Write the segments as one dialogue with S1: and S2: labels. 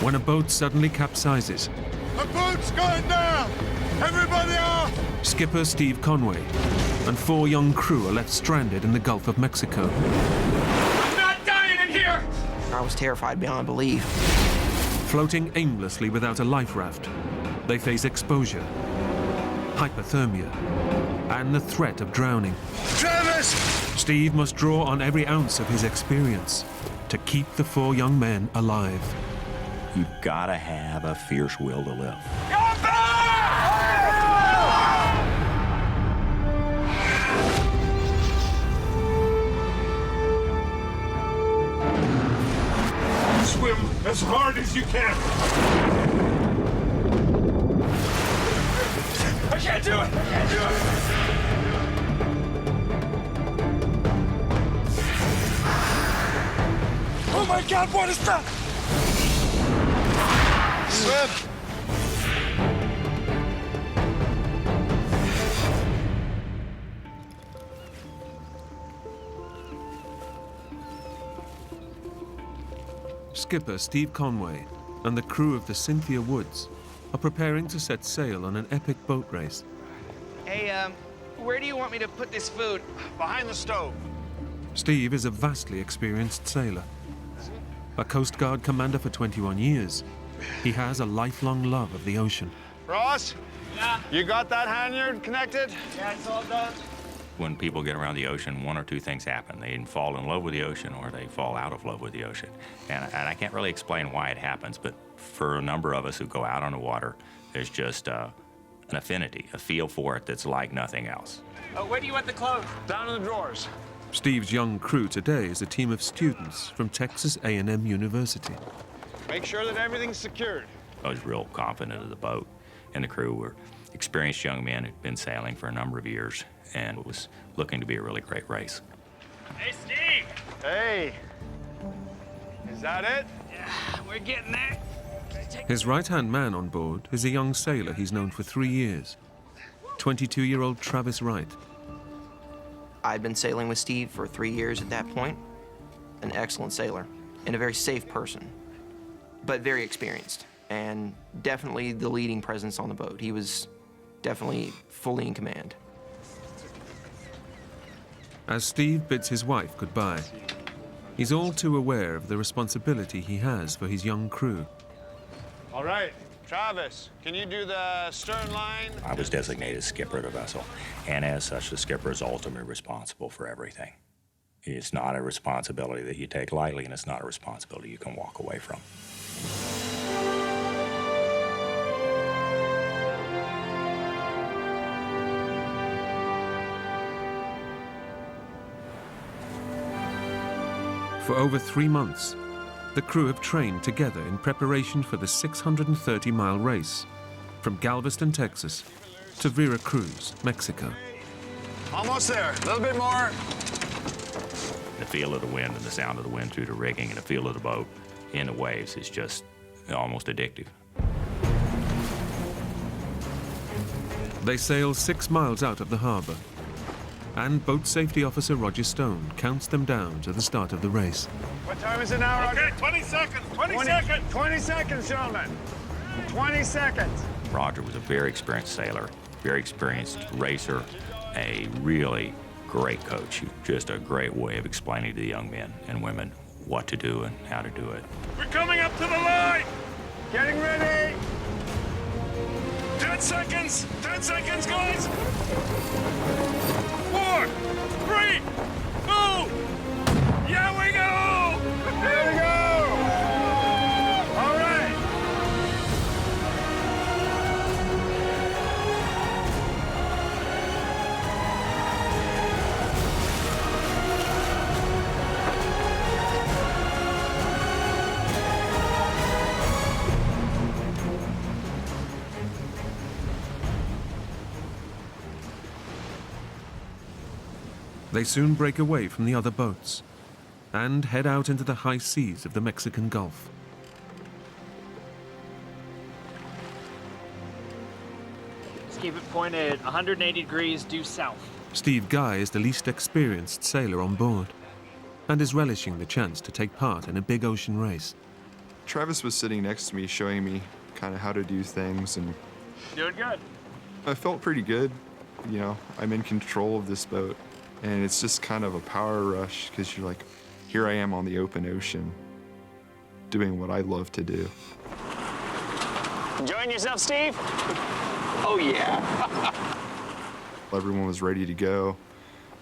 S1: when a boat suddenly capsizes.
S2: The boat's going down! Everybody off!
S1: Skipper Steve Conway and 4 young crew are left stranded in the Gulf of Mexico.
S3: I'm not dying in here!
S4: I was terrified beyond belief.
S1: Floating aimlessly without a life raft, they face exposure, hypothermia, and the threat of drowning.
S2: Travis!
S1: Steve must draw on every ounce of his experience to keep the 4 young men alive.
S5: You've got to have a fierce will to live.
S3: Come back!
S2: Swim as hard as you can.
S3: I can't do it! I can't do it!
S2: Oh my God, what is that? Swim!
S1: Skipper Steve Conway and the crew of the Cynthia Woods are preparing to set sail on an epic boat race.
S4: Hey, where do you want me to put this food?
S2: Behind the stove.
S1: Steve is a vastly experienced sailor. A Coast Guard commander for 21 years, he has a lifelong love of the ocean.
S2: Ross?
S3: Yeah?
S2: You got that halyard connected?
S3: Yeah, it's all done.
S5: When people get around the ocean, one or two things happen. They either fall in love with the ocean or they fall out of love with the ocean. And I can't really explain why it happens, but for a number of us who go out on the water, there's just an affinity, a feel for it that's like nothing else.
S3: Where do you want the clothes?
S2: Down in the drawers.
S1: Steve's young crew today is a team of students from Texas A&M University.
S2: Make sure that everything's secured.
S5: I was real confident of the boat, and the crew were experienced young men who'd been sailing for a number of years, and it was looking to be a really great race.
S3: Hey, Steve!
S2: Hey. Is that it?
S3: Yeah, we're getting there.
S1: His right-hand man on board is a young sailor he's known for 3 years, 22-year-old Travis Wright.
S4: I'd been sailing with Steve for 3 years at that point. An excellent sailor and a very safe person, but very experienced and definitely the leading presence on the boat. He was definitely fully in command.
S1: As Steve bids his wife goodbye, he's all too aware of the responsibility he has for his young crew.
S2: All right. Travis, can you do the stern line?
S5: I was designated skipper of the vessel, and as such, the skipper is ultimately responsible for everything. It's not a responsibility that you take lightly, and it's not a responsibility you can walk away from.
S1: For over 3 months, the crew have trained together in preparation for the 630-mile race from Galveston, Texas to Veracruz, Mexico.
S2: Almost there. A little bit more.
S5: The feel of the wind and the sound of the wind through the rigging and the feel of the boat in the waves is just almost addictive.
S1: They sail 6 miles out of the harbor, and boat safety officer Roger Stone counts them down to the start of the race.
S2: What time is it now, Roger?
S3: Okay, 20 seconds, 20 seconds!
S2: 20 seconds, gentlemen. 20 seconds.
S5: Roger was a very experienced sailor, very experienced racer, a really great coach. Just a great way of explaining to the young men and women what to do and how to do it.
S3: We're coming up to the line!
S2: Getting ready.
S3: 10 seconds! 10 seconds, guys! 4, 3, 2, yeah, we go!
S2: Here we go. All right.
S1: They soon break away from the other boats and head out into the high seas of the Mexican Gulf.
S6: Just keep it pointed 180 degrees due south.
S1: Steve Guy is the least experienced sailor on board and is relishing the chance to take part in a big ocean race.
S7: Travis was sitting next to me, showing me kind of how to do things, and
S6: Doing good.
S7: I felt pretty good. You know, I'm in control of this boat, and it's just kind of a power rush because you're like, here I am on the open ocean, doing what I love to do.
S6: Enjoying yourself, Steve?
S4: Oh, yeah.
S7: Everyone was ready to go,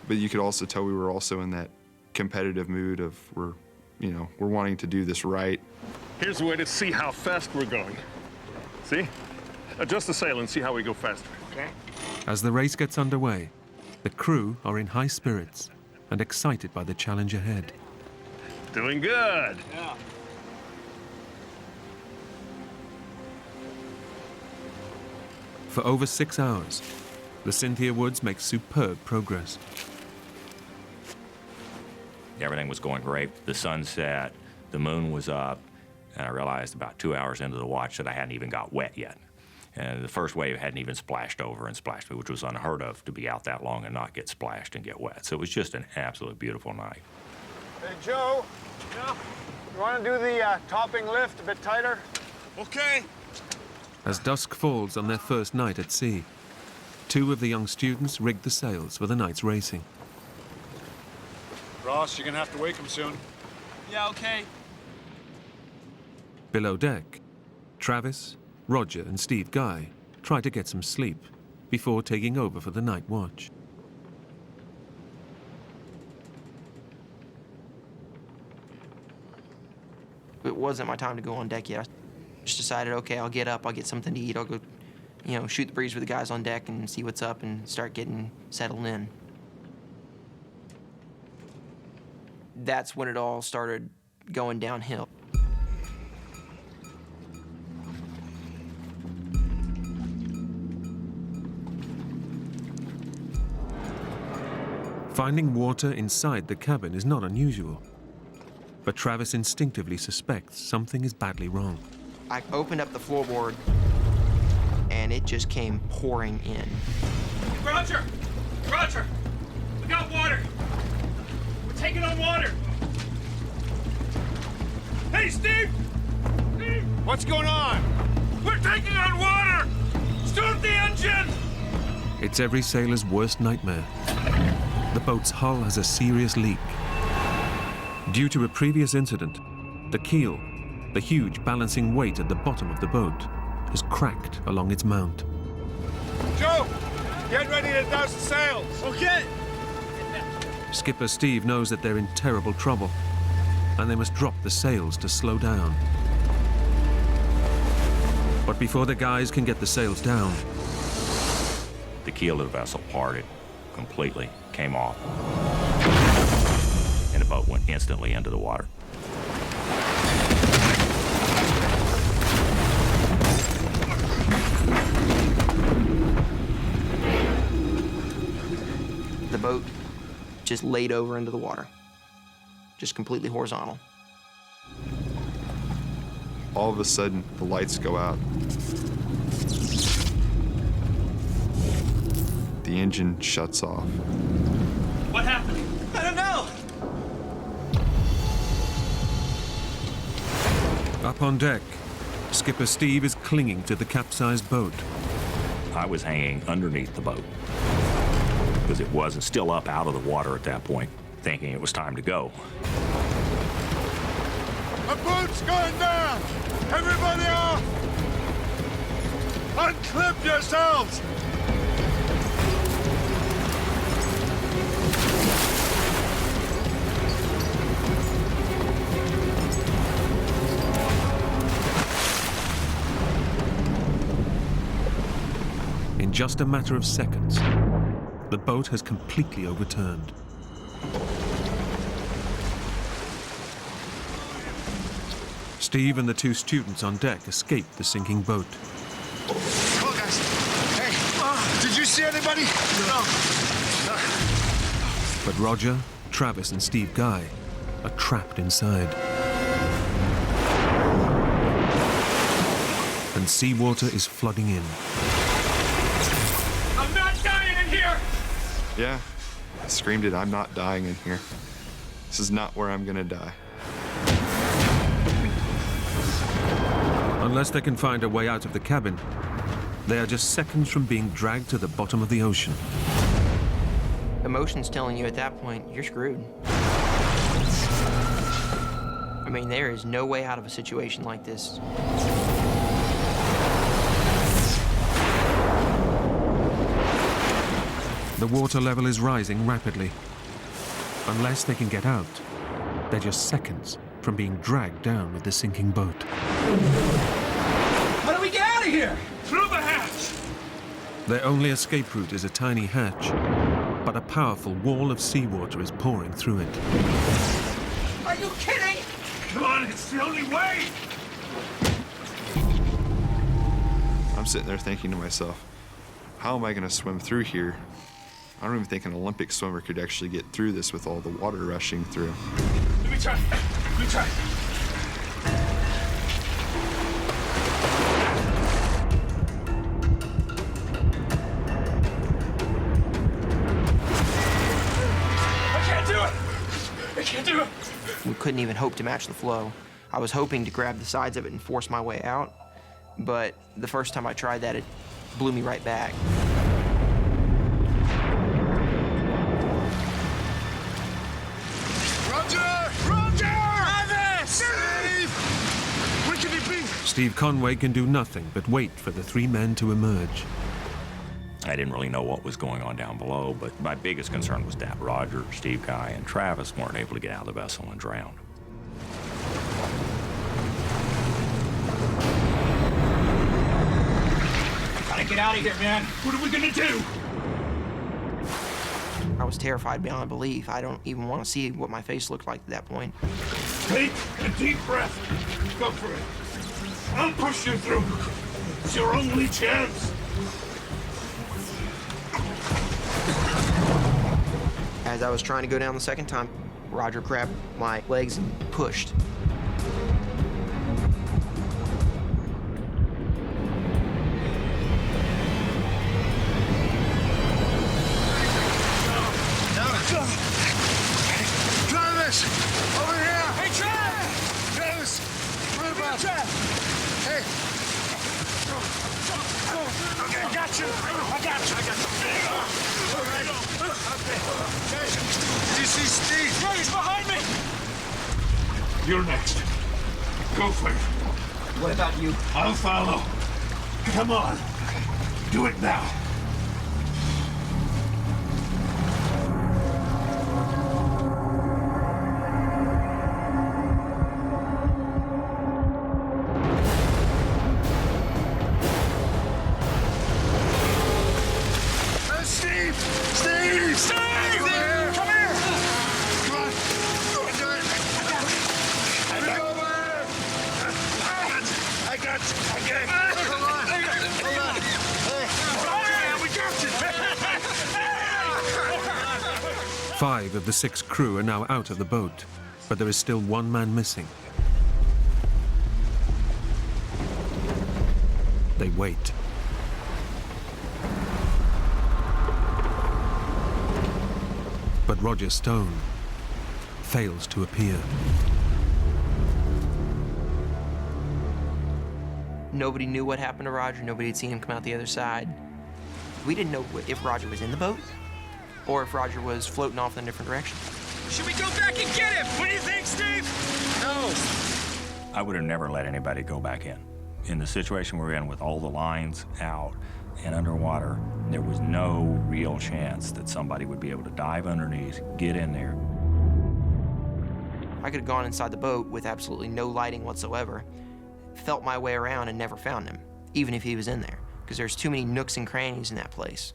S7: but you could also tell we were also in that competitive mood of we're wanting to do this right.
S3: Here's a way to see how fast we're going. See? Adjust the sail and see how we go faster.
S6: Okay.
S1: As the race gets underway, the crew are in high spirits and excited by the challenge ahead.
S3: Doing good.
S6: Yeah.
S1: For over 6 hours, the Cynthia Woods makes superb progress.
S5: Everything was going great. The sun set, the moon was up, and I realized about 2 hours into the watch that I hadn't even got wet yet. And the first wave hadn't even splashed over and splashed me, which was unheard of to be out that long and not get splashed and get wet. So it was just an absolutely beautiful night.
S2: Hey, Joe.
S6: Yeah.
S2: You want to do the topping lift a bit tighter?
S3: Okay.
S1: As dusk falls on their first night at sea, 2 of the young students rig the sails for the night's racing.
S2: Ross, you're going to have to wake him soon.
S6: Yeah, okay.
S1: Below deck, Travis, Roger, and Steve Guy try to get some sleep before taking over for the night watch.
S4: It wasn't my time to go on deck yet. I just decided, okay, I'll get up, I'll get something to eat, I'll go, shoot the breeze with the guys on deck and see what's up and start getting settled in. That's when it all started going downhill.
S1: Finding water inside the cabin is not unusual, but Travis instinctively suspects something is badly wrong.
S4: I opened up the floorboard, and it just came pouring in.
S3: Roger! Roger! We got water! We're taking on water! Hey, Steve! Steve!
S2: What's going on?
S3: We're taking on water! Start the engine!
S1: It's every sailor's worst nightmare. The boat's hull has a serious leak. Due to a previous incident, the keel, the huge balancing weight at the bottom of the boat, has cracked along its mount.
S2: Joe, get ready to douse the sails.
S3: Okay!
S1: Skipper Steve knows that they're in terrible trouble, and they must drop the sails to slow down. But before the guys can get the sails down,
S5: The keel of the vessel parted completely, came off, and the boat went instantly into the water.
S4: The boat just laid over into the water, just completely horizontal.
S7: All of a sudden, the lights go out. The engine shuts off.
S3: What happened? I don't know!
S1: up on deck, Skipper Steve is clinging to the capsized boat.
S5: I was hanging underneath the boat because it wasn't still up out of the water at that point, thinking it was time to go.
S2: The boat's going down! Everybody off! Unclip yourselves!
S1: In just a matter of seconds, the boat has completely overturned. Steve and the two students on deck escape the sinking boat.
S2: Come on, guys. Hey, did you see anybody? No.
S1: But Roger, Travis, and Steve Guy are trapped inside. And seawater is flooding in.
S3: I'm not dying in here!
S7: Yeah, I screamed it, I'm not dying in here. This is not where I'm gonna die.
S1: Unless they can find a way out of the cabin, they are just seconds from being dragged to the bottom of the ocean.
S4: Emotion's telling you at that point, you're screwed. I mean, there is no way out of a situation like this.
S1: The water level is rising rapidly. Unless they can get out, they're just seconds from being dragged down with the sinking boat.
S3: How do we get out of here? Through the hatch!
S1: Their only escape route is a tiny hatch, but a powerful wall of seawater is pouring through it.
S3: Are you kidding? Come on, it's the only way!
S7: I'm sitting there thinking to myself, how am I going to swim through here? I don't even think an Olympic swimmer could actually get through this with all the water rushing through.
S3: Let me try. Let me try. I can't do it! I can't do it!
S4: We couldn't even hope to match the flow. I was hoping to grab the sides of it and force my way out, but the first time I tried that, it blew me right back.
S1: Steve Conway can do nothing but wait for the three men to emerge.
S5: I didn't really know what was going on down below, but my biggest concern was that Roger, Steve Guy, and Travis weren't able to get out of the vessel and drown.
S3: Gotta get out of here, man. What are we gonna do?
S4: I was terrified beyond belief. I don't even want to see what my face looked like at that point.
S3: Take a deep breath. Go for it. I'll push you through. It's your only chance.
S4: As I was trying to go down the second time, Roger grabbed my legs and pushed.
S8: Travis! Over here! Hey, Travis! Travis! Move up! Hey! Okay, I got you! I got you! All right. Okay. Did you see Steve? Yeah, he's behind me!
S3: You're next. Go for it.
S4: What about you?
S3: I'll follow. Come on. Do it now.
S8: Steve! Steve! Steve! Come here! Come on! Do it! Bring over! I got you! Okay! Hold on! Hold on! Hey! We got you!
S1: 5 of the 6 crew are now out of the boat, but there is still one man missing. They wait. But Roger Stone fails to appear.
S4: Nobody knew what happened to Roger. Nobody had seen him come out the other side. We didn't know if Roger was in the boat or if Roger was floating off in a different direction.
S3: Should we go back and get him? What do you think, Steve?
S8: No!
S5: I would have never let anybody go back in. In the situation we're in with all the lines out and underwater, there was no real chance that somebody would be able to dive underneath, get in there.
S4: I could have gone inside the boat with absolutely no lighting whatsoever, felt my way around and never found him, even if he was in there, because there's too many nooks and crannies in that place.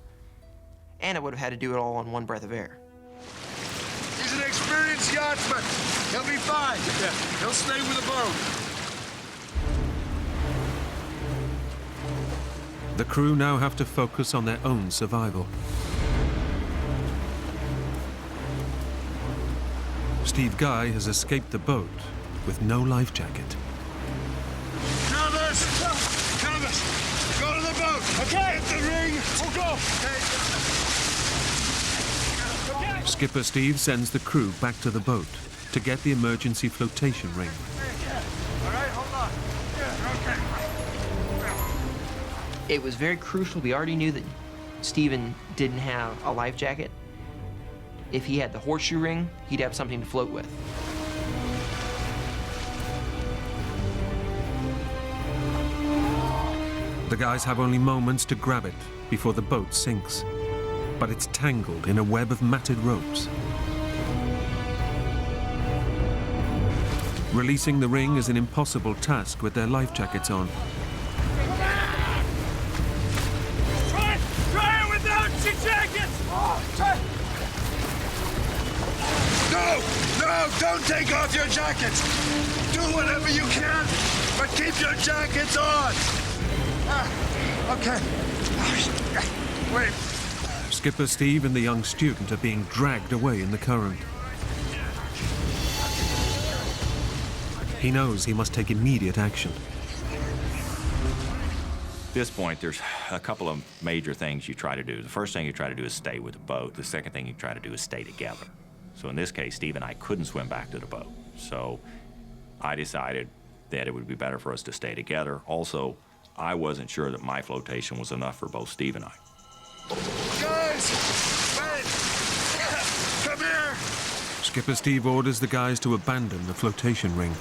S4: And I would have had to do it all on one breath of air.
S8: He's an experienced yachtsman. He'll be fine. He'll stay with the boat.
S1: The crew now have to focus on their own survival. Steve Guy has escaped the boat with no life jacket.
S8: Travis! Travis! Go to the boat! Okay! Hit the ring! We'll go! Okay.
S1: Skipper Steve sends the crew back to the boat to get the emergency flotation ring.
S8: All right, hold on. Yeah, okay.
S4: It was very crucial. We already knew that Steven didn't have a life jacket. If he had the horseshoe ring, he'd have something to float with.
S1: The guys have only moments to grab it before the boat sinks, but it's tangled in a web of matted ropes. Releasing the ring is an impossible task with their life jackets on.
S8: Try it without your jackets! No, don't take off your jackets! Do whatever you can, but keep your jackets on! Okay. Wait.
S1: Skipper Steve and the young student are being dragged away in the current. He knows he must take immediate action.
S5: At this point, there's a couple of major things you try to do. The first thing you try to do is stay with the boat. The second thing you try to do is stay together. So in this case, Steve and I couldn't swim back to the boat. So I decided that it would be better for us to stay together. Also, I wasn't sure that my flotation was enough for both Steve and I.
S8: Guys! Wait! Come here!
S1: Skipper Steve orders the guys to abandon the flotation ring.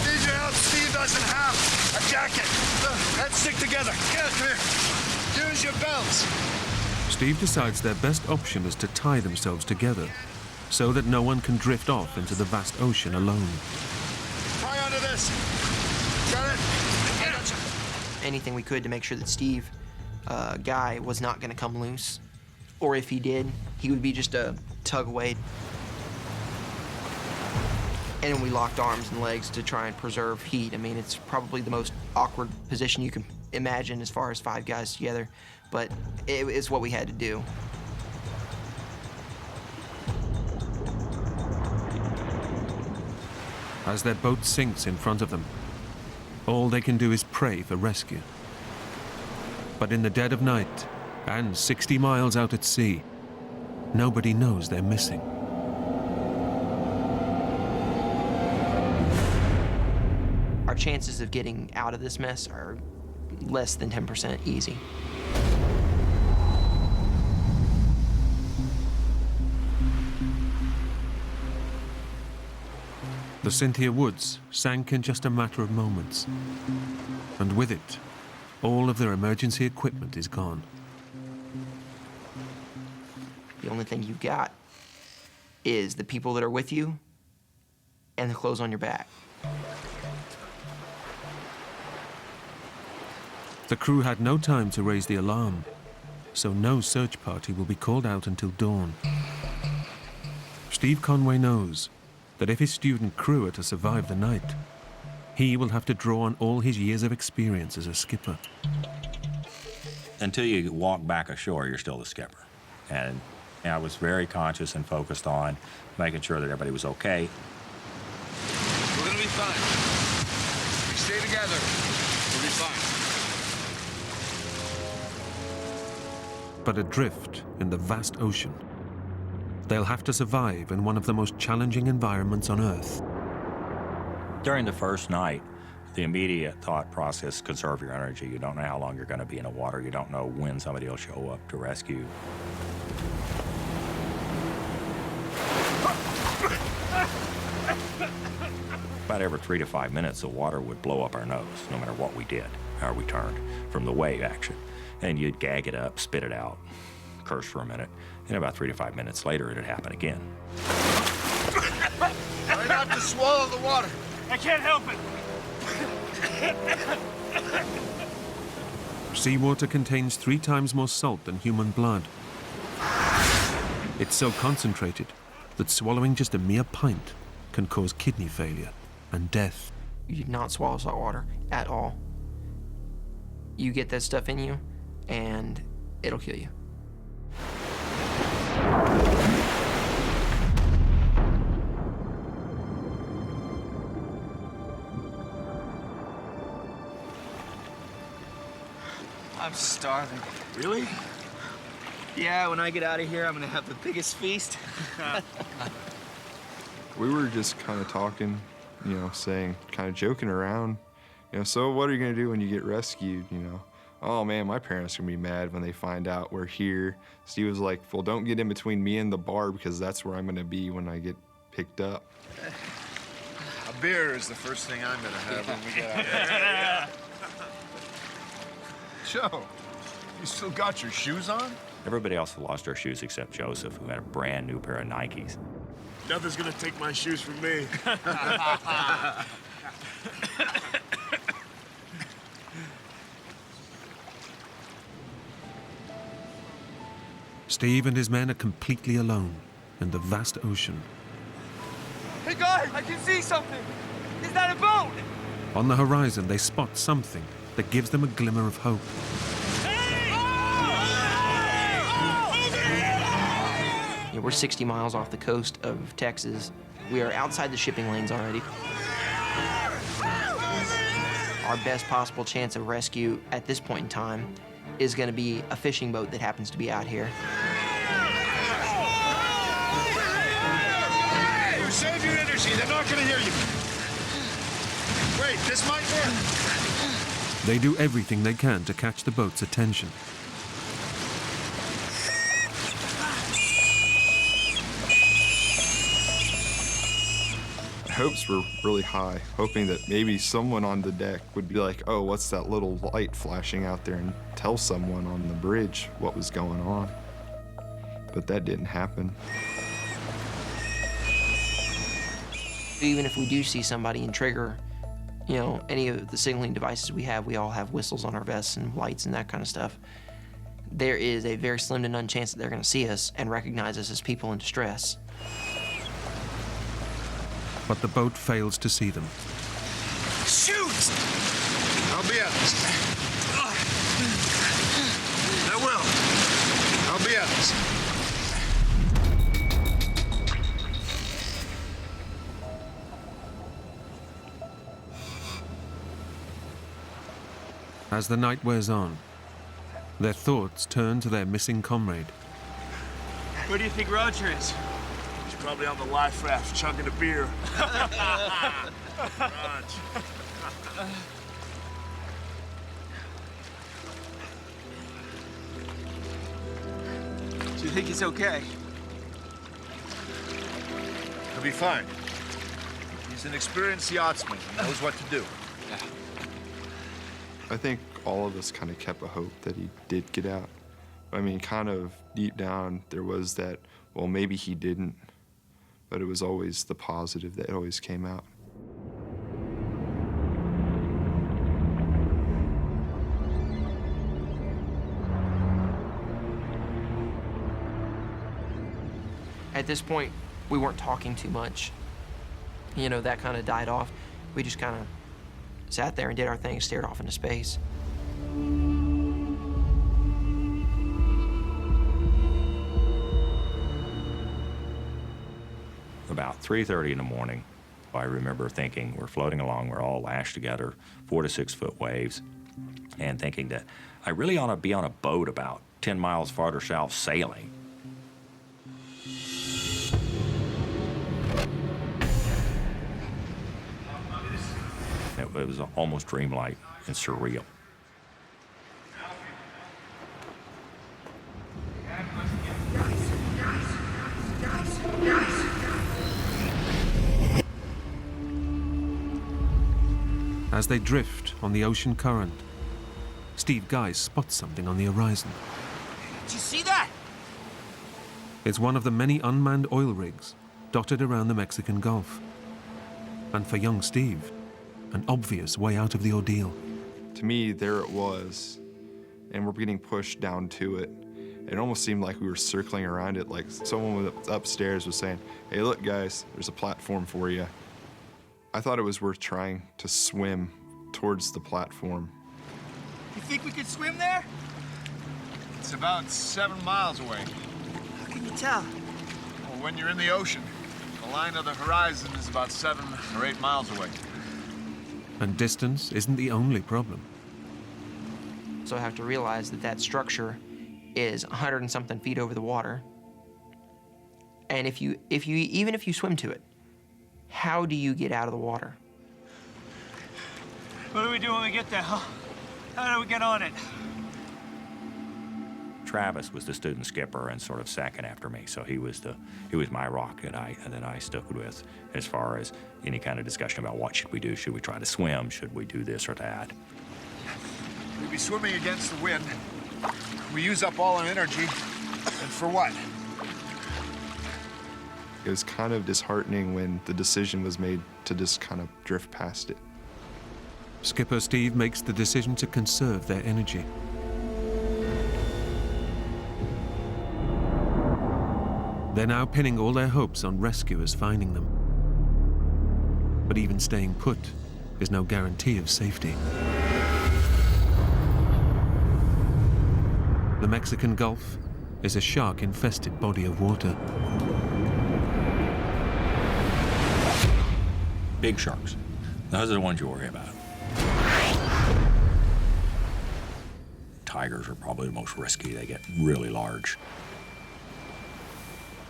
S8: Need your help. Steve doesn't have a jacket. Let's stick together. Yeah, come here. Use your belts.
S1: Steve decides their best option is to tie themselves together so that no one can drift off into the vast ocean alone.
S8: Try onto this. Got it? Yeah.
S4: Anything we could to make sure that Steve, Guy, was not going to come loose. Or if he did, he would be just a tug away. And we locked arms and legs to try and preserve heat. I mean, it's probably the most awkward position you can imagine as far as 5 guys together, but it's what we had to do.
S1: As their boat sinks in front of them, all they can do is pray for rescue. But in the dead of night, and 60 miles out at sea, nobody knows they're missing.
S4: Our chances of getting out of this mess are less than 10% easy.
S1: The Cynthia Woods sank in just a matter of moments. And with it, all of their emergency equipment is gone.
S4: The only thing you've got is the people that are with you and the clothes on your back.
S1: The crew had no time to raise the alarm, so no search party will be called out until dawn. Steve Conway knows that if his student crew are to survive the night, he will have to draw on all his years of experience as a skipper.
S5: Until you walk back ashore, you're still the skipper. And I was very conscious and focused on making sure that everybody was okay.
S8: We're gonna be fine. We stay together. We'll be fine.
S1: But adrift in the vast ocean, they'll have to survive in one of the most challenging environments on Earth.
S5: During the first night, the immediate thought process, conserve your energy. You don't know how long you're going to be in the water. You don't know when somebody will show up to rescue. About every 3 to 5 minutes, the water would blow up our nose, no matter what we did, how we turned from the wave action. And you'd gag it up, spit it out, curse for a minute, and about 3 to 5 minutes later, it'd happen again.
S8: Try not to swallow the water.
S6: I can't help it.
S1: Seawater contains 3 times more salt than human blood. It's so concentrated that swallowing just a mere pint can cause kidney failure and death.
S4: You do not swallow salt water at all. You get that stuff in you, and it'll kill you.
S8: I'm starving. Really?
S9: Yeah, when I get out of here, I'm gonna have the biggest feast.
S7: We were just kind of talking, you know, saying, kind of joking around, you know, so what are you gonna do when you get rescued, you know? Oh man, my parents are gonna be mad when they find out we're here. Steve was like, well, don't get in between me and the bar because that's where I'm gonna be when I get picked up.
S3: A beer is the first thing I'm gonna have when we get out. Joe, you still got your shoes on?
S5: Everybody else had lost their shoes except Joseph, who had a brand new pair of Nikes.
S3: Nothing's gonna take my shoes from me.
S1: Steve and his men are completely alone in the vast ocean.
S9: Hey guys, I can see something. Is that a boat?
S1: On the horizon, they spot something that gives them a glimmer of hope.
S4: You know, we're 60 miles off the coast of Texas. We are outside the shipping lanes already. Our best possible chance of rescue at this point in time is going to be a fishing boat that happens to be out here.
S3: Save your energy, they're not gonna hear you. Wait, this might work.
S1: They do everything they can to catch the boat's attention.
S7: Hopes were really high, hoping that maybe someone on the deck would be like, oh, what's that little light flashing out there, and tell someone on the bridge what was going on. But that didn't happen.
S4: Even if we do see somebody and trigger, you know, any of the signaling devices we all have whistles on our vests and lights and that kind of stuff. There is a very slim to none chance that they're going to see us and recognize us as people in distress.
S1: But the boat fails to see them.
S3: Shoot! I'll be honest. I will. I'll be honest.
S1: As the night wears on, their thoughts turn to their missing comrade.
S9: Where do you think Roger is?
S3: He's probably on the life raft chugging a beer. Raj.
S9: Do you think he's okay?
S3: He'll be fine. He's an experienced yachtsman. He knows what to do.
S7: I think all of us kind of kept a hope that he did get out. I mean, kind of deep down, there was that, well, maybe he didn't, but it was always the positive that always came out.
S4: At this point, we weren't talking too much. You know, that kind of died off. We just kind of sat there and did our thing, stared off into space.
S5: About 3:30 in the morning, I remember thinking, we're floating along, we're all lashed together, 4 to 6 foot waves, and thinking that I really ought to be on a boat about 10 miles farther south sailing. It was almost dreamlike and surreal.
S1: As they drift on the ocean current, Steve Guy spots something on the horizon.
S9: Did you see that?
S1: It's one of the many unmanned oil rigs dotted around the Mexican Gulf. And for young Steve, an obvious way out of the ordeal.
S7: To me, there it was, and we're getting pushed down to it. It almost seemed like we were circling around it, like someone upstairs was saying, hey, look, guys, there's a platform for you. I thought it was worth trying to swim towards the platform.
S9: You think we could swim there?
S2: It's about 7 miles away.
S9: How can you tell?
S2: Well, when you're in the ocean, the line of the horizon is about 7 or 8 miles away.
S1: And distance isn't the only problem.
S4: So I have to realize that that structure is 100 and something feet over the water. And even if you swim to it, how do you get out of the water?
S8: What do we do when we get there, huh? How do we get on it?
S5: Travis was the student skipper and sort of second after me, so he was my rock that I stuck with as far as any kind of discussion about what should we do. Should we try to swim? Should we do this or that?
S2: We'd be swimming against the wind. We use up all our energy. And for what?
S7: It was kind of disheartening when the decision was made to just kind of drift past it.
S1: Skipper Steve makes the decision to conserve their energy. They're now pinning all their hopes on rescuers finding them. But even staying put is no guarantee of safety. The Mexican Gulf is a shark-infested body of water.
S5: Big sharks. Those are the ones you worry about. Tigers are probably the most risky. They get really large.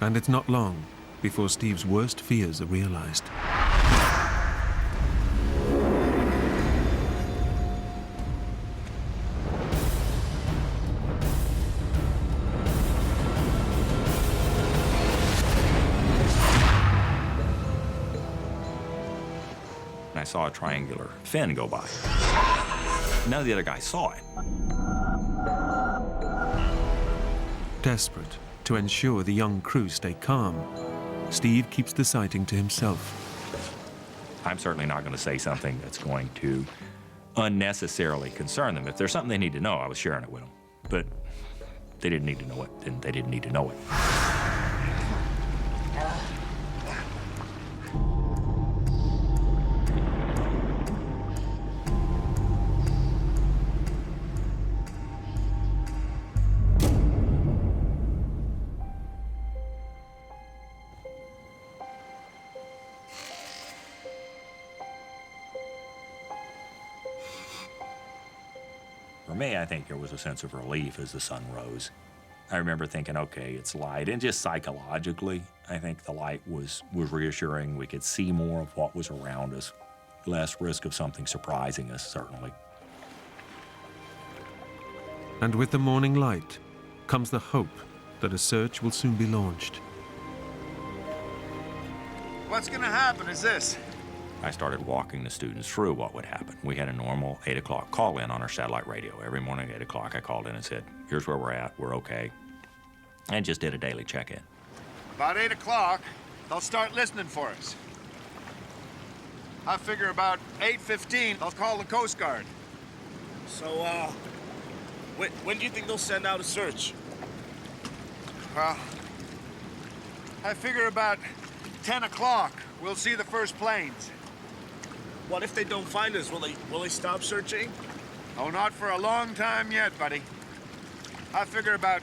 S1: And it's not long before Steve's worst fears are realized.
S5: And I saw a triangular fin go by. None of the other guys saw it.
S1: Desperate to ensure the young crew stay calm, Steve keeps the sighting to himself.
S5: I'm certainly not going to say something that's going to unnecessarily concern them. If there's something they need to know, I was sharing it with them. But they didn't need to know it, then they didn't need to know it. For me, I think there was a sense of relief as the sun rose. I remember thinking, okay, it's light. And just psychologically, I think the light was reassuring. We could see more of what was around us. Less risk of something surprising us, certainly.
S1: And with the morning light comes the hope that a search will soon be launched.
S2: What's gonna happen is this.
S5: I started walking the students through what would happen. We had a normal 8 o'clock call-in on our satellite radio. Every morning at 8 o'clock, I called in and said, here's where we're at, we're okay. And just did a daily check-in.
S2: About 8 o'clock, they'll start listening for us. I figure about 8:15, they'll call the Coast Guard.
S8: So, when do you think they'll send out a search?
S2: Well, I figure about 10 o'clock, we'll see the first planes.
S8: What if they don't find us? Will they stop searching?
S2: Oh, not for a long time yet, buddy. I figure about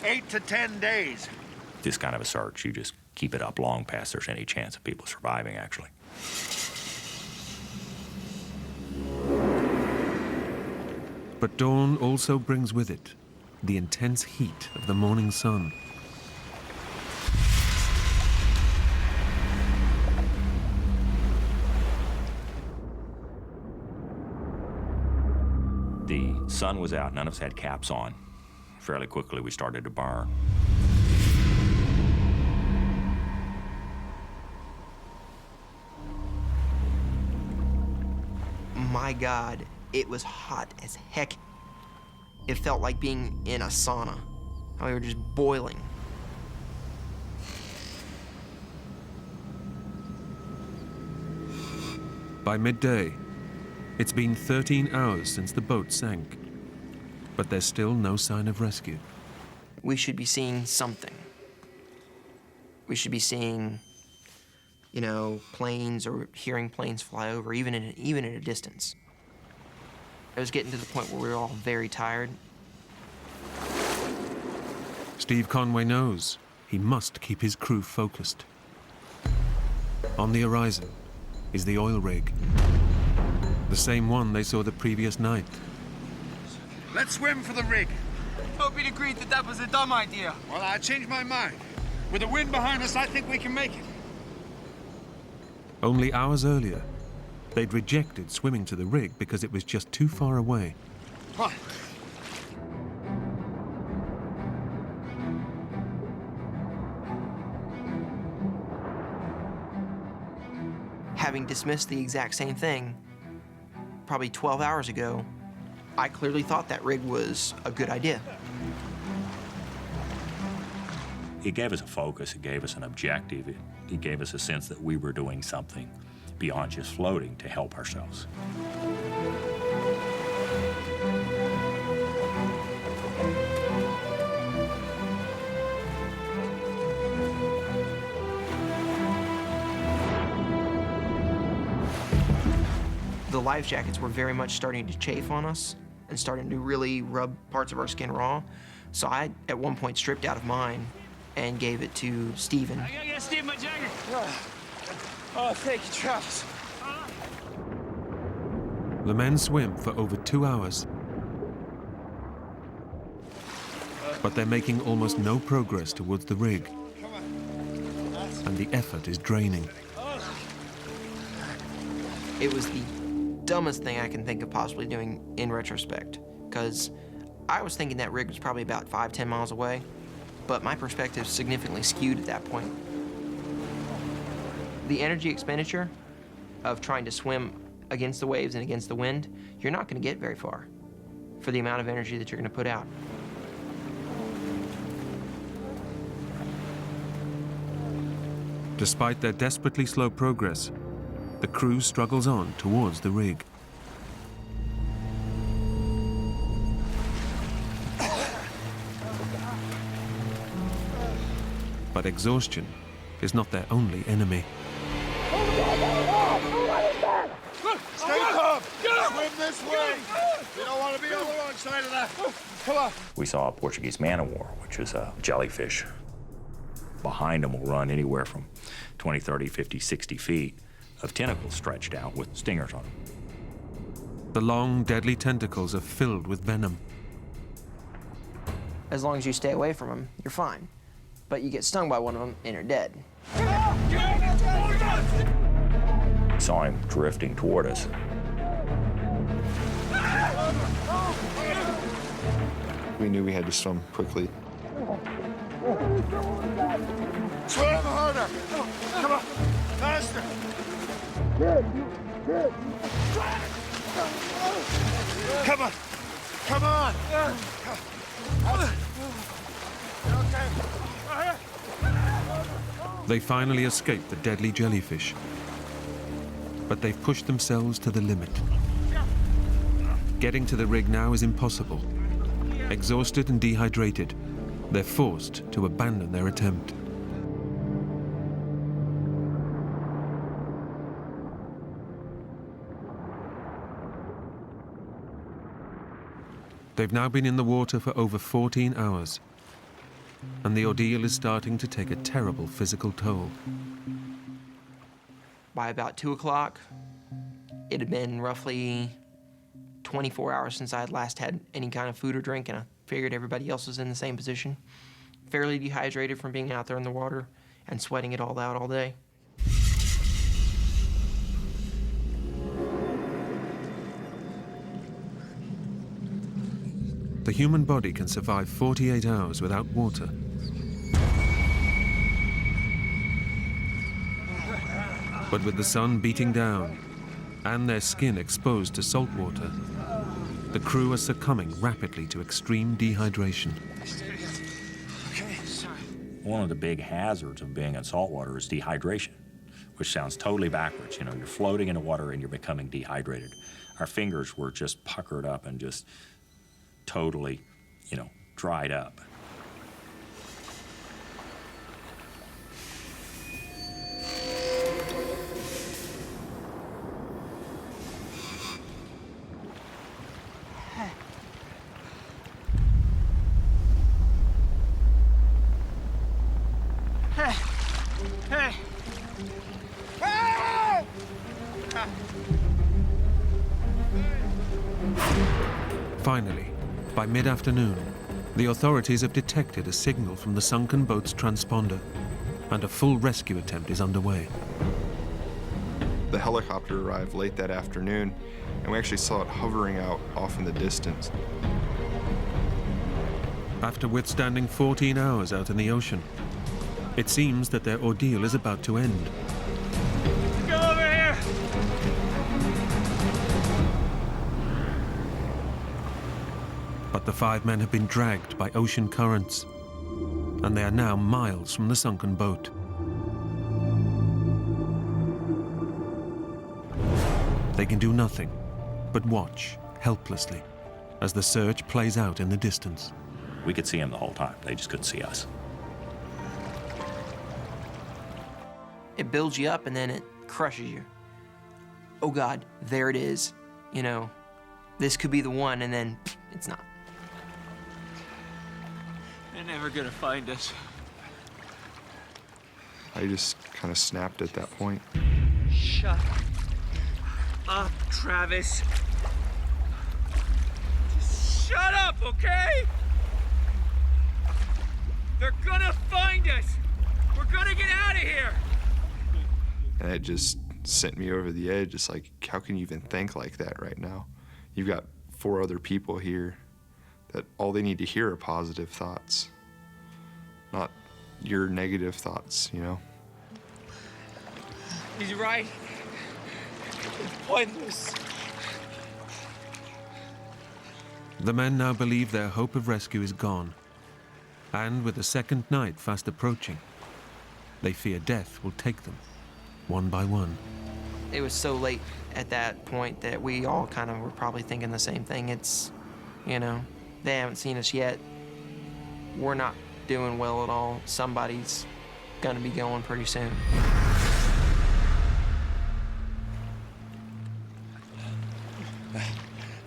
S2: 8 to 10 days.
S5: This kind of a search, you just keep it up long past there's any chance of people surviving, actually.
S1: But dawn also brings with it the intense heat of the morning sun.
S5: The sun was out, none of us had caps on. Fairly quickly, we started to burn.
S4: My God, it was hot as heck. It felt like being in a sauna. We were just boiling.
S1: By midday, it's been 13 hours since the boat sank, but there's still no sign of rescue.
S4: We should be seeing something. We should be seeing, you know, planes or hearing planes fly over, even at a distance. It was getting to the point where we were all very tired.
S1: Steve Conway knows he must keep his crew focused. On the horizon is the oil rig, the same one they saw the previous night.
S2: Let's swim for the rig.
S9: Hope you'd agreed that that was a dumb idea.
S2: Well, I changed my mind. With the wind behind us, I think we can make it.
S1: Only hours earlier, they'd rejected swimming to the rig because it was just too far away.
S2: Come on.
S4: Having dismissed the exact same thing probably 12 hours ago, I clearly thought that rig was a good idea.
S5: It gave us a focus, it gave us an objective, it gave us a sense that we were doing something beyond just floating to help ourselves.
S4: The life jackets were very much starting to chafe on us and starting to really rub parts of our skin raw. So I, at one point, stripped out of mine and gave it to Steven.
S6: I gotta get Steve my jacket.
S9: Oh, thank you, Travis.
S1: The men swim for over 2 hours. But they're making almost no progress towards the rig. And the effort is draining.
S4: It was the dumbest thing I can think of possibly doing in retrospect, because I was thinking that rig was probably about 5-10 miles away, but my perspective significantly skewed at that point. The energy expenditure of trying to swim against the waves and against the wind, you're not going to get very far for the amount of energy that you're going to put out.
S1: Despite their desperately slow progress, the crew struggles on towards the rig. But exhaustion is not their only enemy.
S2: Stay calm. Swim this way. You don't want to be on the wrong side of that. Come on.
S5: We saw a Portuguese man-o-war, which is a jellyfish. Behind them will run anywhere from 20, 30, 50, 60 feet of tentacles stretched out with stingers on them.
S1: The long, deadly tentacles are filled with venom.
S4: As long as you stay away from them, you're fine. But you get stung by one of them and you're dead.
S5: We saw him drifting toward us.
S7: We knew we had to swim quickly.
S2: Swim harder. Come on. Faster. Come on. Come on. Okay.
S1: They finally escape the deadly jellyfish. But they've pushed themselves to the limit. Getting to the rig now is impossible. Exhausted and dehydrated, they're forced to abandon their attempt. They've now been in the water for over 14 hours, and the ordeal is starting to take a terrible physical toll.
S4: By about 2 o'clock, it had been roughly 24 hours since I had last had any kind of food or drink, and I figured everybody else was in the same position. Fairly dehydrated from being out there in the water and sweating it all out all day.
S1: The human body can survive 48 hours without water. But with the sun beating down and their skin exposed to salt water, the crew are succumbing rapidly to extreme dehydration.
S5: One of the big hazards of being in saltwater is dehydration, which sounds totally backwards. You know, you're floating in the water and you're becoming dehydrated. Our fingers were just puckered up and just totally, you know, dried up.
S9: Hey!
S1: Finally, by mid-afternoon, The authorities have detected a signal from the sunken boat's transponder, and a full rescue attempt is underway.
S7: The helicopter arrived late that afternoon, and we actually saw it hovering out off in the distance.
S1: After withstanding 14 hours out in the ocean, it seems that their ordeal is about to end.
S6: Go over here!
S1: But the 5 men have been dragged by ocean currents, and they are now miles from the sunken boat. They can do nothing but watch helplessly as the search plays out in the distance.
S5: We could see them the whole time. They just couldn't see us.
S4: It builds you up and then it crushes you. Oh God, there it is. You know, this could be the one, and then it's not.
S6: They're never gonna find us.
S7: I just kind of snapped at that point.
S6: Shut up, Travis. Just shut up, okay? They're gonna find us. We're gonna get out of here.
S7: And it just sent me over the edge. It's like, how can you even think like that right now? You've got 4 other people here that all they need to hear are positive thoughts, not your negative thoughts, you know?
S6: He's right. It's pointless.
S1: The men now believe their hope of rescue is gone, and with the second night fast approaching, they fear death will take them one by one.
S4: It was so late at that point that we all kind of were probably thinking the same thing. It's, you know, they haven't seen us yet. We're not doing well at all. Somebody's gonna be going pretty soon.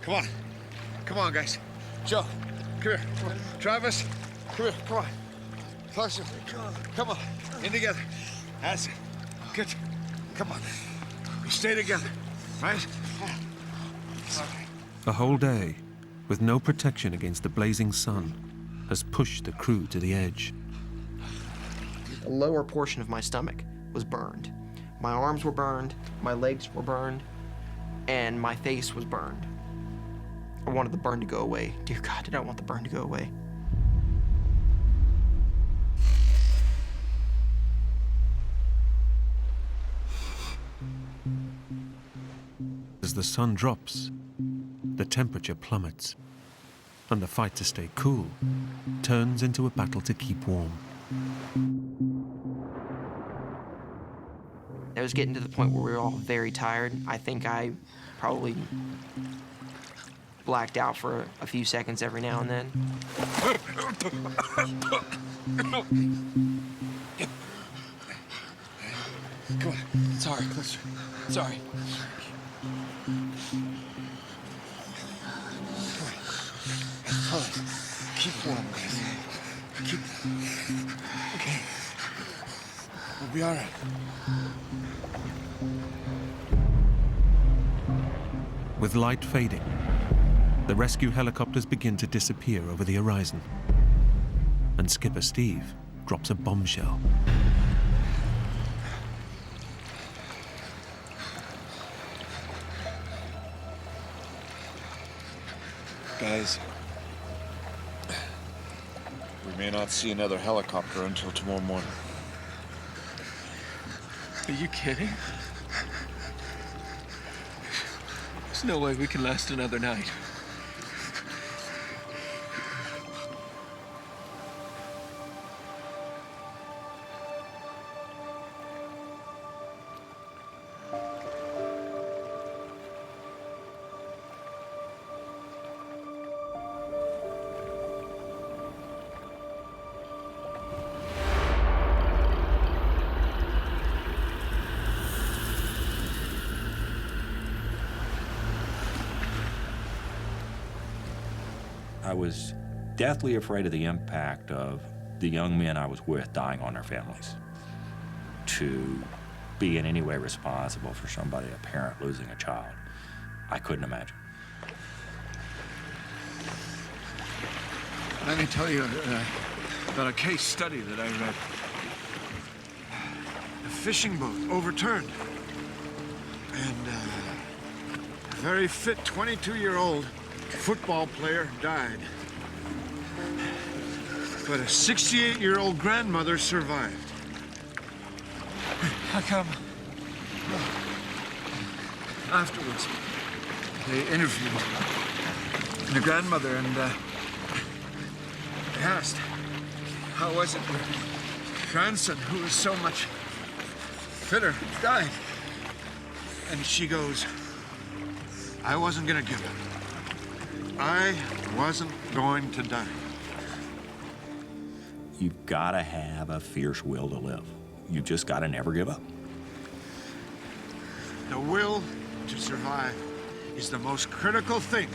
S2: Come on. Come on, guys. Joe, come here. Come on. Travis, come here. Come on. Closer. Come on. In together. That's it. Good. Come on. We stay together, right?
S1: A whole day, with no protection against the blazing sun, has pushed the crew to the edge.
S4: The lower portion of my stomach was burned. My arms were burned, my legs were burned, and my face was burned. I wanted the burn to go away. Dear God, did I want the burn to go away?
S1: As the sun drops, the temperature plummets, and the fight to stay cool turns into a battle to keep warm.
S4: It was getting to the point where we were all very tired. I think I probably blacked out for a few seconds every now and then.
S9: Come on. Sorry, closer. Sorry. Come on. Keep warm, guys. Keep... Okay. We'll be all right.
S1: With light fading, the rescue helicopters begin to disappear over the horizon, and Skipper Steve drops a bombshell.
S2: Guys, we may not see another helicopter until tomorrow morning.
S9: Are you kidding? There's no way we can last another night.
S5: I was deathly afraid of the impact of the young men I was with dying on their families. To be in any way responsible for somebody, a parent, losing a child, I couldn't imagine.
S2: Let me tell you about a case study that I read. A fishing boat overturned. And a very fit 22-year-old football player died. But a 68-year-old grandmother survived. How come? Afterwards, they interviewed the grandmother and they asked, how was it your grandson, who was so much fitter, died? And she goes, I wasn't gonna give up. I wasn't going to die.
S5: You've got to have a fierce will to live. You've just got to never give up.
S2: The will to survive is the most critical thing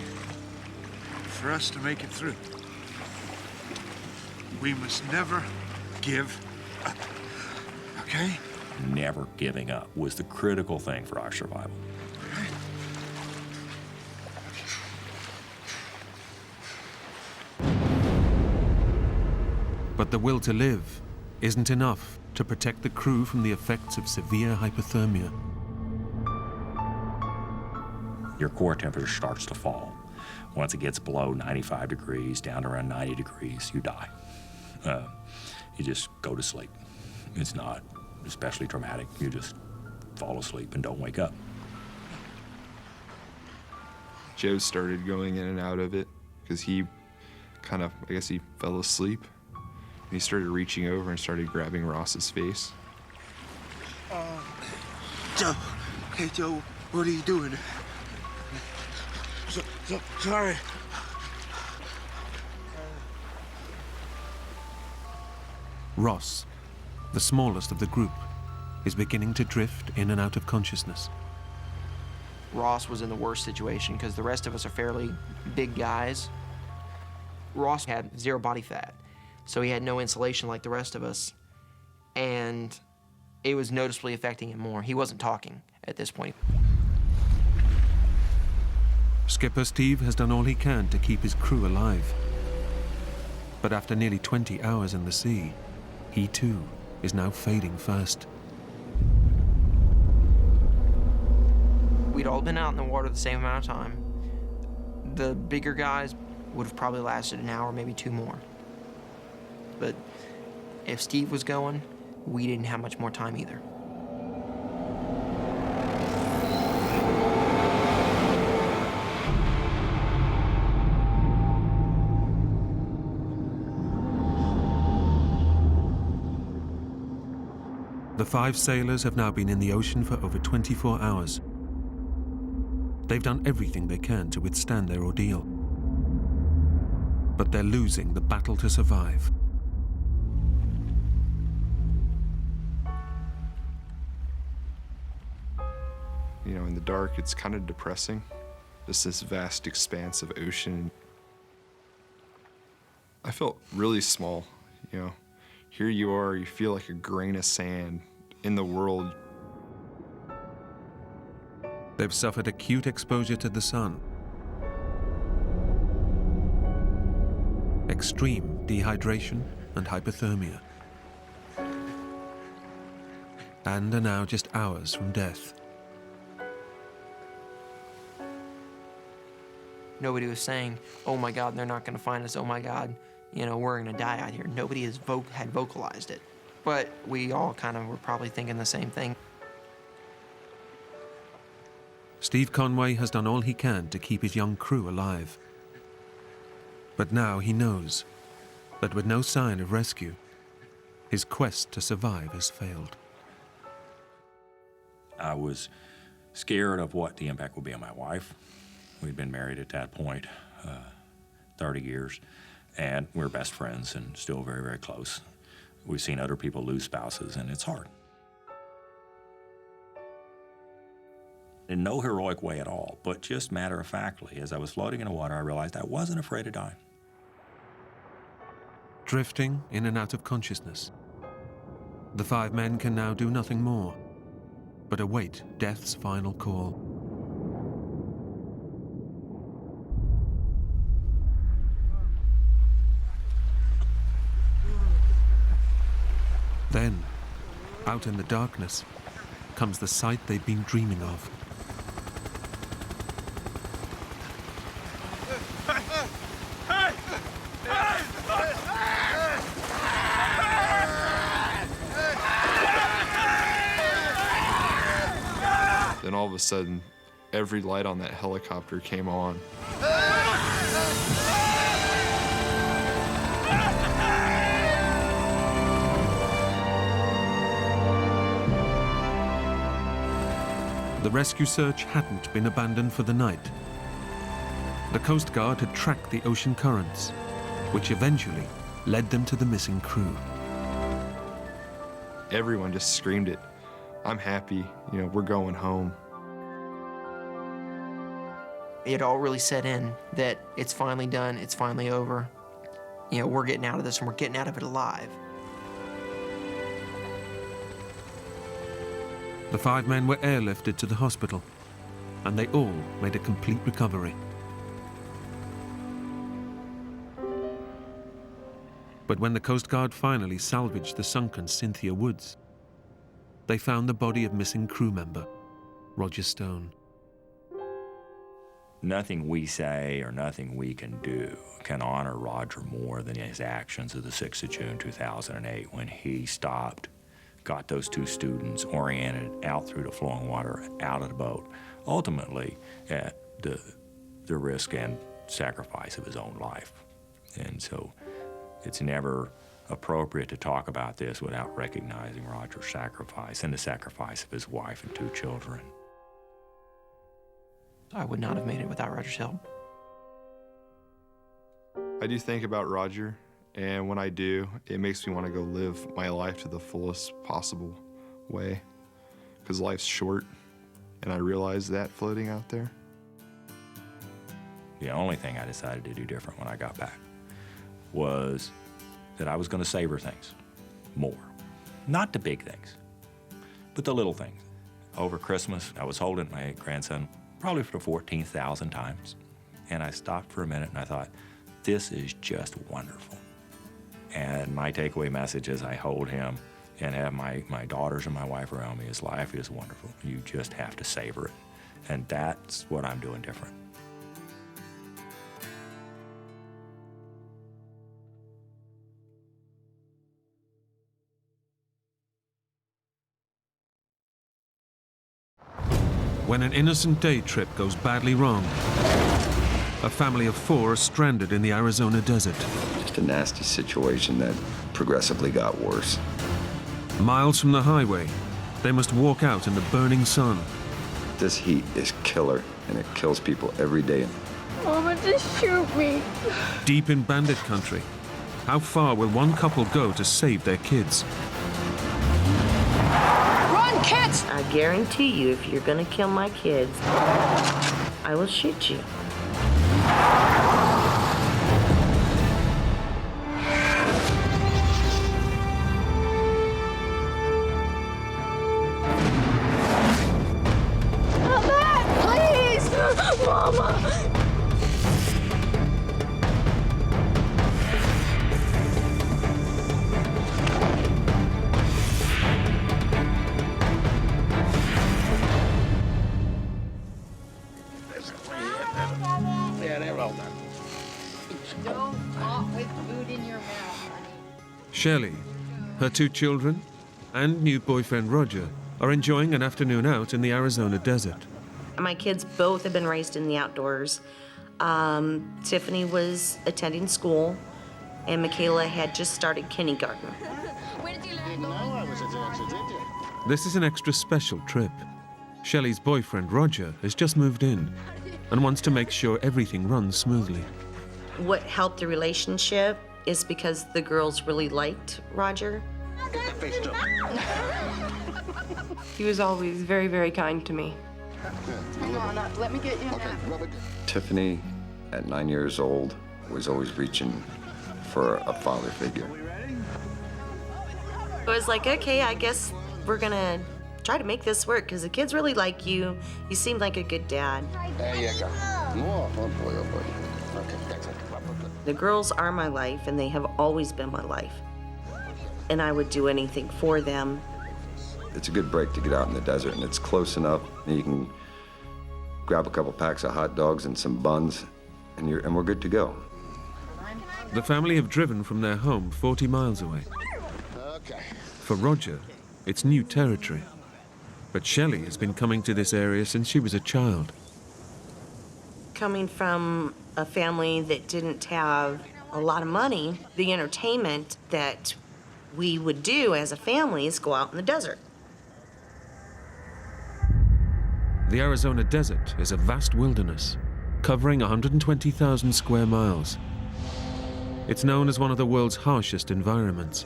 S2: for us to make it through. We must never give up, okay?
S5: Never giving up was the critical thing for our survival.
S1: But the will to live isn't enough to protect the crew from the effects of severe hypothermia.
S5: Your core temperature starts to fall. Once it gets below 95 degrees, down to around 90 degrees, you die. You just go to sleep. It's not especially traumatic. You just fall asleep and don't wake up.
S7: Joe started going in and out of it because he kind of, I guess he fell asleep. And he started reaching over and started grabbing Ross's face.
S2: Joe. Hey, Joe, what are you doing? Sorry.
S1: Ross, the smallest of the group, is beginning to drift in and out of consciousness.
S4: Ross was in the worst situation because the rest of us are fairly big guys. Ross had zero body fat, so he had no insulation like the rest of us, and it was noticeably affecting him more. He wasn't talking at this point.
S1: Skipper Steve has done all he can to keep his crew alive. But after nearly 20 hours in the sea, he too is now fading fast.
S4: We'd all been out in the water the same amount of time. The bigger guys would have probably lasted an hour, maybe two more. But if Steve was going, we didn't have much more time either.
S1: The 5 sailors have now been in the ocean for over 24 hours. They've done everything they can to withstand their ordeal. But they're losing the battle to survive.
S7: You know, in the dark, it's kind of depressing. Just this vast expanse of ocean. I felt really small, you know. Here you are, you feel like a grain of sand in the world.
S1: They've suffered acute exposure to the sun, extreme dehydration and hypothermia, and are now just hours from death.
S4: Nobody was saying, oh my God, they're not gonna find us, oh my God, you know, we're gonna die out here. Nobody had vocalized it. But we all kind of were probably thinking the same thing.
S1: Steve Conway has done all he can to keep his young crew alive. But now he knows that with no sign of rescue, his quest to survive has failed.
S5: I was scared of what the impact would be on my wife. We'd been married at that point 30 years, and we're best friends and still very, very close. We've seen other people lose spouses, and it's hard. In no heroic way at all, but just matter-of-factly, as I was floating in the water, I realized I wasn't afraid of dying.
S1: Drifting in and out of consciousness, the 5 men can now do nothing more but await death's final call. Out in the darkness comes the sight they've been dreaming of.
S7: Then all of a sudden, every light on that helicopter came on.
S1: The rescue search hadn't been abandoned for the night. The Coast Guard had tracked the ocean currents, which eventually led them to the missing crew.
S7: Everyone just screamed it. I'm happy, we're going home.
S4: It all really set in that it's finally done, it's finally over. We're getting out of this and we're getting out of it alive.
S1: The 5 men were airlifted to the hospital, and they all made a complete recovery. But when the Coast Guard finally salvaged the sunken Cynthia Woods, they found the body of missing crew member Roger Stone.
S5: Nothing we say or nothing we can do can honor Roger more than his actions of the 6th of June 2008 when he stopped, got those 2 students oriented out through the flowing water, out of the boat, ultimately at the risk and sacrifice of his own life. And so it's never appropriate to talk about this without recognizing Roger's sacrifice and the sacrifice of his wife and 2 children.
S4: I would not have made it without Roger's help.
S7: I do think about Roger, and when I do, it makes me want to go live my life to the fullest possible way, because life's short, and I realize that floating out there.
S5: The only thing I decided to do different when I got back was that I was going to savor things more. Not the big things, but the little things. Over Christmas, I was holding my grandson probably for the 14,000th times, and I stopped for a minute and I thought, this is just wonderful. And my takeaway message as I hold him and have my daughters and my wife around me is life is wonderful. You just have to savor it. And that's what I'm doing different.
S1: When an innocent day trip goes badly wrong, a family of 4 are stranded in the Arizona desert.
S10: Just a nasty situation that progressively got worse.
S1: Miles from the highway, they must walk out in the burning sun.
S10: This heat is killer, and it kills people every day.
S11: Mama, just shoot me.
S1: Deep in bandit country, how far will one couple go to save their kids?
S11: Run, kids!
S12: I guarantee you, if you're gonna kill my kids, I will shoot you.
S1: Shelley, her 2 children, and new boyfriend Roger are enjoying an afternoon out in the Arizona desert.
S12: My kids both have been raised in the outdoors. Tiffany was attending school, and Michaela had just started kindergarten.
S11: Where did you learn?
S1: This is an extra special trip. Shelley's boyfriend Roger has just moved in and wants to make sure everything runs smoothly.
S12: What helped the relationship is because the girls really liked Roger.
S13: He was always very, very kind to me.
S11: Hang on, let me get you a nap.
S10: Tiffany, at 9 years old, was always reaching for a father figure.
S12: It was like, okay, I guess we're gonna try to make this work because the kids really like you. You seem like a good dad.
S10: There you go. Oh, boy, oh, boy. Okay, that's it.
S12: The girls are my life, and they have always been my life. And I would do anything for them.
S10: It's a good break to get out in the desert, and it's close enough, and you can grab a couple packs of hot dogs and some buns, and we're good to go.
S1: The family have driven from their home 40 miles away.
S2: Okay.
S1: For Roger, it's new territory. But Shelley has been coming to this area since she was a child.
S12: Coming from a family that didn't have a lot of money, the entertainment that we would do as a family is go out in the desert.
S1: The Arizona desert is a vast wilderness, covering 120,000 square miles. It's known as one of the world's harshest environments.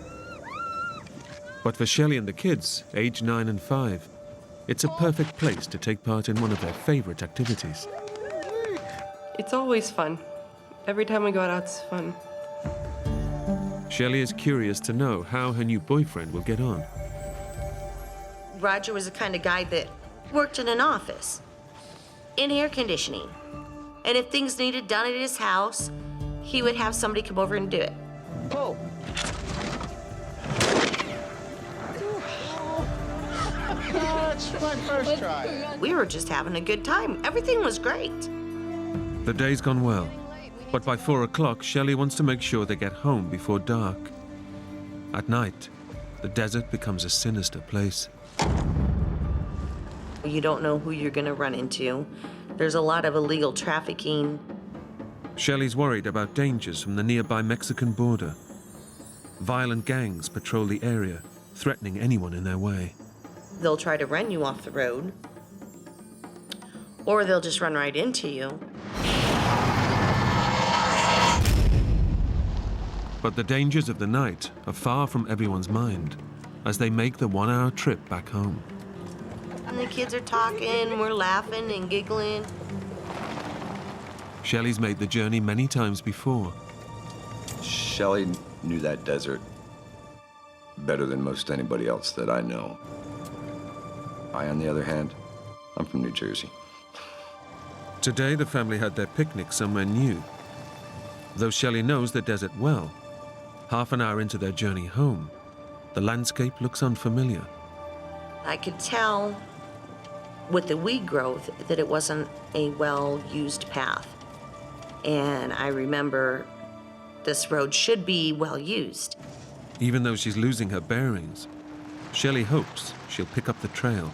S1: But for Shelley and the kids, aged 9 and 5, it's a perfect place to take part in one of their favorite activities.
S13: It's always fun. Every time we go out, it's fun.
S1: Shelley is curious to know how her new boyfriend will get on.
S12: Roger was the kind of guy that worked in an office, in air conditioning. And if things needed done at his house, he would have somebody come over and do it.
S2: Pull. That's my first try.
S12: We were just having a good time. Everything was great.
S1: The day's gone well, but by 4 o'clock, Shelley wants to make sure they get home before dark. At night, the desert becomes a sinister place.
S12: You don't know who you're gonna run into. There's a lot of illegal trafficking.
S1: Shelley's worried about dangers from the nearby Mexican border. Violent gangs patrol the area, threatening anyone in their way.
S12: They'll try to run you off the road, or they'll just run right into you.
S1: But the dangers of the night are far from everyone's mind as they make the 1-hour trip back home.
S12: And the kids are talking, we're laughing and giggling.
S1: Shelley's made the journey many times before.
S10: Shelley knew that desert better than most anybody else that I know. I, on the other hand, I'm from New Jersey.
S1: Today, the family had their picnic somewhere new. Though Shelley knows the desert well, half an hour into their journey home, the landscape looks unfamiliar.
S12: I could tell with the weed growth that it wasn't a well-used path. And I remember this road should be well-used.
S1: Even though she's losing her bearings, Shelley hopes she'll pick up the trail.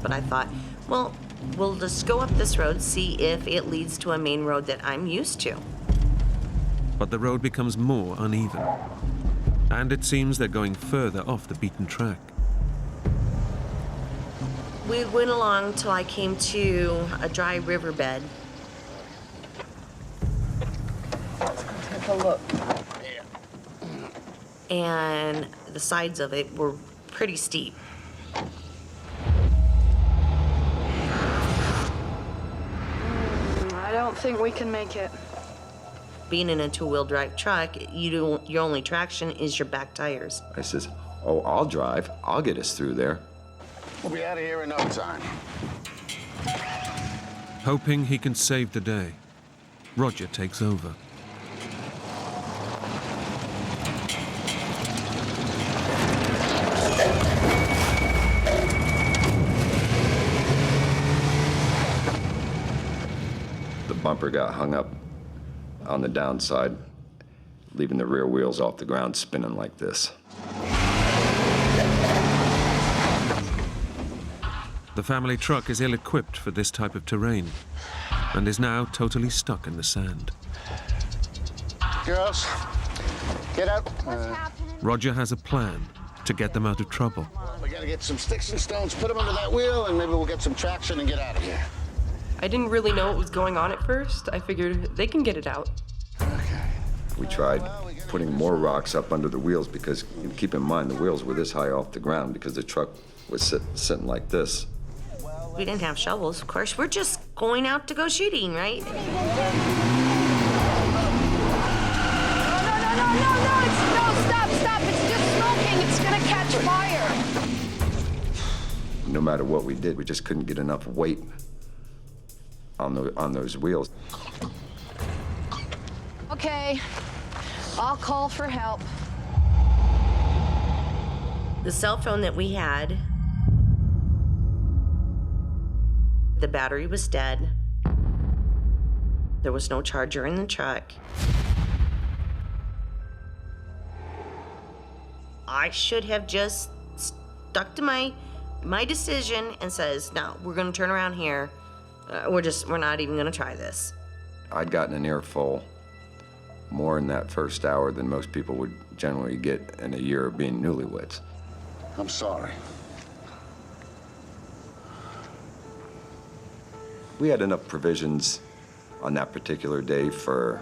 S12: But I thought, well, we'll just go up this road, see if it leads to a main road that I'm used to.
S1: But the road becomes more uneven, and it seems they're going further off the beaten track.
S12: We went along till I came to a dry riverbed.
S11: Take a look.
S12: And the sides of it were pretty steep.
S11: I don't think we can make it.
S12: Being in a two-wheel drive truck, your only traction is your back tires.
S10: I says, oh, I'll drive. I'll get us through there.
S2: We'll be out of here in no time.
S1: Hoping he can save the day, Roger takes over.
S10: The bumper got hung up on the downside, leaving the rear wheels off the ground spinning like this.
S1: The family truck is ill-equipped for this type of terrain and is now totally stuck in the sand.
S2: Girls, get out.
S1: Roger has a plan to get them out of trouble.
S2: We gotta get some sticks and stones, put them under that wheel, and maybe we'll get some traction and get out of here.
S13: I didn't really know what was going on at first. I figured they can get it out.
S10: We tried putting more rocks up under the wheels because, keep in mind, the wheels were this high off the ground because the truck was sitting like this.
S12: We didn't have shovels, of course. We're just going out to go shooting, right?
S11: No, stop. It's just smoking. It's gonna catch fire.
S10: No matter what we did, we just couldn't get enough weight on those wheels.
S11: Okay, I'll call for help.
S12: The cell phone that we had, the battery was dead. There was no charger in the truck. I should have just stuck to my decision and says, no, we're gonna turn around here. We're not even gonna try this.
S10: I'd gotten an earful more in that first hour than most people would generally get in a year of being newlyweds.
S14: I'm sorry.
S10: We had enough provisions on that particular day for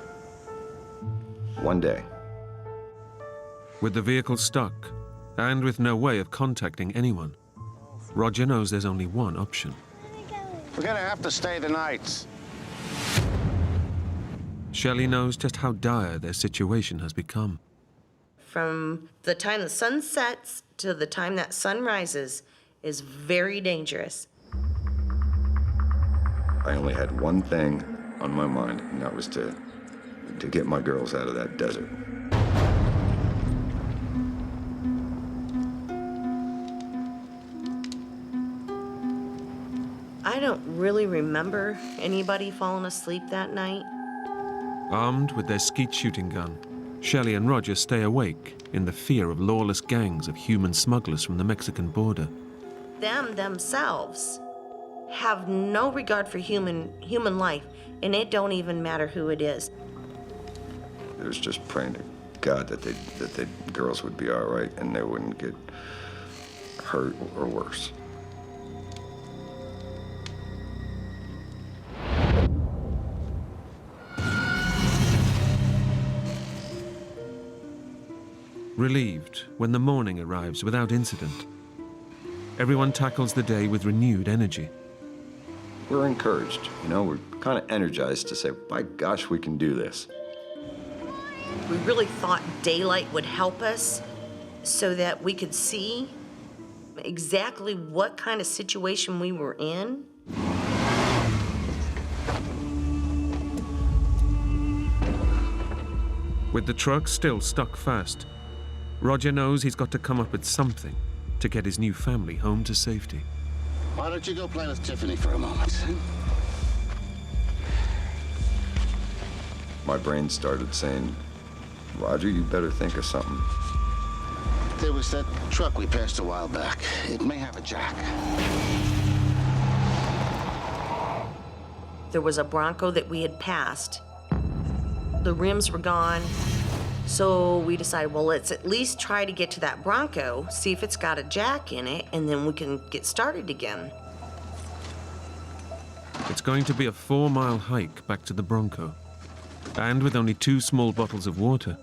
S10: one day.
S1: With the vehicle stuck, and with no way of contacting anyone, Roger knows there's only one option.
S14: We're gonna have to stay the night.
S1: Shelley knows just how dire their situation has become.
S12: From the time the sun sets to the time that sun rises is very dangerous.
S10: I only had one thing on my mind, and that was to get my girls out of that desert.
S12: I don't really remember anybody falling asleep that night.
S1: Armed with their skeet shooting gun, Shelley and Roger stay awake in the fear of lawless gangs of human smugglers from the Mexican border.
S12: Them themselves have no regard for human life, and it don't even matter who it is.
S10: It was just praying to God that the girls would be all right and they wouldn't get hurt or worse.
S1: Relieved when the morning arrives without incident, everyone tackles the day with renewed energy.
S10: We're encouraged, we're kind of energized to say, by gosh, we can do this.
S12: We really thought daylight would help us so that we could see exactly what kind of situation we were in.
S1: With the truck still stuck fast, Roger knows he's got to come up with something to get his new family home to safety.
S14: Why don't you go play with Tiffany for a moment?
S10: My brain started saying, Roger, you better think of something.
S14: There was that truck we passed a while back. It may have a jack.
S12: There was a Bronco that we had passed. The rims were gone. So we decided, well, let's at least try to get to that Bronco, see if it's got a jack in it, and then we can get started again.
S1: It's going to be a 4-mile hike back to the Bronco. And with only 2 small bottles of water,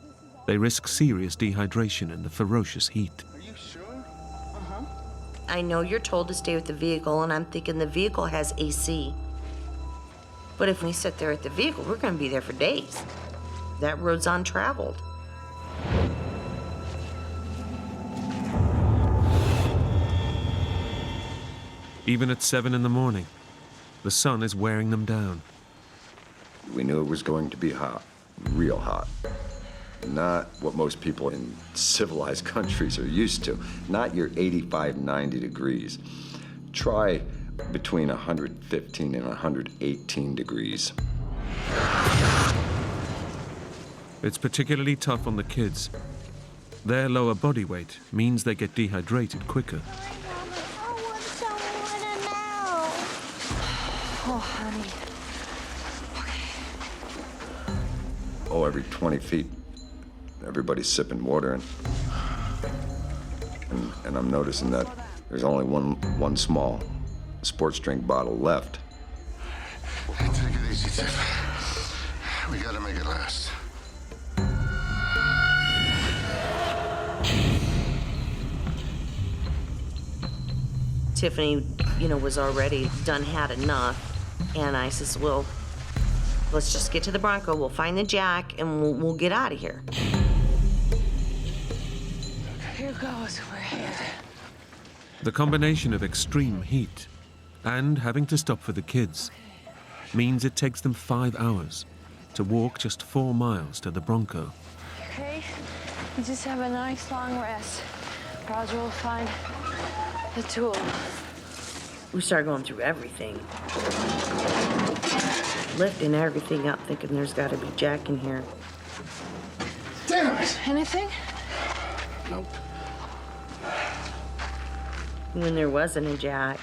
S1: they risk serious dehydration in the ferocious heat.
S14: Are you sure?
S12: I know you're told to stay with the vehicle, and I'm thinking the vehicle has AC. But if we sit there at the vehicle, we're going to be there for days. That road's untraveled.
S1: Even at 7 in the morning, the sun is wearing them down.
S10: We knew it was going to be hot, real hot. Not what most people in civilized countries are used to. Not your 85, 90 degrees. Try between 115 and 118 degrees.
S1: It's particularly tough on the kids. Their lower body weight means they get dehydrated quicker.
S11: Oh, honey.
S10: Oh, every 20 feet, everybody's sipping water, and I'm noticing that there's only one small sports drink bottle left.
S14: Take it easy, Tiff. We gotta make it last.
S12: Tiffany, was already had enough. And I says, well, let's just get to the Bronco. We'll find the jack and we'll get out of here.
S11: Here goes. We're ahead.
S1: The combination of extreme heat and having to stop for the kids means it takes them 5 hours to walk just 4 miles to the Bronco.
S11: Okay? You just have a nice long rest. Roger will find the tool.
S12: We started going through everything. Lifting everything up, thinking there's got to be Jack in here.
S14: Damn it!
S11: Anything?
S14: Nope.
S12: When there wasn't a Jack,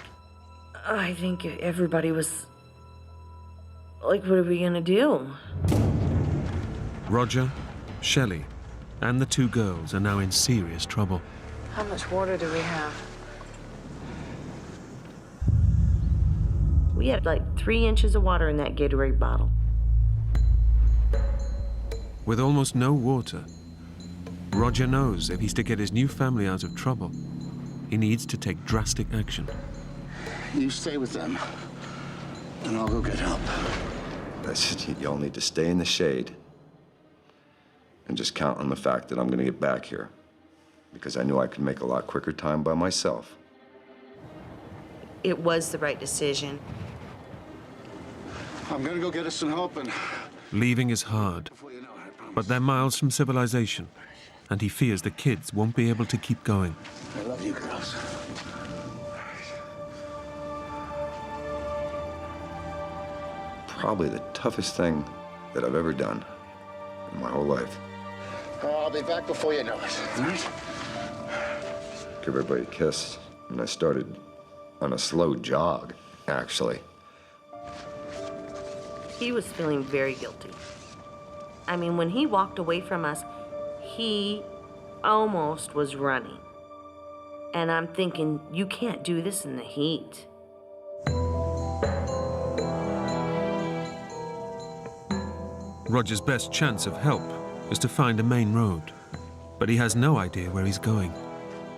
S12: I think everybody was like, what are we gonna do?
S1: Roger, Shelley, and the two girls are now in serious trouble.
S11: How much water do we have?
S12: We had like 3 inches of water in that Gatorade bottle.
S1: With almost no water, Roger knows if he's to get his new family out of trouble, he needs to take drastic action.
S14: You stay with them, and I'll go get help.
S10: Y'all need to stay in the shade and just count on the fact that I'm gonna get back here, because I knew I could make a lot quicker time by myself.
S12: It was the right decision.
S14: I'm gonna go get us some help and...
S1: Leaving is hard, but they're miles from civilization, and he fears the kids won't be able to keep going.
S14: I love you girls.
S10: Probably the toughest thing that I've ever done in my whole life.
S14: I'll be back before you know it. All right?
S10: Give everybody a kiss, and I started on a slow jog, actually.
S12: He was feeling very guilty. I mean, when he walked away from us, he almost was running. And I'm thinking, you can't do this in the heat.
S1: Roger's best chance of help is to find a main road, but he has no idea where he's going.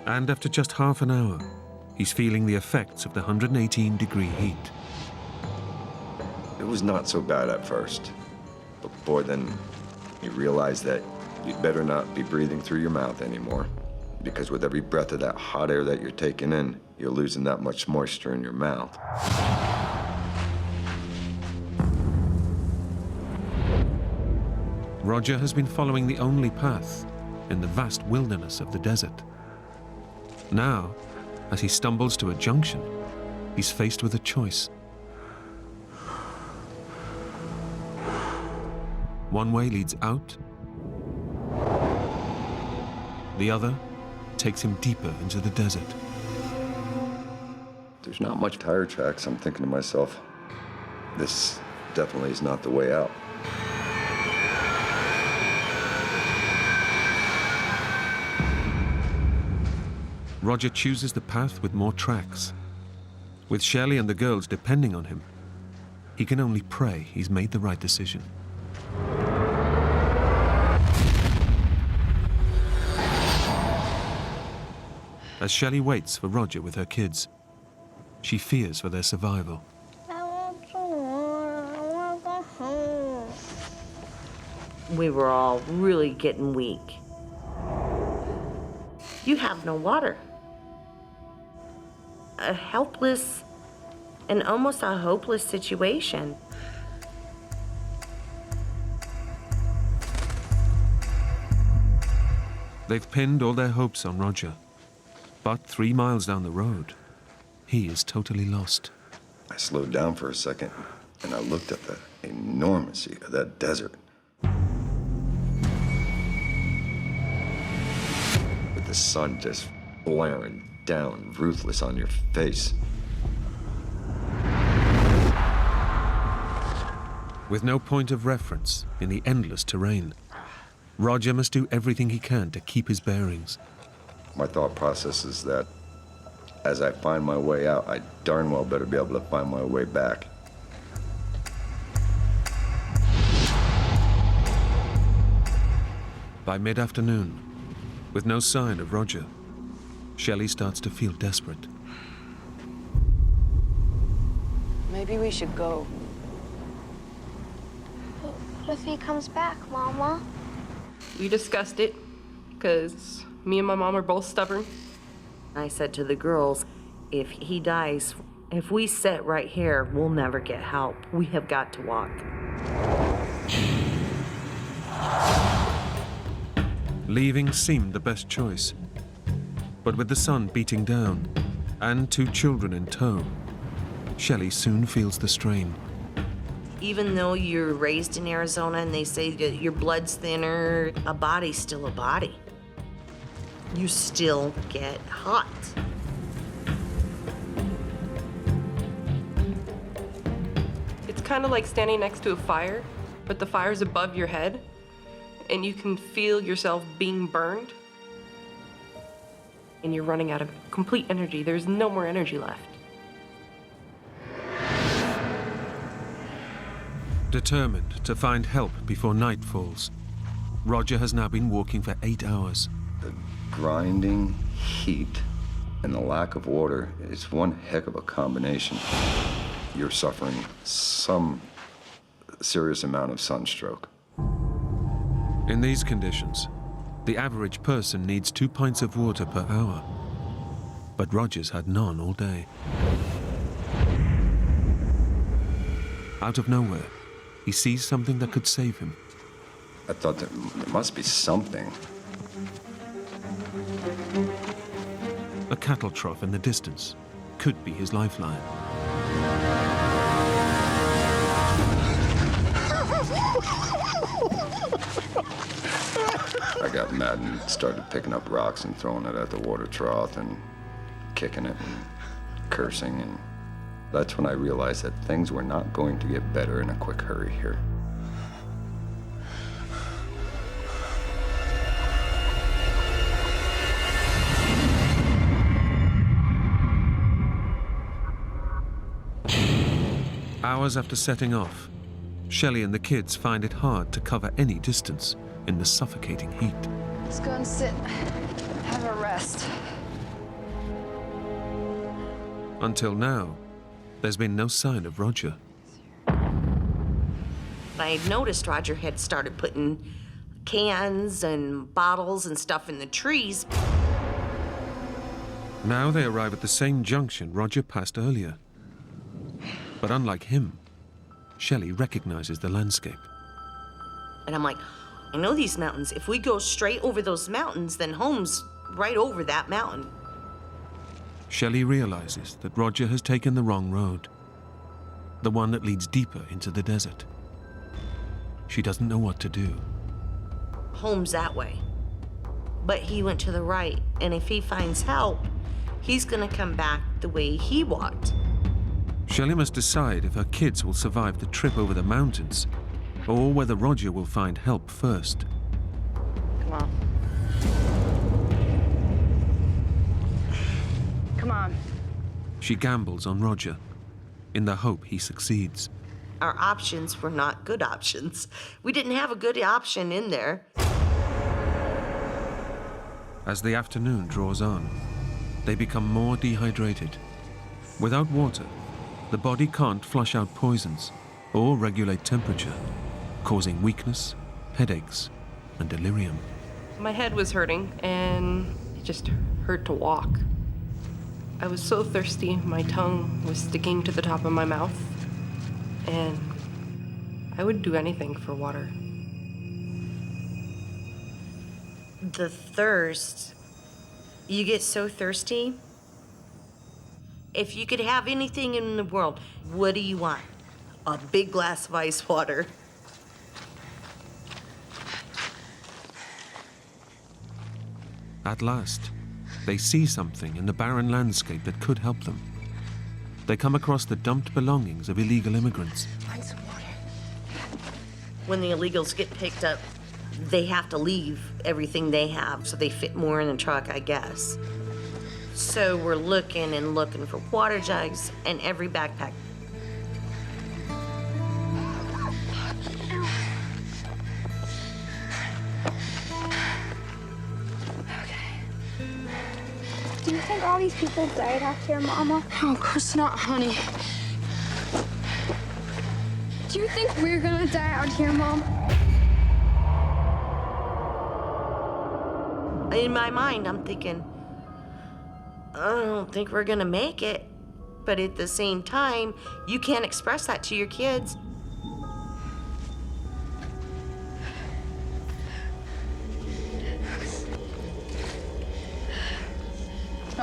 S1: And after just half an hour, he's feeling the effects of the 118-degree heat.
S10: It was not so bad at first, but boy, then you realize that you'd better not be breathing through your mouth anymore, because with every breath of that hot air that you're taking in, you're losing that much moisture in your mouth.
S1: Roger has been following the only path in the vast wilderness of the desert. Now, as he stumbles to a junction, he's faced with a choice. One way leads out, the other takes him deeper into the desert.
S10: There's not much tire tracks. I'm thinking to myself, this definitely is not the way out.
S1: Roger chooses the path with more tracks. With Shelley and the girls depending on him, he can only pray he's made the right decision. As Shelley waits for Roger with her kids, she fears for their survival.
S11: I want to go home.
S12: We were all really getting weak. You have no water. A helpless and almost a hopeless situation.
S1: They've pinned all their hopes on Roger. But 3 miles down the road, he is totally lost.
S10: I slowed down for a second, and I looked at the enormity of that desert. With the sun just blaring down, ruthless on your face.
S1: With no point of reference in the endless terrain, Roger must do everything he can to keep his bearings.
S10: My thought process is that as I find my way out, I darn well better be able to find my way back.
S1: By mid-afternoon, with no sign of Roger, Shelley starts to feel desperate.
S11: Maybe we should go. What if he comes back, Mama?
S13: We discussed it, because me and my mom are both stubborn.
S12: I said to the girls, if he dies, if we sit right here, we'll never get help. We have got to walk.
S1: Leaving seemed the best choice. But with the sun beating down and 2 children in tow, Shelley soon feels the strain.
S12: Even though you're raised in Arizona and they say that your blood's thinner, a body's still a body. You still get hot.
S13: It's kind of like standing next to a fire, but the fire's above your head, and you can feel yourself being burned. And you're running out of complete energy. There's no more energy left.
S1: Determined to find help before night falls, Roger has now been walking for 8 hours.
S10: The grinding heat and the lack of water is one heck of a combination. You're suffering some serious amount of sunstroke.
S1: In these conditions, the average person needs 2 pints of water per hour. But Roger's had none all day. Out of nowhere, he sees something that could save him.
S10: I thought there must be something.
S1: A cattle trough in the distance could be his lifeline.
S10: I got mad and started picking up rocks and throwing it at the water trough and kicking it and cursing, and that's when I realized that things were not going to get better in a quick hurry here.
S1: Hours after setting off, Shelley and the kids find it hard to cover any distance in the suffocating heat.
S11: Let's go and sit, have a rest.
S1: Until now, there's been no sign of Roger.
S12: I had noticed Roger had started putting cans and bottles and stuff in the trees.
S1: Now they arrive at the same junction Roger passed earlier. But unlike him, Shelley recognizes the landscape.
S12: And I'm like, I know these mountains. If we go straight over those mountains, then home's right over that mountain.
S1: Shelley realizes that Roger has taken the wrong road, the one that leads deeper into the desert. She doesn't know what to do.
S12: Home's that way. But he went to the right, and if he finds help, he's gonna come back the way he walked.
S1: Shelley must decide if her kids will survive the trip over the mountains, or whether Roger will find help first.
S11: Come on. Come on.
S1: She gambles on Roger, in the hope he succeeds.
S12: Our options were not good options. We didn't have a good option in there.
S1: As the afternoon draws on, they become more dehydrated. Without water, the body can't flush out poisons or regulate temperature, causing weakness, headaches, and delirium.
S13: My head was hurting, and it just hurt to walk. I was so thirsty, my tongue was sticking to the top of my mouth, and I would do anything for water.
S12: The thirst, you get so thirsty. If you could have anything in the world, what do you want? A big glass of ice water.
S1: At last, they see something in the barren landscape that could help them. They come across the dumped belongings of illegal immigrants.
S11: Find some water.
S12: When the illegals get picked up, they have to leave everything they have, so they fit more in the truck, I guess. So we're looking and looking for water jugs and every backpack.
S15: Do you think all these people died after your mama?
S11: Oh, of course not, honey.
S15: Do you think we're gonna die out here, Mom?
S12: In my mind, I'm thinking, I don't think we're gonna make it. But at the same time, you can't express that to your kids.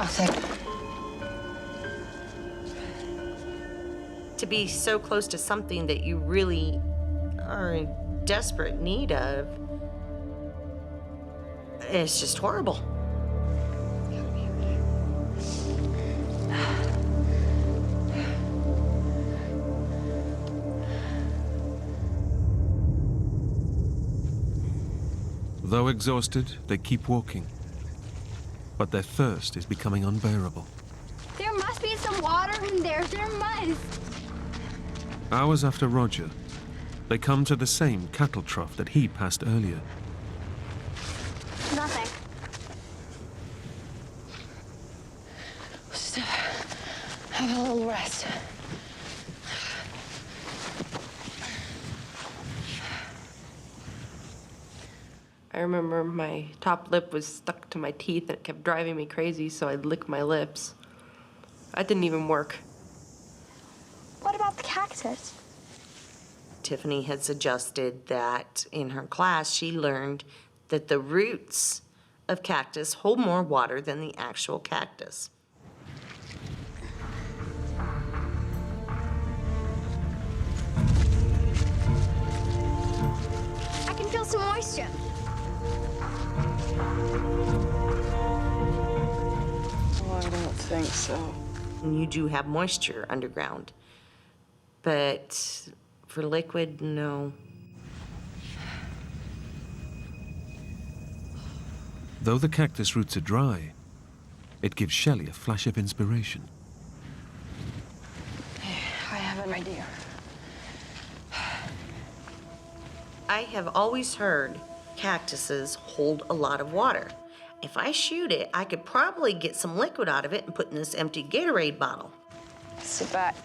S16: Nothing.
S12: To be so close to something that you really are in desperate need of, it's just horrible.
S1: Though exhausted, they keep walking. But their thirst is becoming unbearable.
S15: There must be some water in there. There must.
S1: Hours after Roger, they come to the same cattle trough that he passed earlier.
S15: Nothing.
S16: Just have a little rest.
S13: I remember my top lip was stuck to my teeth and it kept driving me crazy, so I'd lick my lips. That didn't even work.
S15: What about the cactus?
S12: Tiffany had suggested that in her class she learned that the roots of cactus hold more water than the actual cactus.
S15: I can feel some moisture.
S16: Oh, I don't think so.
S12: You do have moisture underground, but for liquid, no.
S1: Though the cactus roots are dry, it gives Shelley a flash of inspiration.
S16: I have an idea.
S12: I have always heard cactuses hold a lot of water. If I shoot it, I could probably get some liquid out of it and put in this empty Gatorade bottle.
S16: Sit back.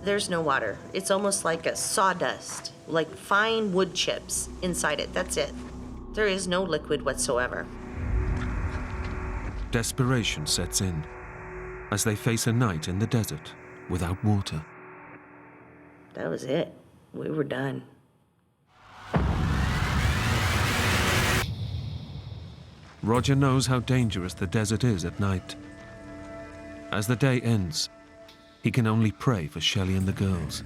S12: There's no water. It's almost like a sawdust, like fine wood chips inside it. That's it. There is no liquid whatsoever.
S1: Desperation sets in as they face a night in the desert without water.
S12: That was it. We were done.
S1: Roger knows how dangerous the desert is at night. As the day ends, he can only pray for Shelley and the girls.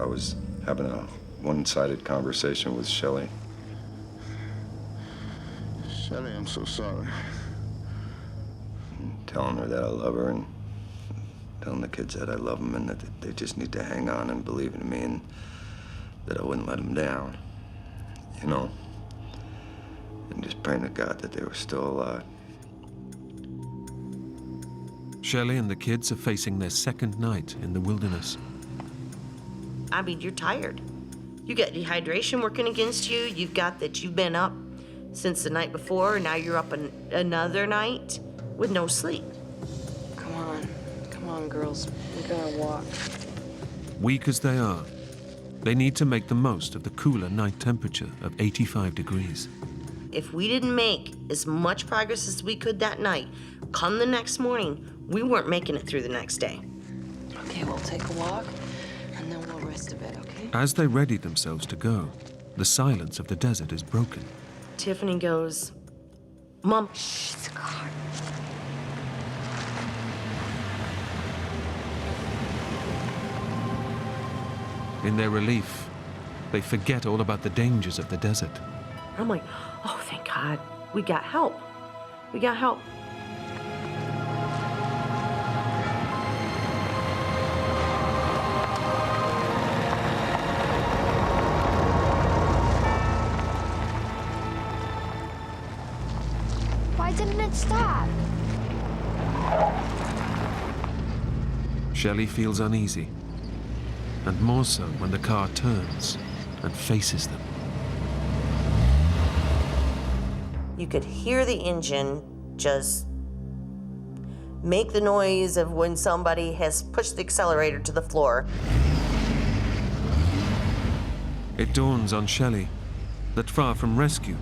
S10: I was having a one-sided conversation with Shelley.
S14: Shelley, I'm so sorry.
S10: Telling her that I love her and telling the kids that I love them and that they just need to hang on and believe in me and that I wouldn't let them down, you know? And just praying to God that they were still alive.
S1: Shelley and the kids are facing their second night in the wilderness.
S12: I mean, you're tired. You got dehydration working against you. You've got that you've been up since the night before, and now you're up another night with no sleep.
S16: Come on, girls. We gotta walk.
S1: Weak as they are, they need to make the most of the cooler night temperature of 85 degrees.
S12: If we didn't make as much progress as we could that night, come the next morning, we weren't making it through the next day.
S16: Okay, we'll take a walk, and then we'll rest a bit, okay?
S1: As they ready themselves to go, the silence of the desert is broken.
S12: Tiffany goes, Mom.
S15: Shh, it's a car.
S1: In their relief, they forget all about the dangers of the desert.
S12: I'm like, oh, thank God. We got help. We got help.
S15: Why didn't it stop?
S1: Shelley feels uneasy, and more so when the car turns and faces them.
S12: You could hear the engine just make the noise of when somebody has pushed the accelerator to the floor.
S1: It dawns on Shelley that far from rescue,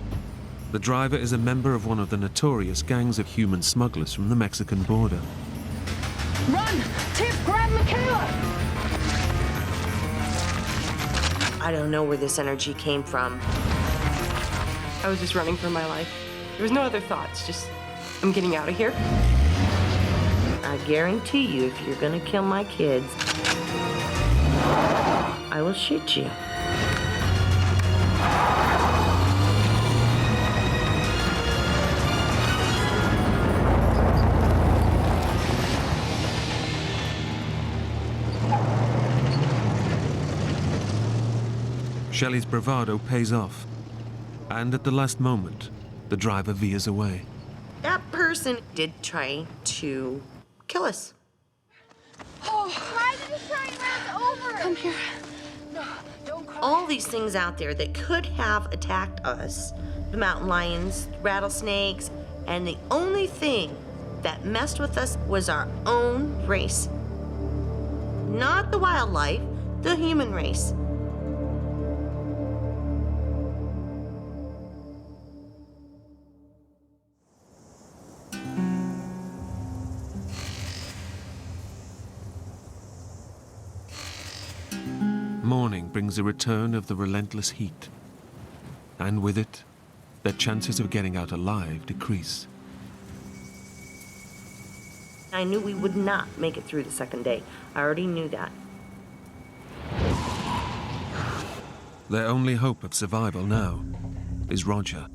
S1: the driver is a member of one of the notorious gangs of human smugglers from the Mexican border.
S11: Run! Tip, grab Michaela!
S12: I don't know where this energy came from.
S13: I was just running for my life. There was no other thoughts, just, I'm getting out of here.
S12: I guarantee you, if you're gonna kill my kids, I will shoot you.
S1: Shelley's bravado pays off, and at the last moment, the driver veers away.
S12: That person did try to kill us.
S15: Oh, why did you try and run over?
S12: Come here.
S15: No, don't cry.
S12: All these things out there that could have attacked us, the mountain lions, rattlesnakes, and the only thing that messed with us was our own race. Not the wildlife, the human race.
S1: Morning brings a return of the relentless heat, and with it, their chances of getting out alive decrease.
S12: I knew we would not make it through the second day. I already knew that.
S1: Their only hope of survival now is Roger.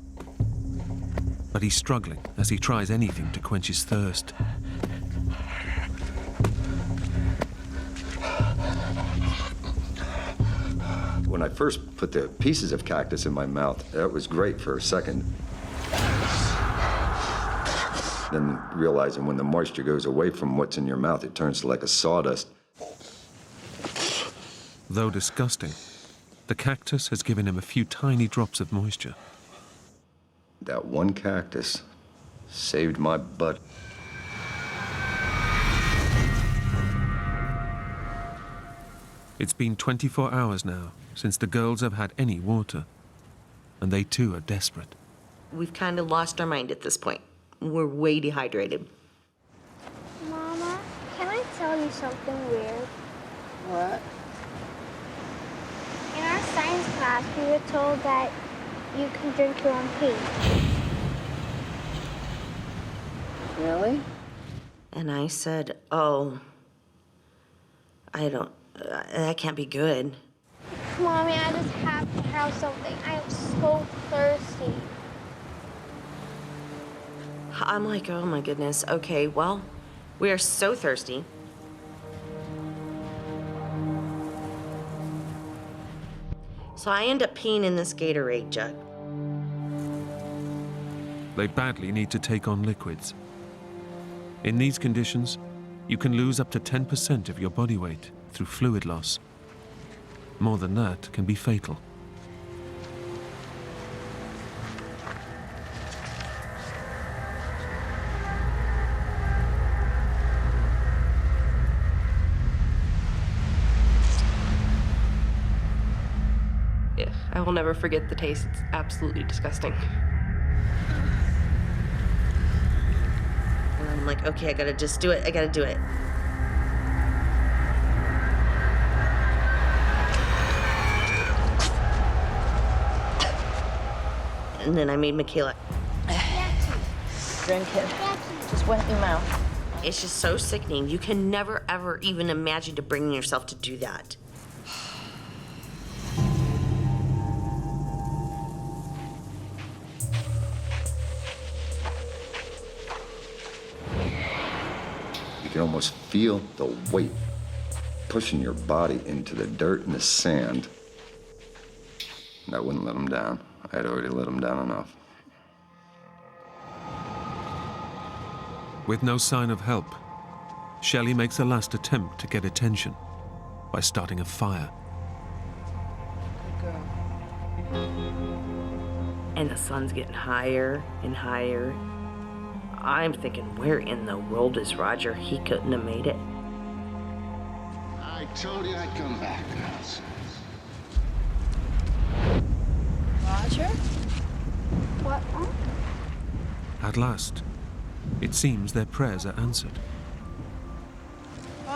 S1: But he's struggling as he tries anything to quench his thirst.
S10: When I first put the pieces of cactus in my mouth, that was great for a second. Then realizing when the moisture goes away from what's in your mouth, it turns to like a sawdust.
S1: Though disgusting, the cactus has given him a few tiny drops of moisture.
S10: That one cactus saved my butt.
S1: It's been 24 hours now since the girls have had any water, and they too are desperate.
S12: We've kind of lost our mind at this point. We're way dehydrated.
S15: Mama, can I tell you something weird?
S16: What?
S15: In our science class, we were told that you can drink your own pee.
S16: Really?
S12: And I said, oh, that can't be good.
S15: Mommy, I just have to have something. I am so thirsty.
S12: I'm like, oh my goodness. Okay, well, we are so thirsty. So I end up peeing in this Gatorade jug.
S1: They badly need to take on liquids. In these conditions, you can lose up to 10% of your body weight through fluid loss. More than that can be fatal.
S13: Yeah, I will never forget the taste. It's absolutely disgusting.
S12: And I'm like, okay, I gotta just do it. I gotta do it. And then I made Michaela.
S16: Drink it. Just wet your mouth.
S12: It's just so sickening. You can never, ever even imagine to bring yourself to do that.
S10: You can almost feel the weight pushing your body into the dirt and the sand. And I wouldn't let them down. I had already let them down enough.
S1: With no sign of help, Shelley makes a last attempt to get attention by starting a fire.
S16: Good girl.
S12: And the sun's getting higher and higher. I'm thinking, where in the world is Roger? He couldn't have made it.
S14: I told you I'd come back, girls.
S16: Roger?
S15: What?
S1: At last, it seems their prayers are answered.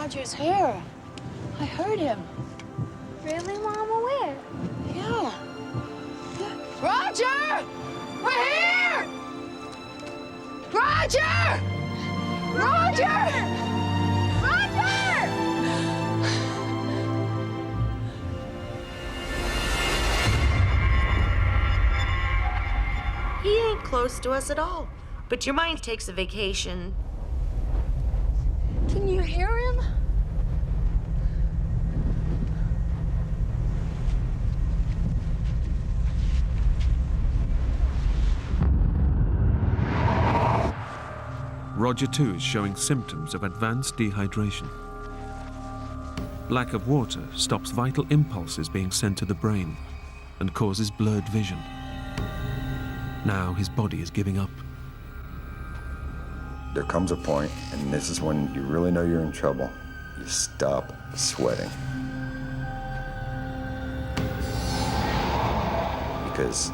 S16: Roger's here. I heard him.
S15: Really, Mama? Where?
S16: Yeah. Roger! We're here! Roger! Roger! Roger!
S12: He ain't close to us at all. But your mind takes a vacation.
S16: Can you hear him?
S1: Roger, too, is showing symptoms of advanced dehydration. Lack of water stops vital impulses being sent to the brain and causes blurred vision. Now his body is giving up.
S10: There comes a point, and this is when you really know you're in trouble. You stop sweating. Because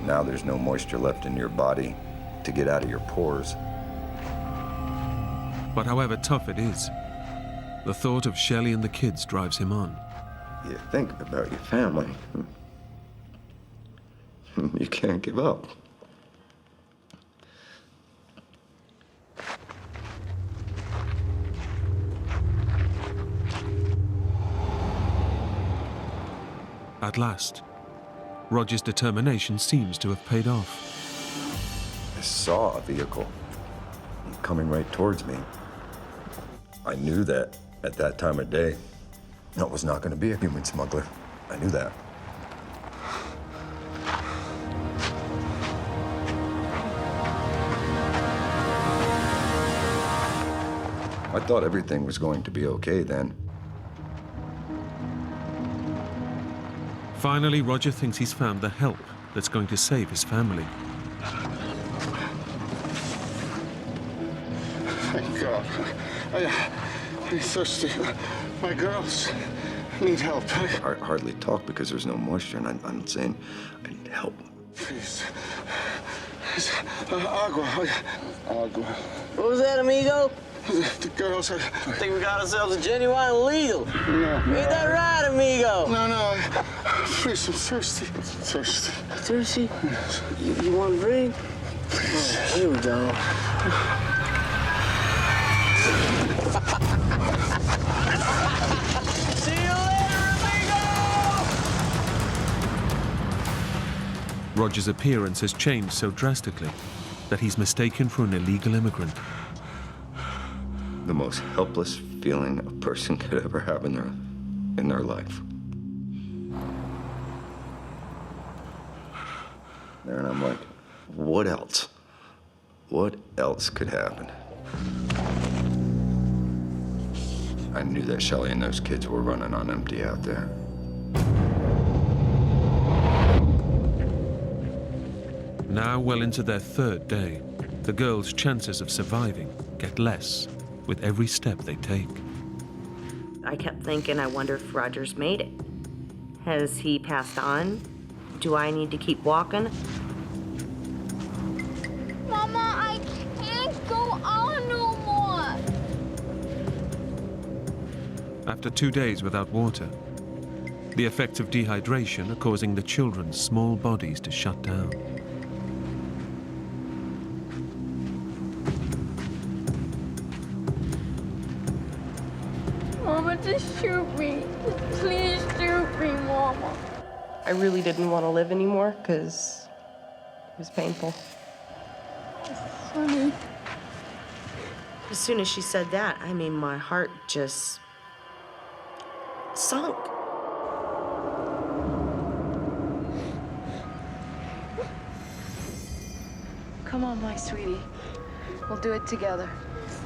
S10: now there's no moisture left in your body to get out of your pores.
S1: But however tough it is, the thought of Shelley and the kids drives him on.
S10: You think about your family. You can't give up.
S1: At last, Roger's determination seems to have paid off.
S10: I saw a vehicle coming right towards me. I knew that at that time of day, it was not going to be a human smuggler. I knew that. I thought everything was going to be okay then.
S1: Finally, Roger thinks he's found the help that's going to save his family.
S14: Thank God. I'm thirsty. My girls need help.
S10: I hardly talk because there's no moisture, and I'm saying I need help.
S14: Please. Agua. Agua.
S9: What was that, amigo?
S14: The girls are...
S9: I think we got ourselves a genuine legal.
S14: No.
S9: Ain't that right, amigo?
S14: No. Please, I'm thirsty. Thirsty.
S9: Thirsty?
S14: Yes.
S9: You want a drink?
S14: Please.
S9: Oh, here we go. See you later, amigo!
S1: Roger's appearance has changed so drastically that he's mistaken for an illegal immigrant.
S10: The most helpless feeling a person could ever have in their life. And I'm like, what else? What else could happen? I knew that Shelley and those kids were running on empty out there.
S1: Now well into their third day, the girls' chances of surviving get less with every step they take.
S12: I kept thinking, I wonder if Roger's made it. Has he passed on? Do I need to keep walking?
S15: Mama, I can't go on no more.
S1: After 2 days without water, the effects of dehydration are causing the children's small bodies to shut down.
S15: Mama, just shoot me. Please shoot me, Mama.
S13: I really didn't want to live anymore because it was painful.
S15: Sonny.
S12: As soon as she said that, I mean, my heart just sunk.
S16: Come on, my sweetie. We'll do it together.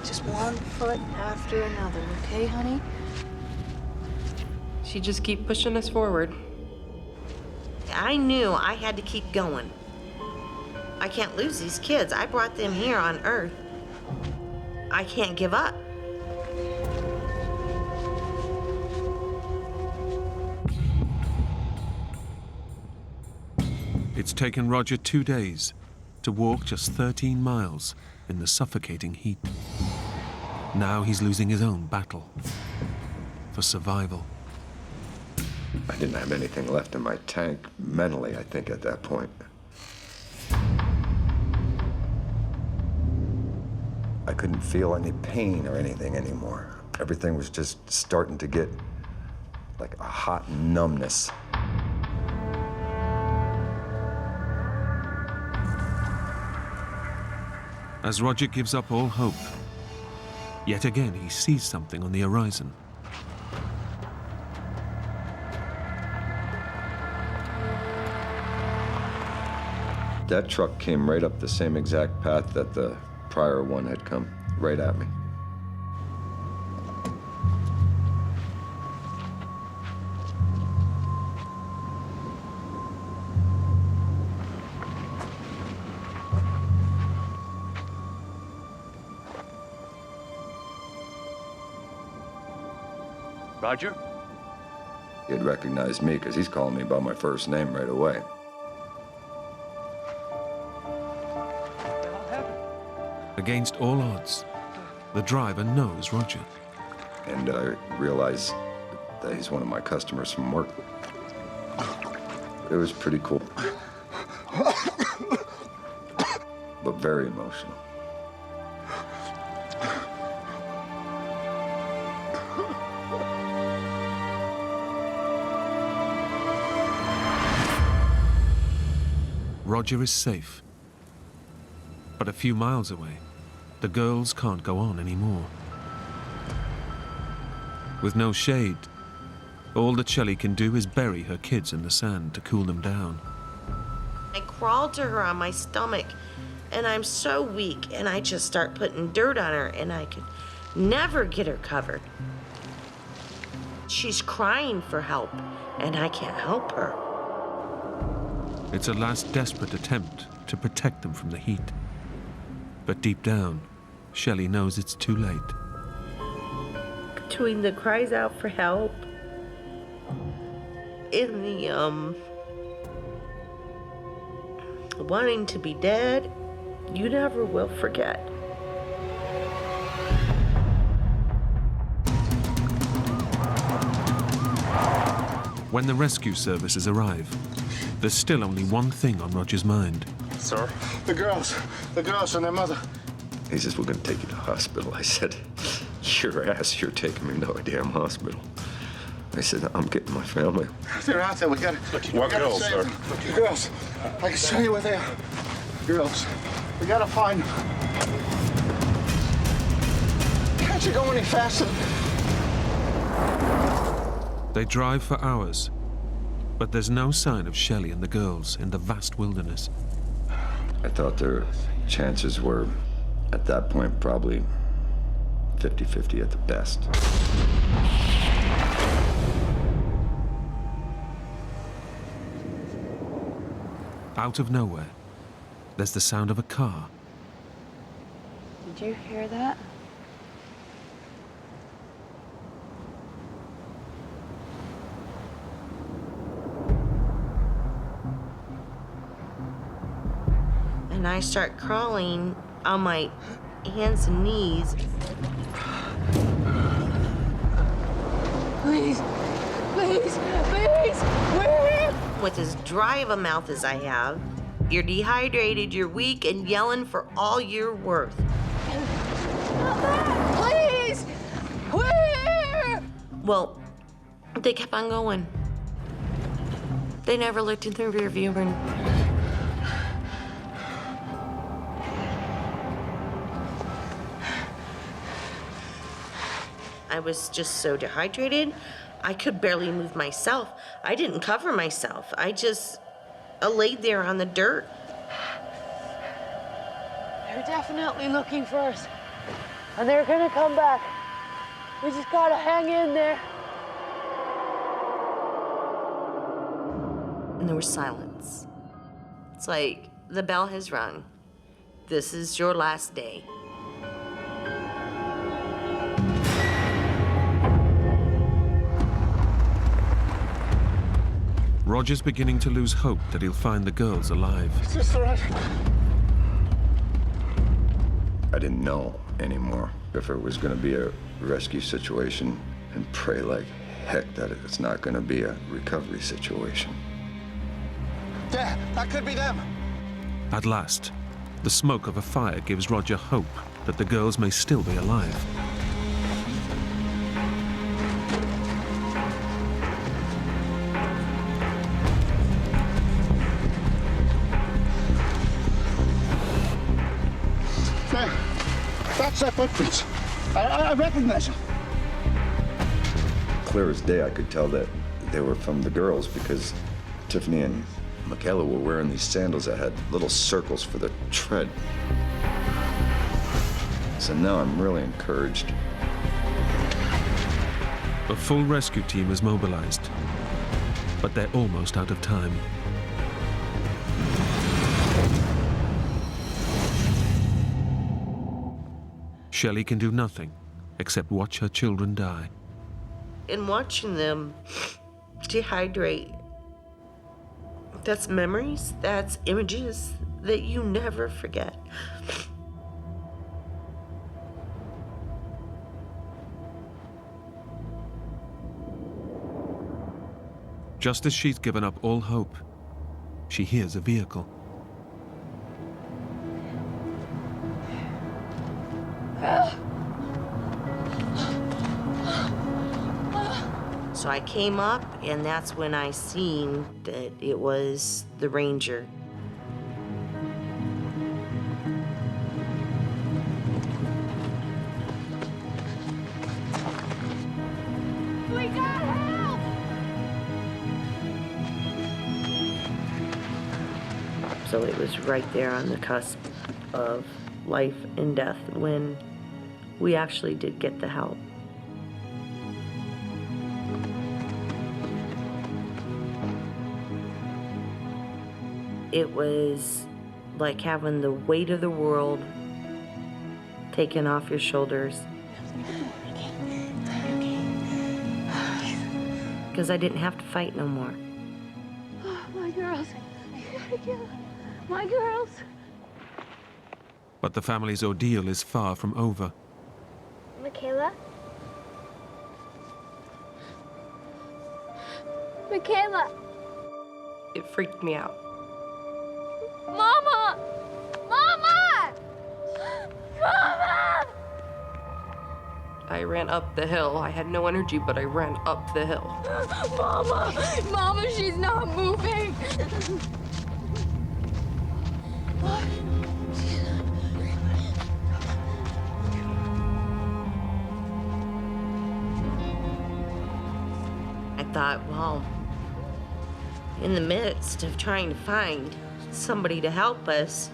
S16: Just one foot after another, okay, honey?
S13: She just keep pushing us forward.
S12: I knew I had to keep going. I can't lose these kids. I brought them here on Earth. I can't give up.
S1: It's taken Roger 2 days to walk just 13 miles in the suffocating heat. Now he's losing his own battle for survival.
S10: I didn't have anything left in my tank, mentally, I think, at that point. I couldn't feel any pain or anything anymore. Everything was just starting to get like a hot numbness.
S1: As Roger gives up all hope, yet again he sees something on the horizon.
S10: That truck came right up the same exact path that the prior one had come, right at me.
S8: Roger?
S10: He had recognized me because he's calling me by my first name right away.
S1: Against all odds, the driver knows Roger.
S10: And I realized that he's one of my customers from work. It was pretty cool. But very emotional.
S1: Roger is safe. But a few miles away, the girls can't go on anymore. With no shade, all that Shelley can do is bury her kids in the sand to cool them down.
S12: I crawled to her on my stomach, and I'm so weak, and I just start putting dirt on her, and I could never get her covered. She's crying for help, and I can't help her.
S1: It's a last desperate attempt to protect them from the heat. But deep down, Shelley knows it's too late.
S12: Between the cries out for help and the wanting to be dead, you never will forget.
S1: When the rescue services arrive, there's still only one thing on Roger's mind.
S14: Sir? The girls and their mother.
S10: He says, we're gonna take you to the hospital. I said, your ass, you're taking me to a damn hospital. I said, I'm getting my family.
S14: They're out there, we gotta
S3: girls,
S14: save
S3: sir?
S14: them. The girls. I can show you where they are. Girls. We gotta find them. Can't you go any faster?
S1: They drive for hours, but there's no sign of Shelley and the girls in the vast wilderness.
S10: I thought their chances were, at that point, probably 50-50 at the best.
S1: Out of nowhere, there's the sound of a car.
S16: Did you hear that?
S12: And I start crawling on my hands and knees.
S16: Please, please, please, please!
S12: With as dry of a mouth as I have, you're dehydrated, you're weak, and yelling for all you're worth.
S16: Please! Where?
S12: Well, they kept on going. They never looked in the rearview mirror. I was just so dehydrated, I could barely move myself. I didn't cover myself. I just laid there on the dirt.
S16: They're definitely looking for us. And they're gonna come back. We just gotta hang in there.
S12: And there was silence. It's like the bell has rung. This is your last day.
S1: Roger's beginning to lose hope that he'll find the girls alive.
S14: Is this all right?
S10: I didn't know anymore. if it was going to be a rescue situation, and pray like heck that it's not going to be a recovery situation.
S8: There, that could be them.
S1: At last, the smoke of a fire gives Roger hope that the girls may still be alive.
S8: There, that's their footprints. I recognize them.
S10: Clear as day, I could tell that they were from the girls because Tiffany and Michaela were wearing these sandals that had little circles for the tread. So now I'm really encouraged.
S1: A full rescue team is mobilized, but they're almost out of time. Shelley can do nothing except watch her children die.
S12: And watching them dehydrate, that's memories, that's images that you never forget.
S1: Just as she's given up all hope, she hears a vehicle.
S12: So I came up, and that's when I seen that it was the Ranger.
S15: We got help!
S12: So it was right there on the cusp of life and death when we actually did get the help. It was like having the weight of the world taken off your shoulders. Because I didn't have to fight no more.
S15: Oh, my girls. You gotta get them. My girls.
S1: But the family's ordeal is far from over.
S15: Michaela? Michaela!
S13: It freaked me out.
S15: Mama! Mama! Mama!
S13: I ran up the hill. I had no energy, but I ran up the hill.
S15: Mama! Mama, she's not moving!
S12: I thought, well, in the midst of trying to find somebody to help us,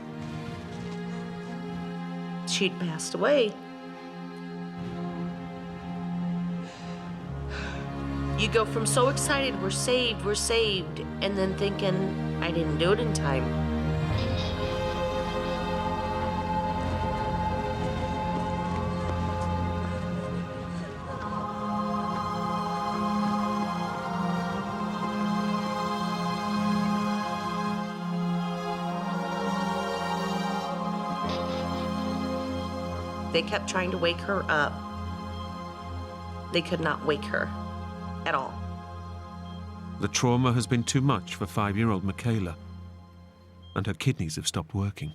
S12: she'd passed away. You go from so excited, we're saved, and then thinking, I didn't do it in time. They kept trying to wake her up. They could not wake her at all.
S1: The trauma has been too much for 5-year-old Michaela, and her kidneys have stopped working.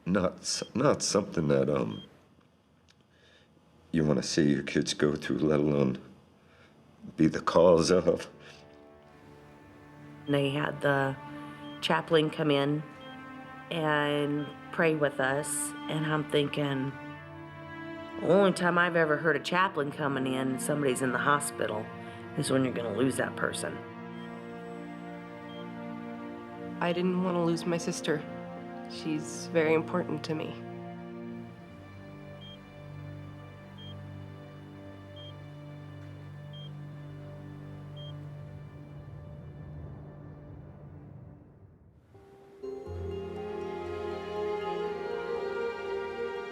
S10: Not something that you want to see your kids go through, let alone be the cause of.
S12: They had the chaplain come in and pray with us, and I'm thinking, the only time I've ever heard a chaplain coming in and somebody's in the hospital is when you're going to lose that person.
S13: I didn't want to lose my sister. She's very important to me.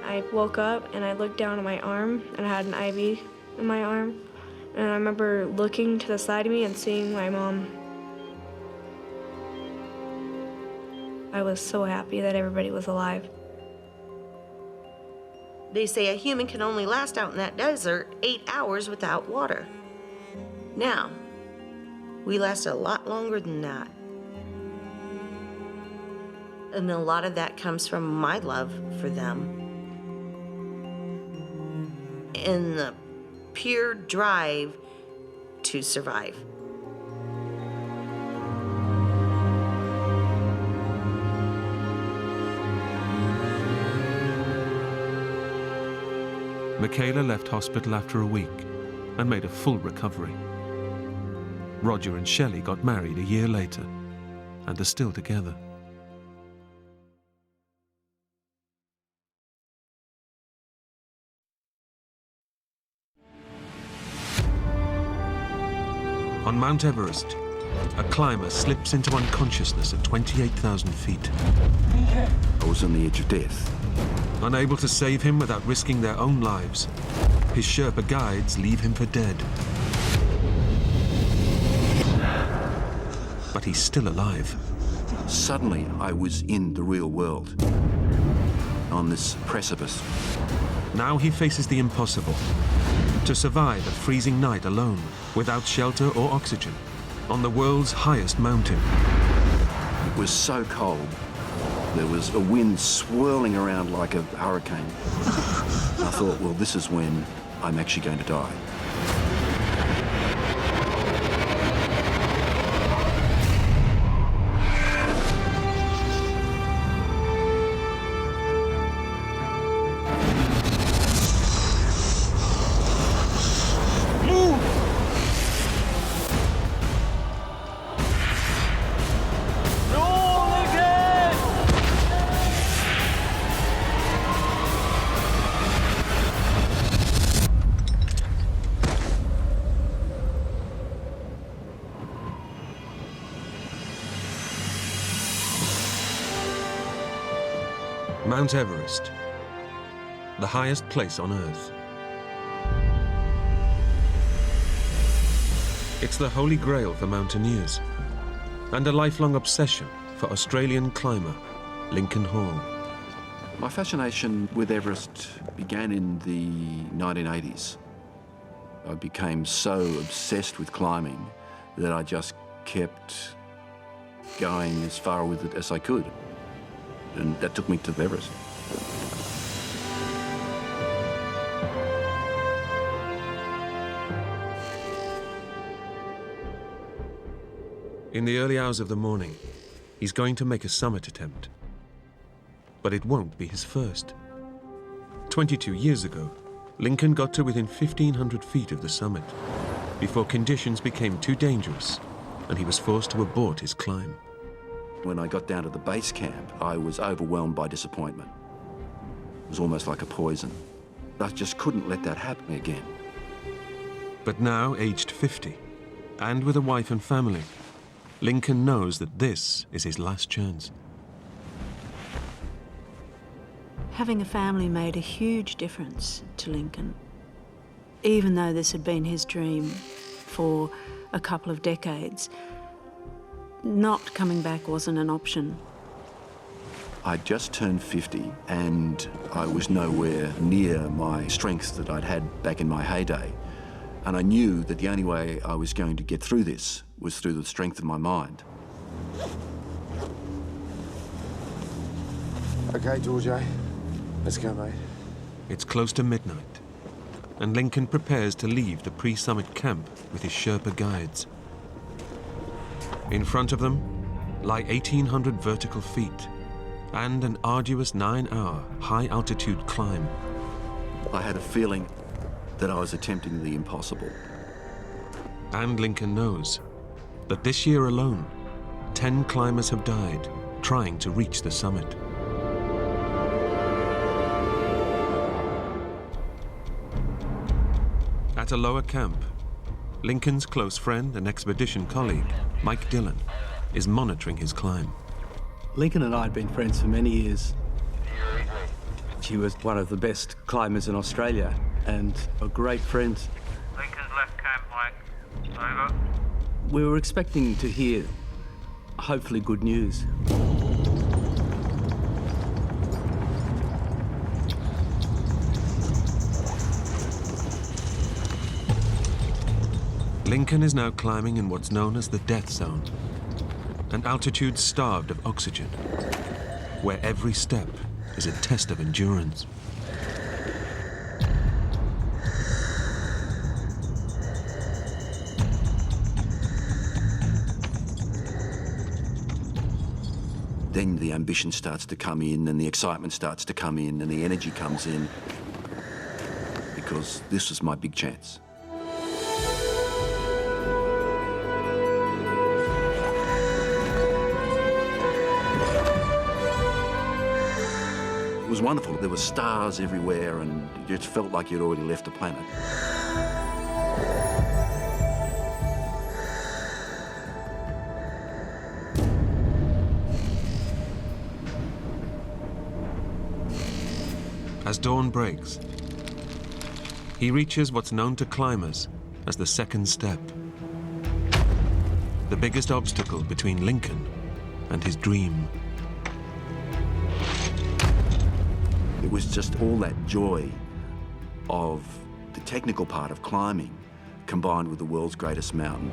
S17: I woke up and I looked down at my arm and I had an IV in my arm. And I remember looking to the side of me and seeing my mom. I was so happy that everybody was alive.
S12: They say a human can only last out in that desert 8 hours without water. Now, we lasted a lot longer than that. And a lot of that comes from my love for them and the pure drive to survive.
S1: Michaela left hospital after a week and made a full recovery. Roger and Shelley got married a year later and are still together. On Mount Everest, a climber slips into unconsciousness at 28,000 feet.
S18: I was on the edge of death.
S1: Unable to save him without risking their own lives, his Sherpa guides leave him for dead. But he's still alive.
S18: Suddenly, I was in the real world, on this precipice.
S1: Now he faces the impossible. To survive a freezing night alone, without shelter or oxygen, on the world's highest mountain.
S18: It was so cold. There was a wind swirling around like a hurricane. I thought, well, this is when I'm actually going to die.
S1: Mount Everest, the highest place on Earth. It's the holy grail for mountaineers and a lifelong obsession for Australian climber Lincoln Hall.
S18: My fascination with Everest began in the 1980s. I became so obsessed with climbing that I just kept going as far with it as I could. And that took me to Everest.
S1: In the early hours of the morning, he's going to make a summit attempt. But it won't be his first. 22 years ago, Lincoln got to within 1,500 feet of the summit before conditions became too dangerous and he was forced to abort his climb.
S18: When I got down to the base camp, I was overwhelmed by disappointment. It was almost like a poison. I just couldn't let that happen again.
S1: But now, aged 50, and with a wife and family, Lincoln knows that this is his last chance.
S19: Having a family made a huge difference to Lincoln. Even though this had been his dream for a couple of decades, not coming back wasn't an option.
S18: I just turned 50 and I was nowhere near my strength that I'd had back in my heyday. And I knew that the only way I was going to get through this was through the strength of my mind.
S2: Okay, George, let's go, mate.
S1: It's close to midnight, and Lincoln prepares to leave the pre-summit camp with his Sherpa guides. In front of them lie 1,800 vertical feet and an arduous 9-hour high-altitude climb.
S18: I had a feeling that I was attempting the impossible.
S1: And Lincoln knows that this year alone, 10 climbers have died trying to reach the summit. At a lower camp, Lincoln's close friend and expedition colleague, Mike Dillon, is monitoring his climb.
S20: Lincoln and I had been friends for many years. She was one of the best climbers in Australia and a great friend.
S6: Lincoln's left camp, Mike. Over.
S20: We were expecting to hear, hopefully, good news.
S1: Lincoln is now climbing in what's known as the death zone, an altitude starved of oxygen, where every step is a test of endurance.
S18: Then the ambition starts to come in, and the excitement starts to come in, and the energy comes in, because this was my big chance. It was wonderful. There were stars everywhere, and it just felt like you'd already left the planet.
S1: As dawn breaks, he reaches what's known to climbers as the second step, the biggest obstacle between Lincoln and his dream.
S18: It was just all that joy of the technical part of climbing combined with the world's greatest mountain.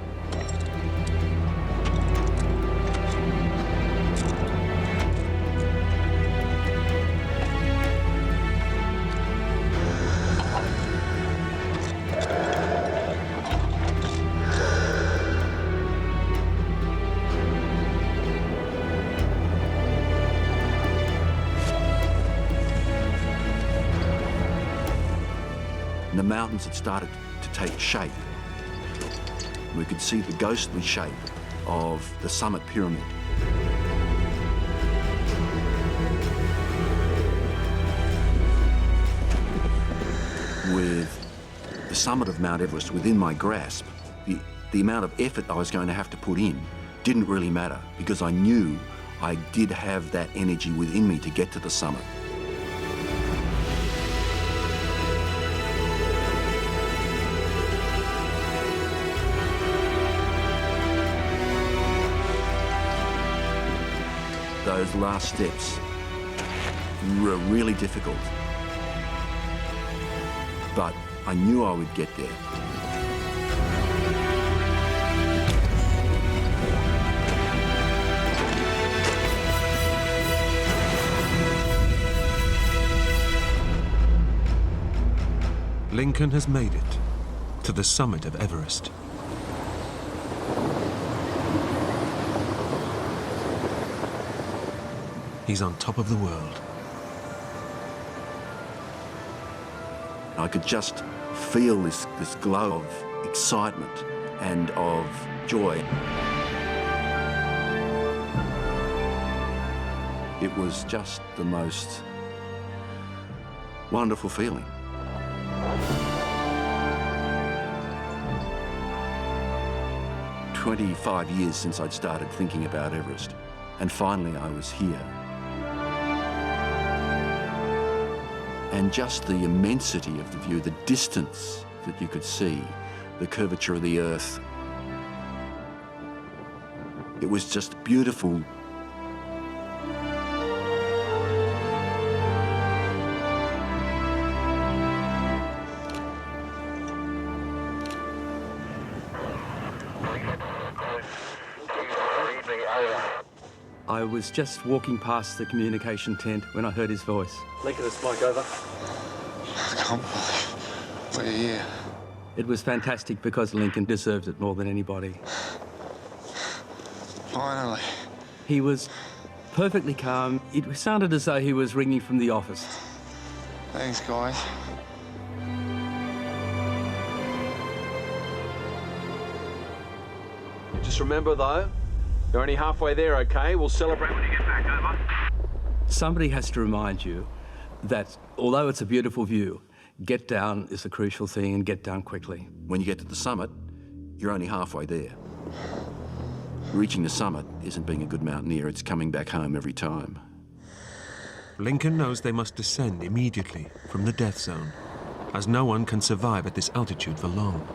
S18: And the mountains had started to take shape. We could see the ghostly shape of the summit pyramid. With the summit of Mount Everest within my grasp, the amount of effort I was going to have to put in didn't really matter, because I knew I did have that energy within me to get to the summit. Those last steps were really difficult, but I knew I would get there.
S1: Lincoln has made it to the summit of Everest. He's on top of the world.
S18: I could just feel this glow of excitement and of joy. It was just the most wonderful feeling. It was 25 years since I'd started thinking about Everest, and finally I was here. And just the immensity of the view, the distance that you could see, the curvature of the earth. It was just beautiful.
S20: I was just walking past the communication tent when I heard his voice.
S6: Lincoln, it's Mike, over.
S14: I can't believe we're here.
S20: It was fantastic because Lincoln deserved it more than anybody.
S14: Finally.
S20: He was perfectly calm. It sounded as though he was ringing from the office.
S14: Thanks, guys.
S6: Just remember, though, you're only halfway there, okay? We'll celebrate when you get back, over.
S20: Somebody has to remind you that although it's a beautiful view, get down is the crucial thing, and get down quickly.
S18: When you get to the summit, you're only halfway there. Reaching the summit isn't being a good mountaineer, it's coming back home every time.
S1: Lincoln knows they must descend immediately from the death zone, as no one can survive at this altitude for long.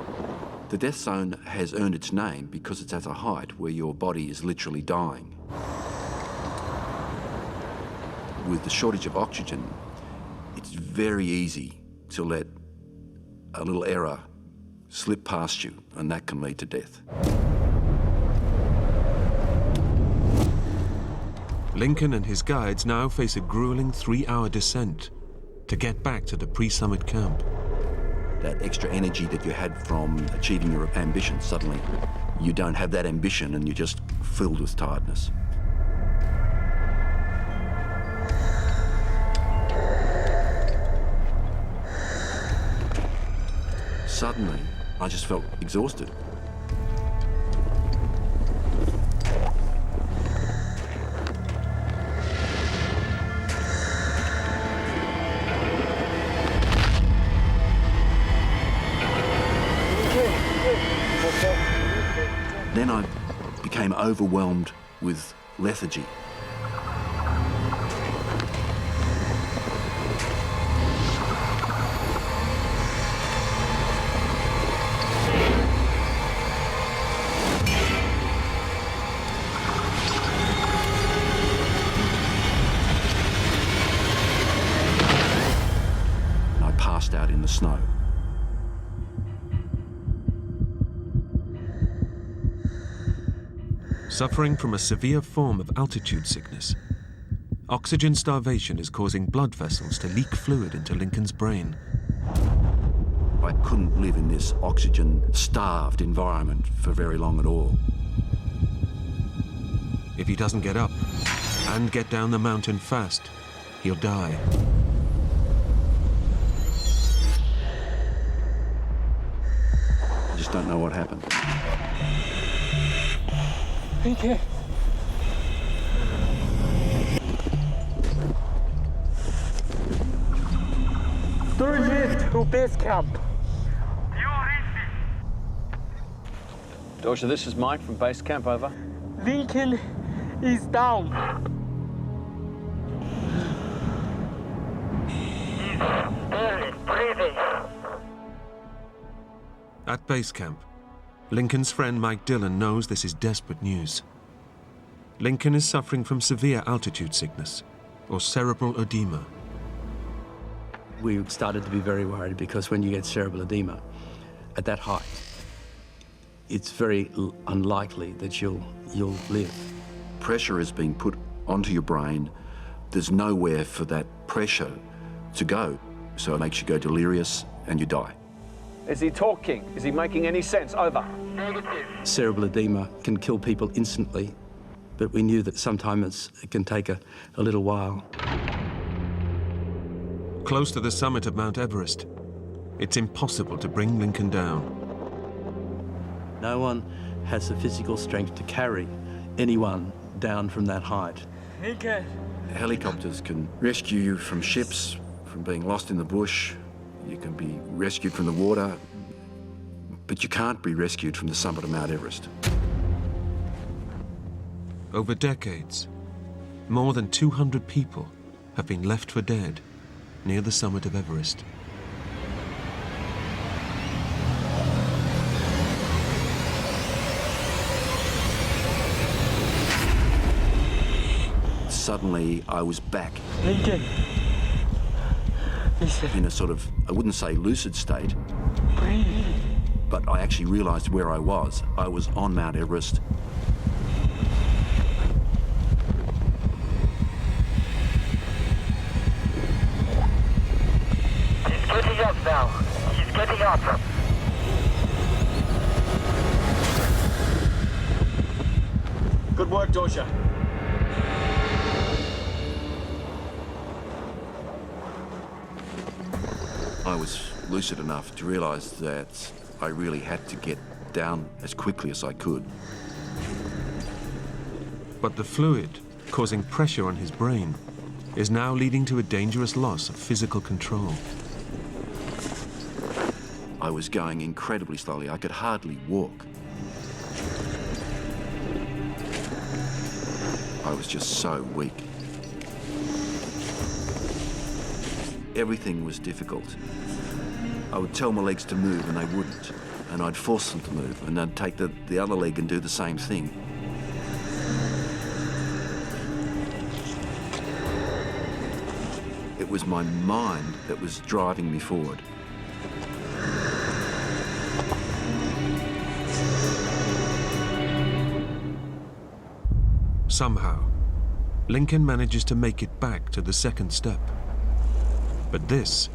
S18: The death zone has earned its name because it's at a height where your body is literally dying. With the shortage of oxygen, it's very easy to let a little error slip past you, and that can lead to death.
S1: Lincoln and his guides now face a grueling 3-hour descent to get back to the pre-summit camp.
S18: That extra energy that you had from achieving your ambition, suddenly you don't have that ambition and you're just filled with tiredness. Suddenly, I just felt exhausted. Then I became overwhelmed with lethargy. I passed out in the snow.
S1: Suffering from a severe form of altitude sickness, oxygen starvation is causing blood vessels to leak fluid into Lincoln's brain.
S18: I couldn't live in this oxygen-starved environment for very long at all.
S1: If he doesn't get up and get down the mountain fast, he'll die.
S18: I just don't know what happened.
S8: Okay. To base camp.
S6: Dosha, this is Mike from base camp, over.
S8: Lincoln is down.
S1: At base camp, Lincoln's friend Mike Dillon knows this is desperate news. Lincoln is suffering from severe altitude sickness, or cerebral edema.
S20: We started to be very worried because when you get cerebral edema at that height, it's very unlikely that you'll live.
S18: Pressure is being put onto your brain. There's nowhere for that pressure to go, so it makes you go delirious and you die.
S6: Is he talking? Is he making any sense? Over.
S8: Negative.
S20: Cerebral edema can kill people instantly, but we knew that sometimes it can take a little while.
S1: Close to the summit of Mount Everest, it's impossible to bring Lincoln down.
S20: No one has the physical strength to carry anyone down from that height.
S8: Lincoln.
S18: Helicopters can rescue you from ships, from being lost in the bush. You can be rescued from the water, but you can't be rescued from the summit of Mount Everest.
S1: Over decades, more than 200 people have been left for dead near the summit of Everest.
S18: Suddenly, I was back.
S8: Lincoln.
S18: In a sort of, I wouldn't say lucid state, but I actually realized where I was. I was on Mount Everest.
S8: He's getting up now. He's getting up.
S6: Good work, Dosha.
S18: I was lucid enough to realize that I really had to get down as quickly as I could.
S1: But the fluid causing pressure on his brain is now leading to a dangerous loss of physical control.
S18: I was going incredibly slowly. I could hardly walk. I was just so weak. Everything was difficult. I would tell my legs to move and they wouldn't. And I'd force them to move and I'd take the other leg and do the same thing. It was my mind that was driving me forward.
S1: Somehow, Lincoln manages to make it back to the second step. But this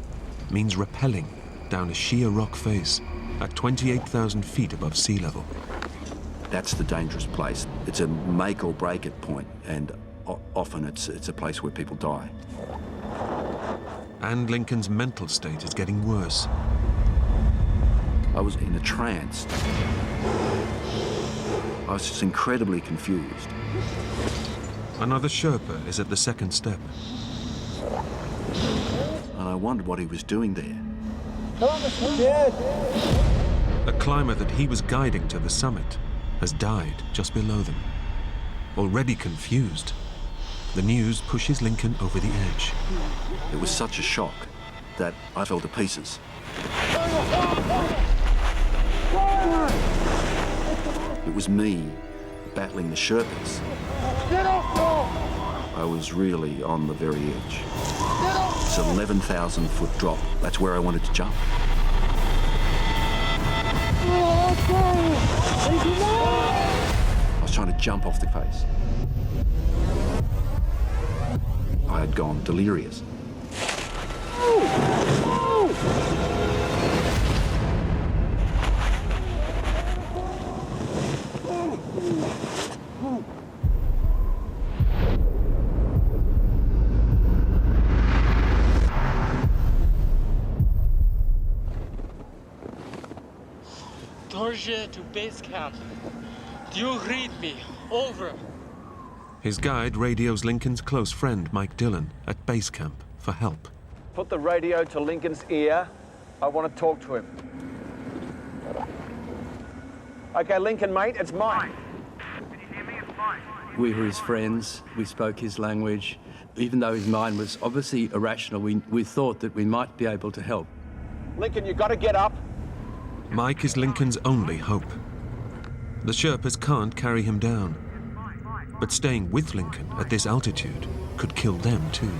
S1: means rappelling down a sheer rock face at 28,000 feet above sea level.
S18: That's the dangerous place. It's a make or break it point, and often it's a place where people die.
S1: And Lincoln's mental state is getting worse.
S18: I was in a trance. I was just incredibly confused.
S1: Another Sherpa is at the second step.
S18: And I wondered what he was doing there.
S1: A climber that he was guiding to the summit has died just below them. Already confused, the news pushes Lincoln over the edge.
S18: It was such a shock that I fell to pieces. It was me battling the Sherpas. I was really on the very edge. It's an 11,000-foot drop. That's where I wanted to jump. I was trying to jump off the face. I had gone delirious.
S21: Dorje to base camp. Do you read me? Over.
S1: His guide radios Lincoln's close friend, Mike Dillon, at base camp for help.
S6: Put the radio to Lincoln's ear. I want to talk to him. Okay, Lincoln, mate, it's Mike.
S21: Can you hear me? It's Mike.
S20: We were his friends. We spoke his language. Even though his mind was obviously irrational, we thought that we might be able to help.
S6: Lincoln, you got to get up.
S1: Mike is Lincoln's only hope. The Sherpas can't carry him down. But staying with Lincoln at this altitude could kill them too.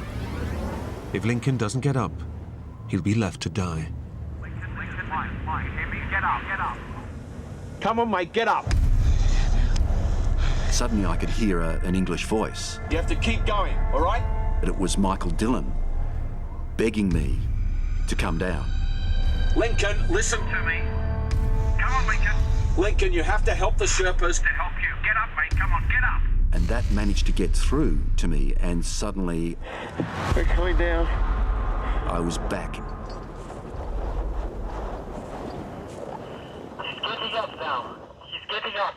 S1: If Lincoln doesn't get up, he'll be left to die.
S21: Mike, hear me? Get up.
S6: Come on, mate, get up.
S18: Suddenly I could hear an English voice.
S6: You have to keep going, all right?
S18: But it was Michael Dillon begging me to come down.
S6: Lincoln, listen to me.
S21: Come on, Lincoln.
S6: Lincoln, you have to help the Sherpas.
S21: To help you. Get up, mate. Come on, get up.
S18: And that managed to get through to me, and suddenly
S6: We're coming down.
S18: I was back.
S21: He's getting up now. He's getting up.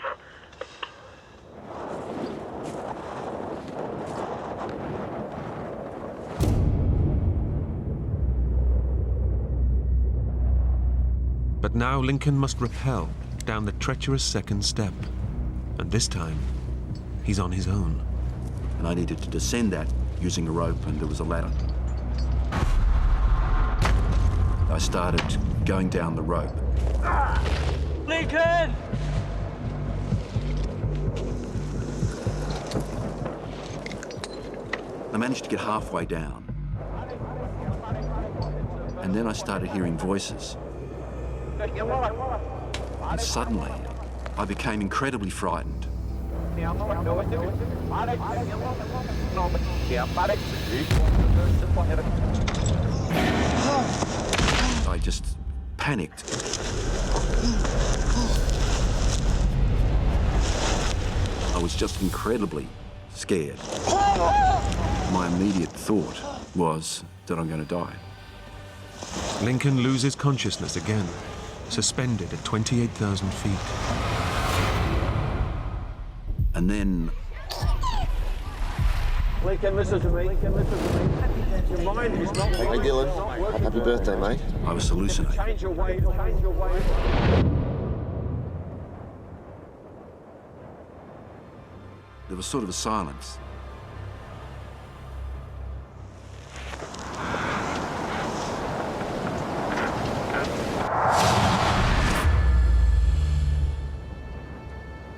S1: But now Lincoln must rappel down the treacherous second step. And this time, he's on his own.
S18: And I needed to descend that using a rope, and there was a ladder. I started going down the rope.
S21: Lincoln!
S18: I managed to get halfway down. And then I started hearing voices. And suddenly, I became incredibly frightened. I just panicked. I was just incredibly scared. My immediate thought was that I'm going to die.
S1: Lincoln loses consciousness again, suspended at 28,000 feet.
S18: And then
S6: Lincoln, listen to me. Your mind is not.
S10: Hey, Dylan. Happy birthday, mate.
S18: I was hallucinating.
S6: Change your way. Change your way.
S18: There was sort of a silence.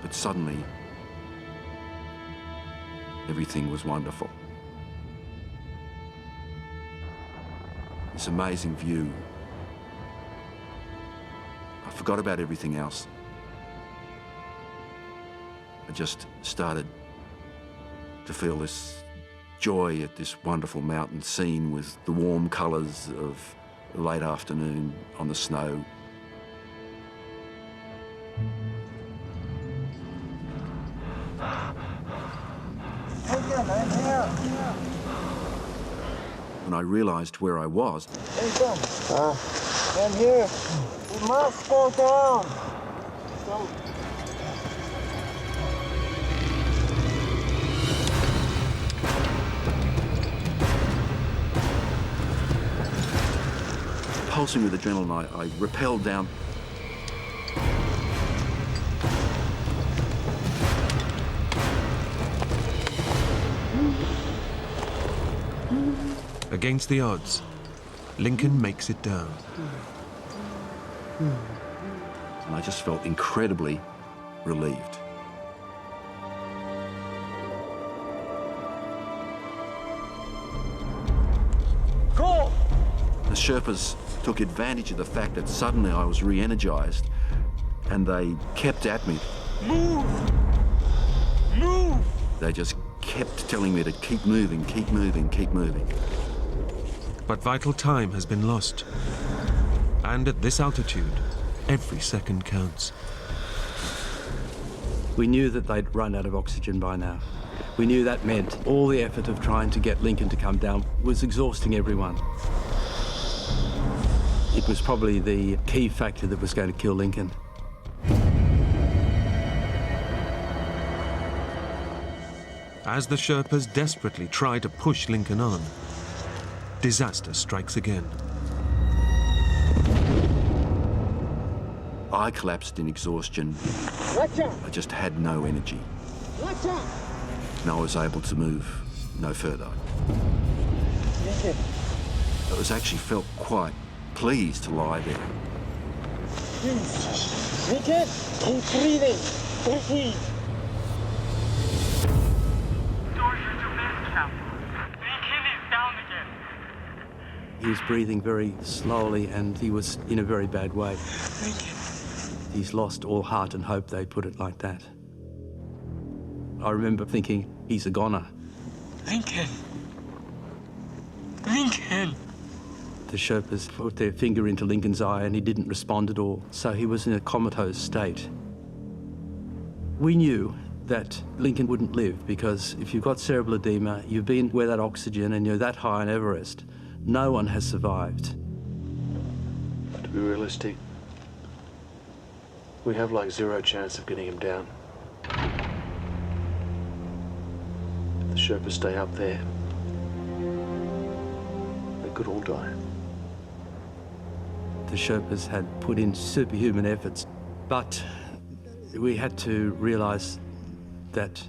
S18: But suddenly, everything was wonderful. This amazing view. I forgot about everything else. I just started to feel this joy at this wonderful mountain scene with the warm colours of late afternoon on the snow. When I realised where I was,
S8: I'm here. We must go down.
S18: pulsing with adrenaline, I rappelled down.
S1: Against the odds, Lincoln makes it down.
S18: And I just felt incredibly relieved.
S8: Go!
S18: The Sherpas took advantage of the fact that suddenly I was re-energised, and they kept at me.
S8: Move! Move!
S18: They just kept telling me to keep moving, keep moving, keep moving.
S1: But vital time has been lost. And at this altitude, every second counts.
S20: We knew that they'd run out of oxygen by now. We knew that meant all the effort of trying to get Lincoln to come down was exhausting everyone. It was probably the key factor that was going to kill Lincoln.
S1: As the Sherpas desperately try to push Lincoln on, disaster strikes again.
S18: I collapsed in exhaustion. I just had no energy. And I was able to move no further. I was actually felt quite pleased to lie there.
S8: Lincoln, keep breathing. Breathe.
S20: He was breathing very slowly and he was in a very bad way. He's lost all heart and hope, they put it like that. I remember thinking, he's a goner.
S21: Lincoln! Lincoln!
S20: The Sherpas put their finger into Lincoln's eye and he didn't respond at all, so he was in a comatose state. We knew that Lincoln wouldn't live because if you've got cerebral edema, you've been where that oxygen and you're that high on Everest, no one has survived.
S4: To be realistic, we have like zero chance of getting him down. If the Sherpas stay up there, they could all die.
S20: The Sherpas had put in superhuman efforts, but we had to realise that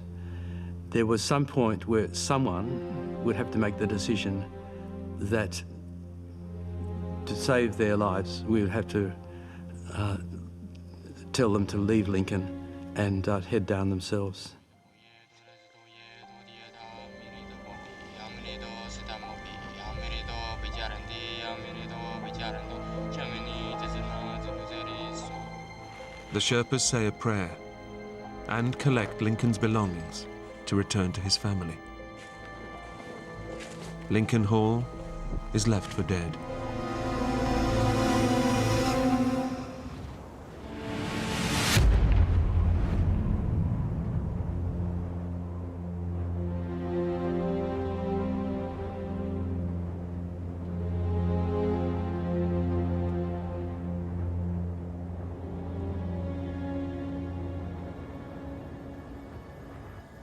S20: there was some point where someone would have to make the decision that to save their lives, we would have to tell them to leave Lincoln and head down themselves.
S1: The Sherpas say a prayer and collect Lincoln's belongings to return to his family. Lincoln Hall is left for dead.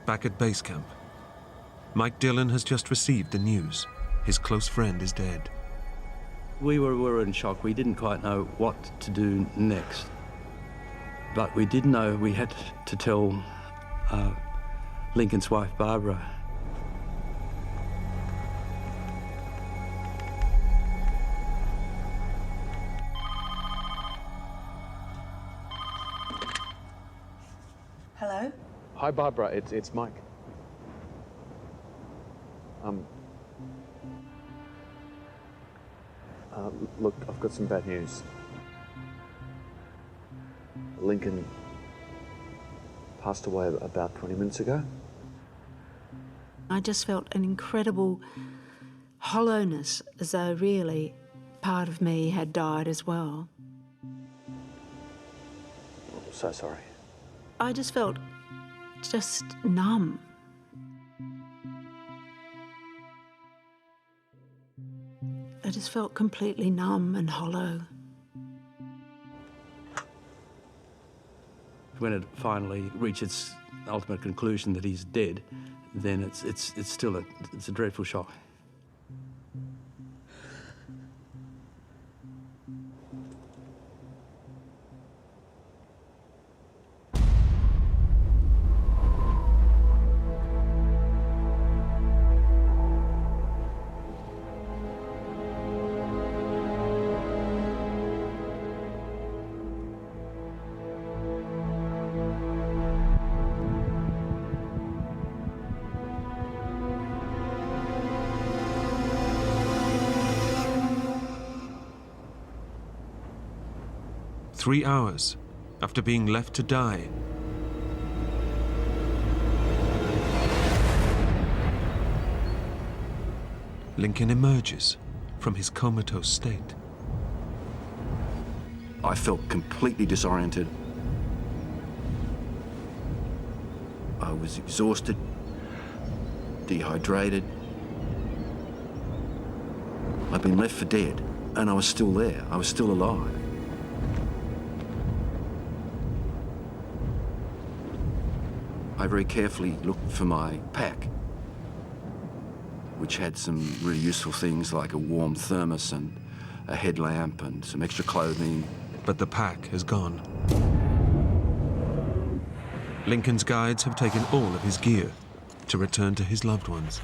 S1: Back at base camp, Mike Dillon has just received the news. His close friend is dead.
S20: We were in shock. We didn't quite know what to do next. But we did know we had to tell Lincoln's wife, Barbara.
S22: Hello?
S4: Hi, Barbara. It's Mike. Look, I've got some bad news. Lincoln passed away about 20 minutes ago.
S19: I just felt an incredible hollowness, as though really part of me had died as well.
S4: So sorry.
S19: I just felt just numb. I just felt completely numb and hollow.
S20: When it finally reached its ultimate conclusion that he's dead, then it's still a dreadful shock.
S1: "3 hours after being left to die, Lincoln emerges from his comatose state.
S18: I felt completely disoriented. I was exhausted, dehydrated. I'd been left for dead, and I was still there. I was still alive. I very carefully looked for my pack, which had some really useful things like a warm thermos and a headlamp and some extra clothing.
S1: But the pack has gone. Lincoln's guides have taken all of his gear to return to his loved ones.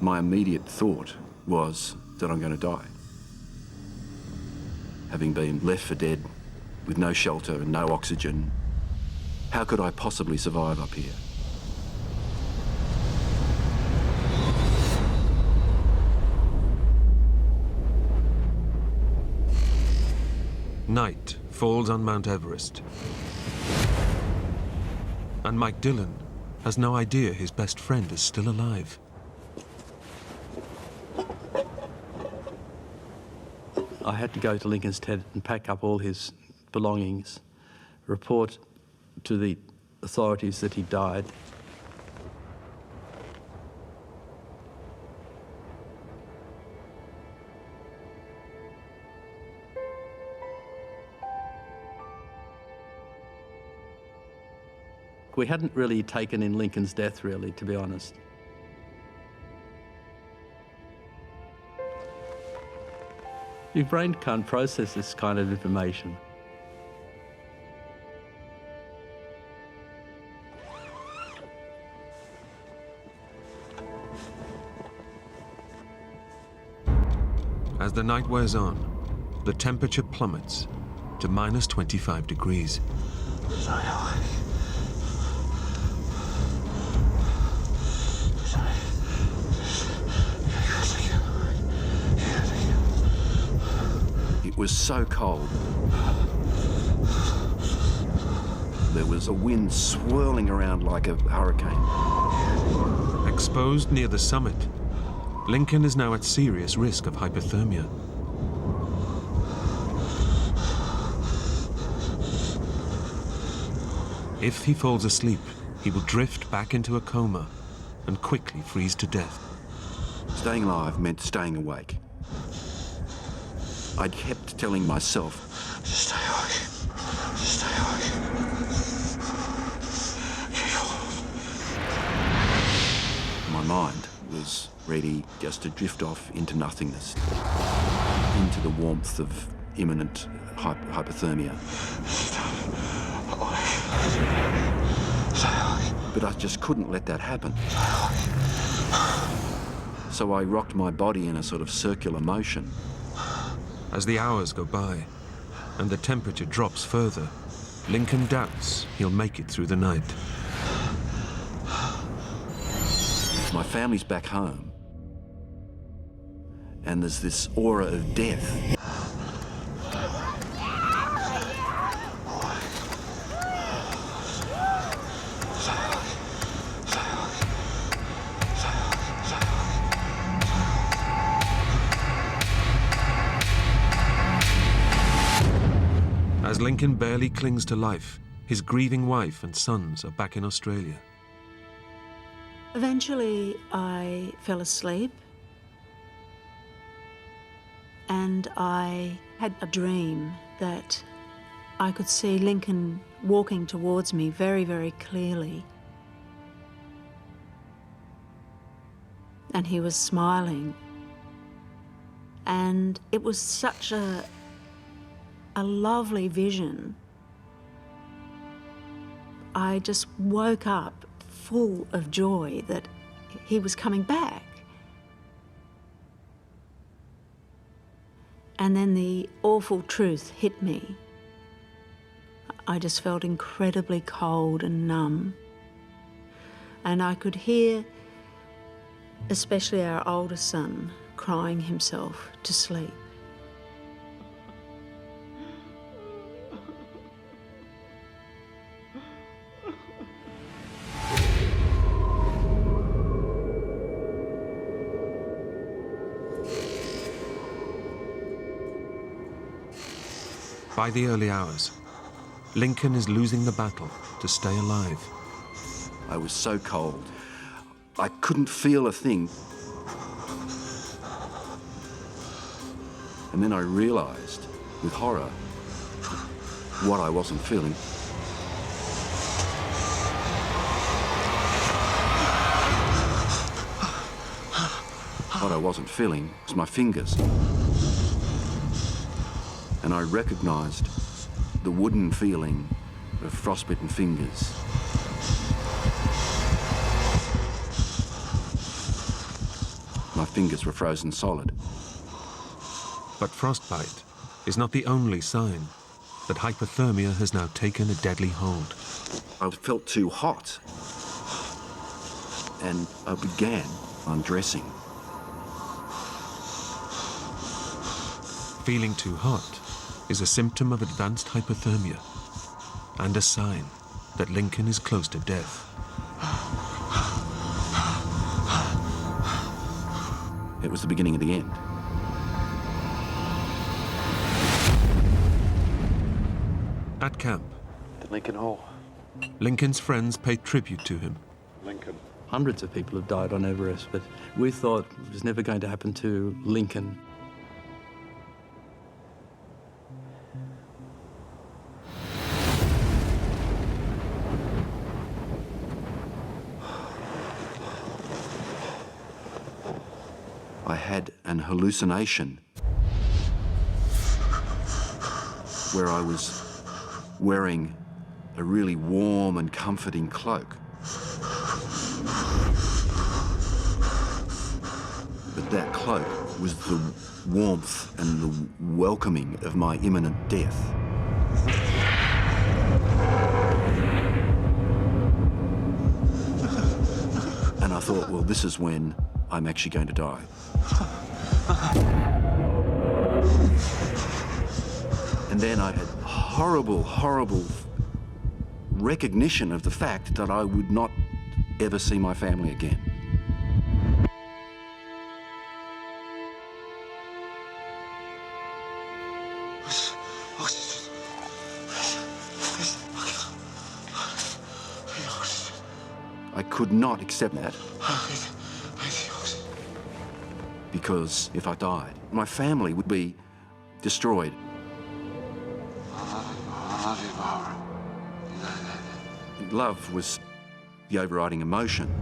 S18: My immediate thought was that I'm going to die. Having been left for dead with no shelter and no oxygen, how could I possibly survive up here?
S1: Night falls on Mount Everest. And Mike Dillon has no idea his best friend is still alive.
S20: I had to go to Lincoln's tent and pack up all his belongings, report to the authorities that he died. We hadn't really taken in Lincoln's death, really, to be honest. Your brain can't process this kind of information.
S1: As the night wears on, the temperature plummets to minus 25 degrees.
S18: It was so cold. There was a wind swirling around like a hurricane.
S1: Exposed near the summit, Lincoln is now at serious risk of hypothermia. If he falls asleep, he will drift back into a coma and quickly freeze to death.
S18: Staying alive meant staying awake. I kept telling myself, just stay awake, just stay awake. My mind was ready just to drift off into nothingness, into the warmth of imminent hypothermia. But I just couldn't let that happen. So I rocked my body in a sort of circular motion.
S1: As the hours go by and the temperature drops further, Lincoln doubts he'll make it through the night.
S18: My family's back home, and there's this aura of death.
S1: Lincoln barely clings to life, his grieving wife and sons are back in Australia.
S19: Eventually, I fell asleep and I had a dream that I could see Lincoln walking towards me very, very clearly. And he was smiling. And it was such a lovely vision. I just woke up full of joy that he was coming back. And then the awful truth hit me. I just felt incredibly cold and numb. And I could hear, especially our oldest son, crying himself to sleep.
S1: By the early hours, Lincoln is losing the battle to stay alive.
S18: I was so cold. I couldn't feel a thing. And then I realised, with horror, what I wasn't feeling. What I wasn't feeling was my fingers. And I recognised the wooden feeling of frostbitten fingers. My fingers were frozen solid.
S1: But frostbite is not the only sign that hypothermia has now taken a deadly hold.
S18: I felt too hot, and I began undressing.
S1: Feeling too hot is a symptom of advanced hypothermia and a sign that Lincoln is close to death.
S18: It was the beginning of the end.
S1: At camp,
S4: The Lincoln Hole.
S1: Lincoln's friends pay tribute to him.
S4: Lincoln.
S20: Hundreds of people have died on Everest, but we thought it was never going to happen to Lincoln.
S18: I had an hallucination where I was wearing a really warm and comforting cloak. But that cloak was the warmth and the welcoming of my imminent death. And I thought, well, this is when I'm actually going to die. And then I had horrible, horrible recognition of the fact that I would not ever see my family again. I could not accept that. Because if I died, my family would be destroyed. Love was the overriding emotion.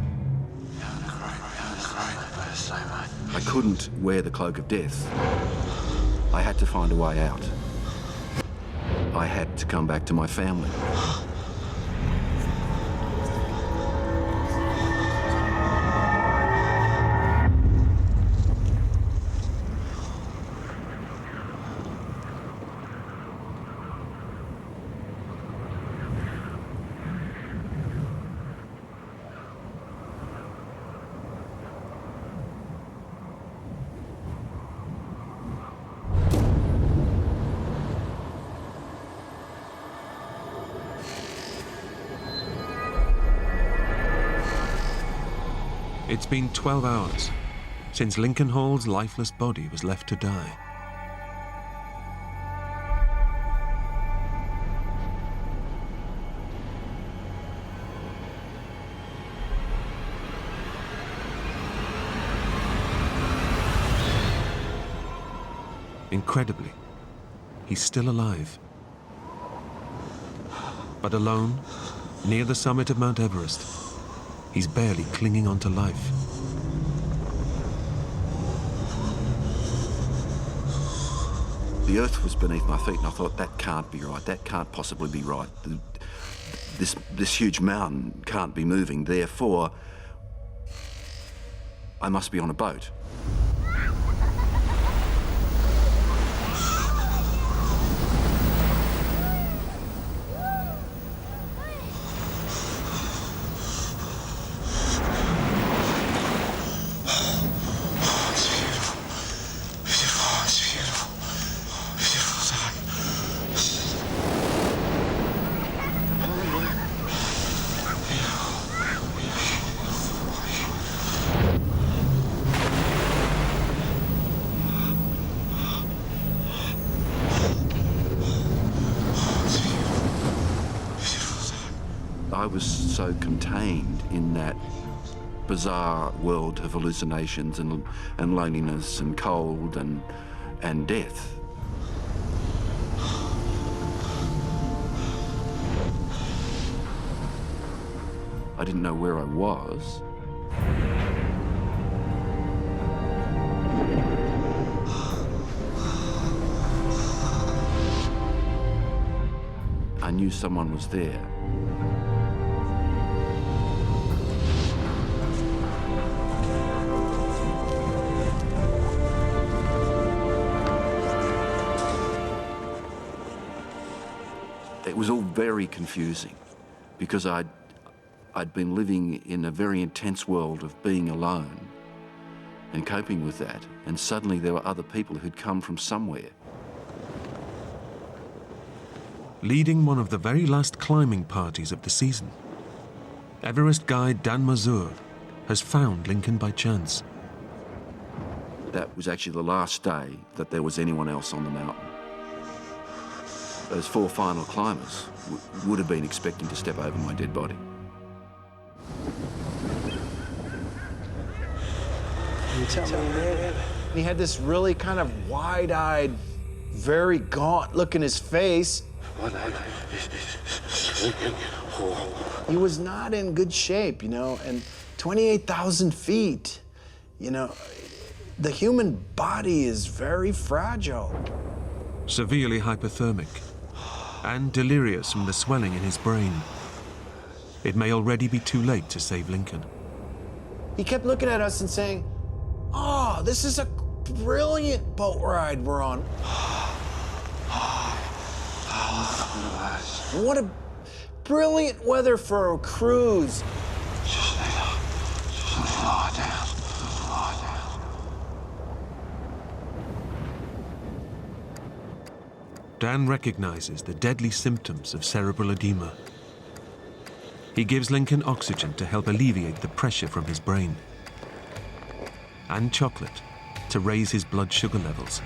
S18: I couldn't wear the cloak of death. I had to find a way out. I had to come back to my family.
S1: It's been 12 hours since Lincoln Hall's lifeless body was left to die. Incredibly, he's still alive. But alone, near the summit of Mount Everest, he's barely clinging on to life.
S18: The earth was beneath my feet, and I thought, that can't be right. That can't possibly be right. This huge mountain can't be moving. Therefore, I must be on a boat. I was so contained in that bizarre world of hallucinations and loneliness and cold and death. I didn't know where I was. I knew someone was there. It was all very confusing because I'd been living in a very intense world of being alone and coping with that, and suddenly there were other people who'd come from somewhere.
S1: Leading one of the very last climbing parties of the season, Everest guide Dan Mazur has found Lincoln by chance.
S18: That was actually the last day that there was anyone else on the mountain. Those four final climbers would have been expecting to step over my dead body.
S7: You tell me, man. He had this really kind of wide-eyed, very gaunt look in his face. He was not in good shape, you know, and 28,000 feet, you know, the human body is very fragile.
S1: Severely hypothermic and delirious from the swelling in his brain. It may already be too late to save Lincoln.
S7: He kept looking at us and saying, "Oh, this is a brilliant boat ride we're on. What a brilliant weather for a cruise."
S3: Just lie down.
S1: Dan recognizes the deadly symptoms of cerebral edema. He gives Lincoln oxygen to help alleviate the pressure from his brain, and chocolate to raise his blood sugar levels.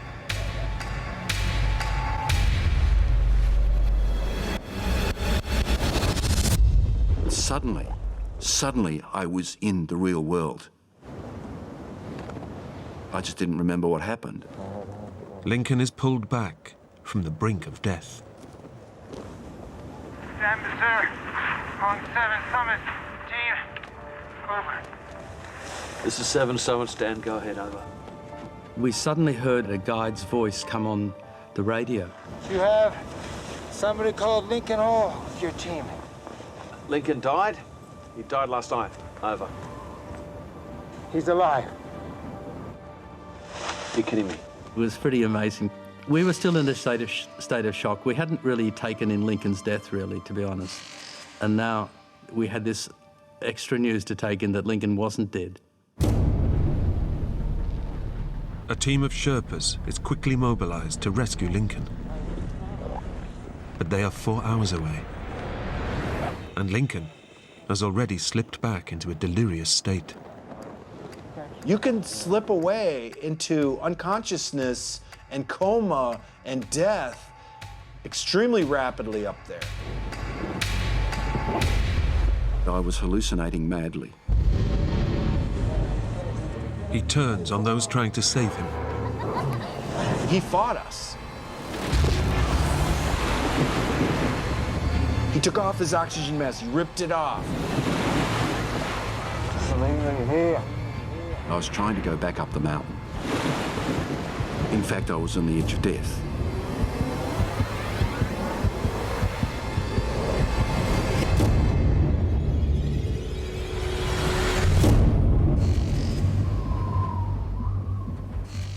S18: Suddenly, I was in the real world. I just didn't remember what happened.
S1: Lincoln is pulled back from the brink of death.
S21: Stand sir. On 7 Summit. Team. Over.
S4: This is 7 Summit, Dan. Go ahead, over.
S20: We suddenly heard a guide's voice come on the radio.
S21: You have somebody called Lincoln Hall with your team.
S4: Lincoln died? He died last night. Over.
S21: He's alive.
S4: You're kidding me.
S20: It was pretty amazing. We were still in a state of shock. We hadn't really taken in Lincoln's death, really, to be honest. And now we had this extra news to take in that Lincoln wasn't dead.
S1: A team of Sherpas is quickly mobilized to rescue Lincoln. But they are 4 hours away. And Lincoln has already slipped back into a delirious state.
S7: You can slip away into unconsciousness and coma and death extremely rapidly up there.
S18: I was hallucinating madly.
S1: He turns on those trying to save him.
S7: he fought us. He took off his oxygen mask, he ripped it off.
S18: Something here. I was trying to go back up the mountain. In fact, I was on the edge of death.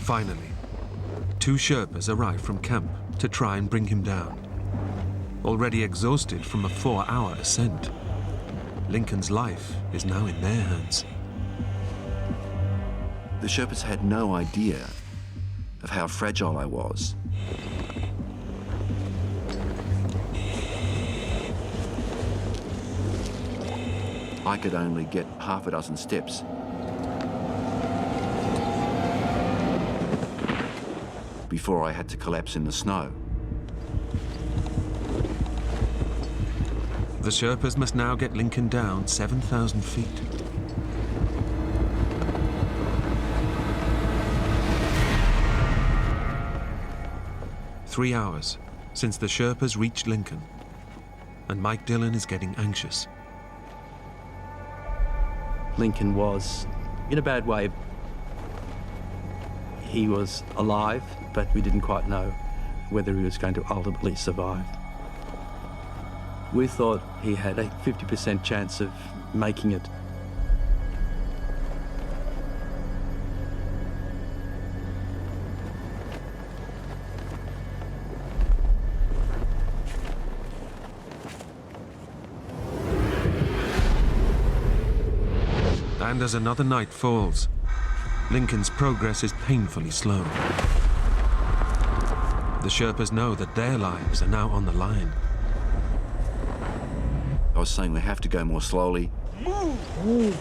S1: Finally, 2 Sherpas arrive from camp to try and bring him down. Already exhausted from a 4-hour ascent, Lincoln's life is now in their hands.
S18: The Sherpas had no idea of how fragile I was. I could only get half a dozen steps. Before I had to collapse in the snow.
S1: The Sherpas must now get Lincoln down 7,000 feet. Three hours since the Sherpas reached Lincoln, and Mike Dillon is getting anxious.
S20: Lincoln was in a bad way. He was alive, but we didn't quite know whether he was going to ultimately survive. We thought he had a 50% chance of making it.
S1: And as another night falls, Lincoln's progress is painfully slow. The Sherpas know that their lives are now on the line.
S18: I was saying we have to go more slowly.
S8: Move!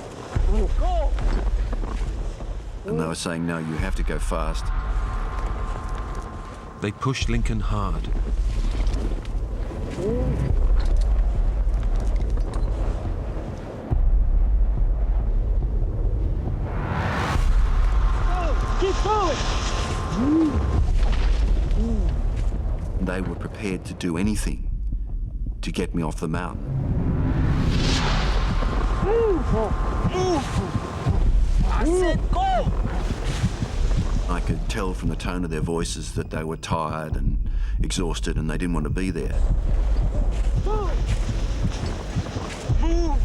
S8: Go!
S18: And they were saying, no, you have to go fast.
S1: They push Lincoln hard.
S8: Keep going!
S18: They were prepared to do anything to get me off the mountain.
S8: Move! I said go!
S18: I could tell from the tone of their voices that they were tired and exhausted and they didn't want to be there.
S8: Move! Move!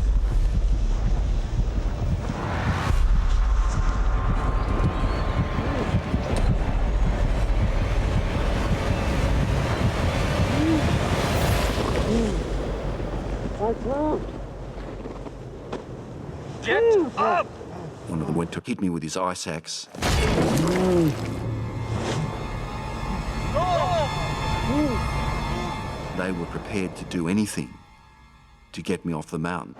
S8: Get up!
S18: One of them went to hit me with his ice axe. They were prepared to do anything to get me off the mountain.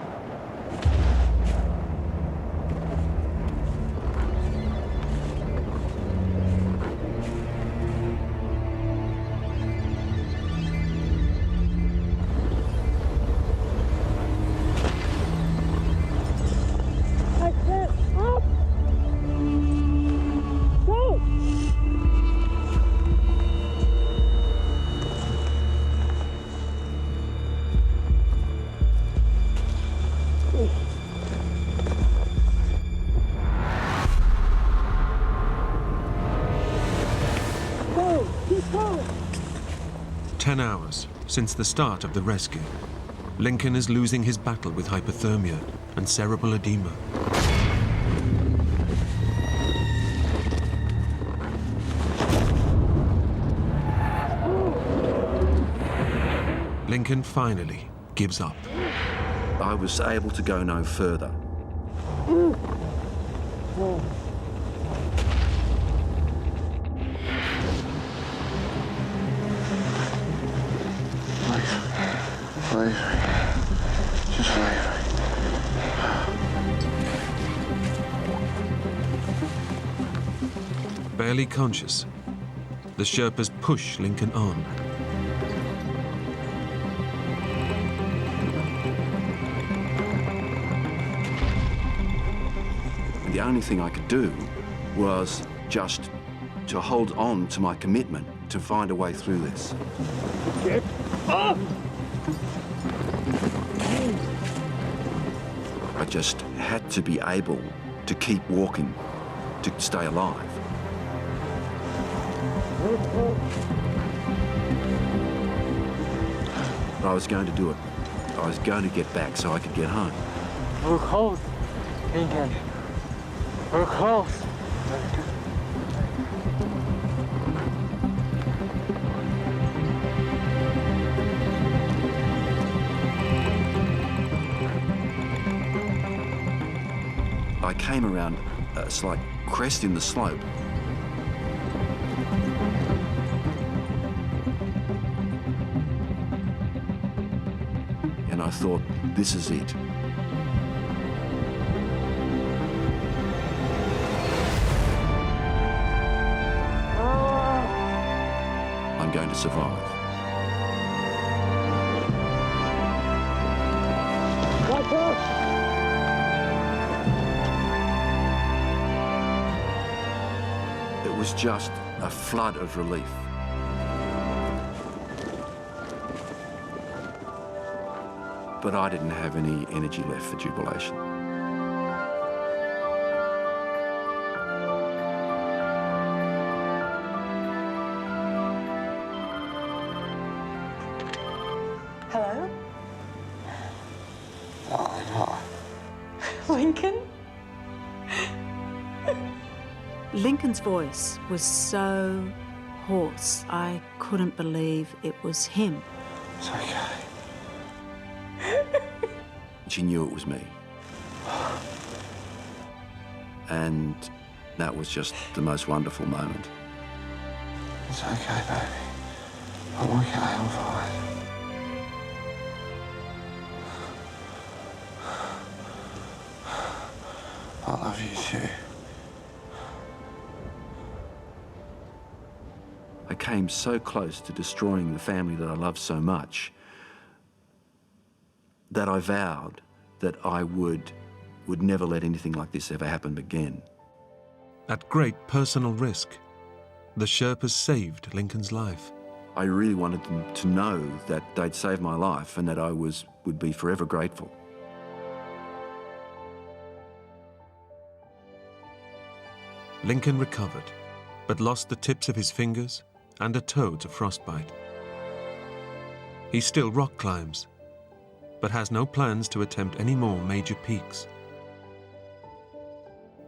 S8: Go! Keep going!
S1: 10 hours since the start of the rescue, Lincoln is losing his battle with hypothermia and cerebral edema. Lincoln finally gives up.
S18: I was able to go no further.
S14: Wait. Just wait.
S1: Barely conscious, the Sherpas push Lincoln on.
S18: The only thing I could do was just to hold on to my commitment to find a way through this.
S8: Get up!
S18: I just had to be able to keep walking, to stay alive. But I was going to do it. I was going to get back so I could get home.
S21: We're close, Lincoln. We're close.
S18: I came around a slight crest in the slope. And I thought, this is it. I'm going to survive. It was just a flood of relief. But I didn't have any energy left for jubilation.
S16: Hello? Lincoln?
S19: Lincoln's voice was so hoarse, I couldn't believe it was him.
S18: It's okay. She knew it was me. And that was just the most wonderful moment.
S8: It's okay, baby. I'm okay, I'm fine. I love you too.
S18: I came so close to destroying the family that I loved so much that I vowed that I would never let anything like this ever happen again.
S1: At great personal risk, the Sherpas saved Lincoln's life.
S18: I really wanted them to know that they'd saved my life and that I would be forever grateful.
S1: Lincoln recovered, but lost the tips of his fingers and a toe to frostbite. He still rock climbs, but has no plans to attempt any more major peaks.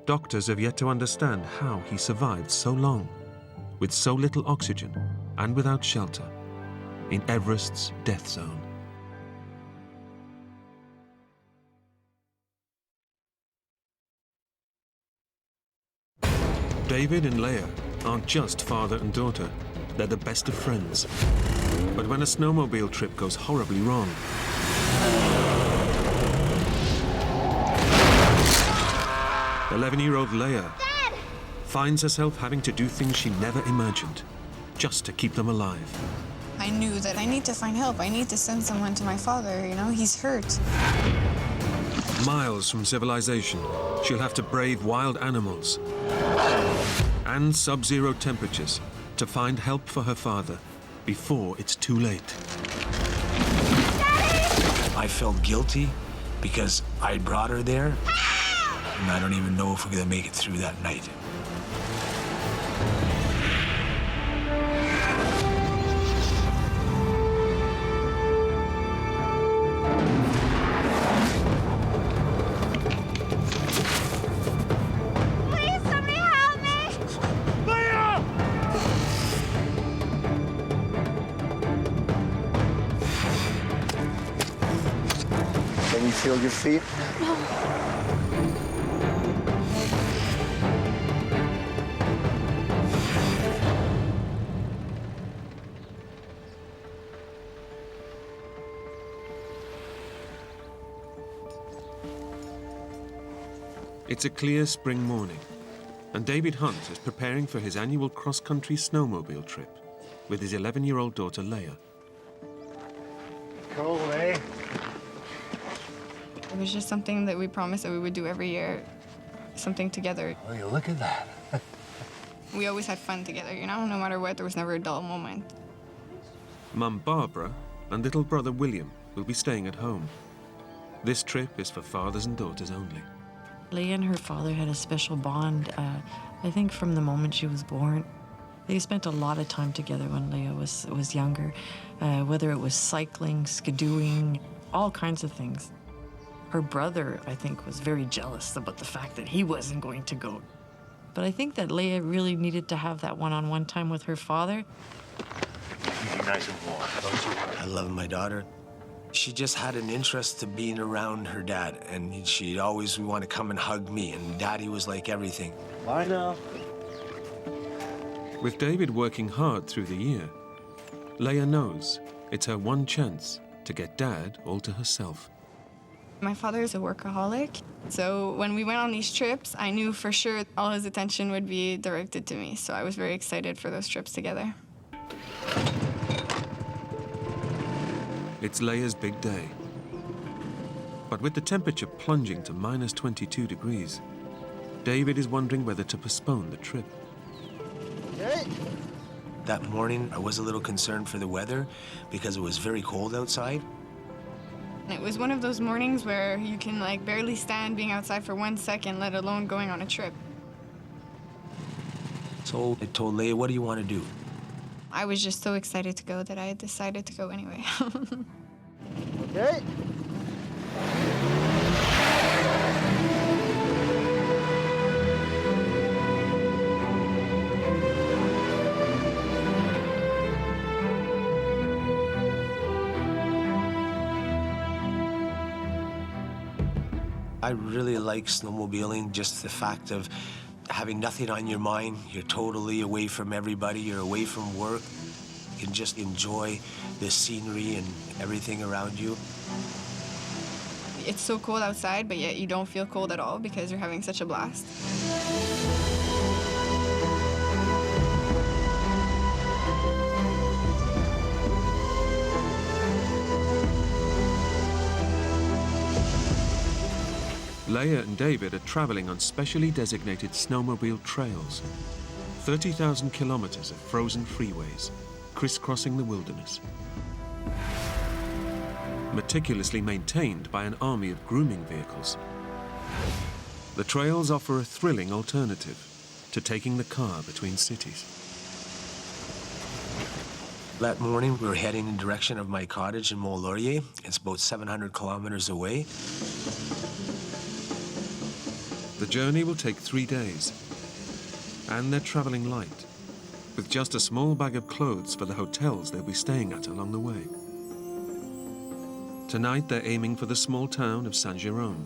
S1: Doctors have yet to understand how he survived so long, with so little oxygen and without shelter, in Everest's death zone. David and Leah aren't just father and daughter, they're the best of friends. But when a snowmobile trip goes horribly wrong, 11-year-old Leah finds herself having to do things she never imagined, just to keep them alive.
S5: I knew that I need to find help. I need to send someone to my father, you know, he's hurt.
S1: Miles from civilization, she'll have to brave wild animals and sub-zero temperatures to find help for her father before it's too late.
S22: I felt guilty because I brought her there, and I don't even know if we're gonna make it through that night.
S15: Please, somebody help me!
S8: Leah!
S22: Can you feel your feet?
S15: No.
S1: It's a clear spring morning, and David Hunt is preparing for his annual cross-country snowmobile trip with his 11-year-old daughter, Leah.
S2: Cool, eh?
S5: It was just something that we promised that we would do every year, something together.
S2: Will you look at that?
S5: We always had fun together, you know? No matter what, there was never a dull moment.
S1: Mum Barbara and little brother William will be staying at home. This trip is for fathers and daughters only.
S9: Leah and her father had a special bond, I think from the moment she was born. They spent a lot of time together when Leah was younger, whether it was cycling, skidooing, all kinds of things. Her brother, I think, was very jealous about the fact that he wasn't going to go. But I think that Leah really needed to have that one-on-one time with her father.
S22: Be nice and warm, don't you? I love my daughter. She just had an interest to being around her dad, and she'd always want to come and hug me, and Daddy was like everything. Bye now.
S1: With David working hard through the year, Leah knows it's her one chance to get Dad all to herself.
S5: My father is a workaholic, so when we went on these trips, I knew for sure all his attention would be directed to me, so I was very excited for those trips together.
S1: It's Leah's big day. But with the temperature plunging to minus 22 degrees, David is wondering whether to postpone the trip.
S22: Hey. That morning, I was a little concerned for the weather because it was very cold outside.
S5: It was one of those mornings where you can like barely stand being outside for 1 second, let alone going on a trip.
S22: So I told Leah, what do you want to do?
S5: I was just so excited to go that I decided to go anyway.
S22: Okay. I really like snowmobiling, just the fact of having nothing on your mind. You're totally away from everybody, you're away from work. You can just enjoy the scenery and everything around you.
S5: It's so cold outside, but yet you don't feel cold at all because you're having such a blast.
S1: Leah and David are traveling on specially designated snowmobile trails. 30,000 kilometers of frozen freeways, crisscrossing the wilderness. Meticulously maintained by an army of grooming vehicles. The trails offer a thrilling alternative to taking the car between cities.
S22: That morning, we were heading in the direction of my cottage in Mont-Laurier. It's about 700 kilometers away.
S1: The journey will take 3 days, and they're traveling light, with just a small bag of clothes for the hotels they'll be staying at along the way. Tonight, they're aiming for the small town of Saint-Jérôme.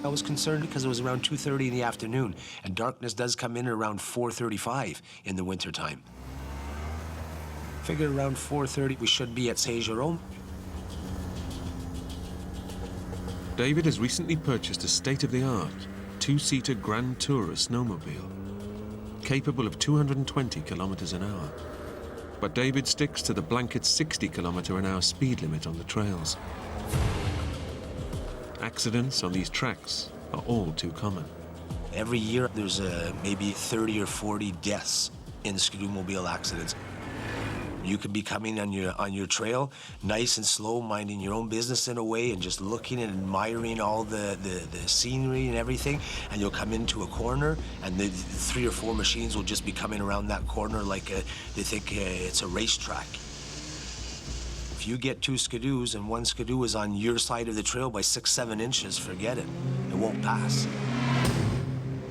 S22: I was concerned because it was around 2:30 in the afternoon, and darkness does come in around 4:35 in the wintertime. Figured around 4:30 we should be at Saint-Jérôme.
S1: David has recently purchased a state-of-the-art, 2-seater Grand Tourer snowmobile, capable of 220 kilometers an hour. But David sticks to the blanket 60-kilometer-an-hour speed limit on the trails. Accidents on these tracks are all too common.
S22: Every year there's maybe 30 or 40 deaths in snowmobile accidents. You could be coming on your trail, nice and slow, minding your own business in a way, and just looking and admiring all the scenery and everything, and you'll come into a corner, and the 3 or 4 machines will just be coming around that corner like they think it's a racetrack. If you get 2 skidoos and 1 skidoo is on your side of the trail by 6-7 inches, forget it. It won't pass.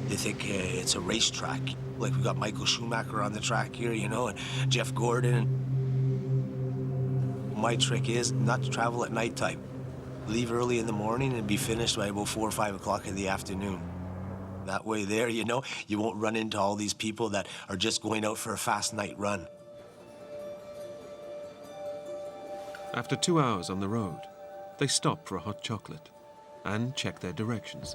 S22: They think it's a racetrack. Like we got Michael Schumacher on the track here, you know, and Jeff Gordon. My trick is not to travel at nighttime. Leave early in the morning and be finished by about 4 or 5 o'clock in the afternoon. That way there, you know, you won't run into all these people that are just going out for a fast night run.
S1: After 2 hours on the road, they stop for a hot chocolate and check their directions.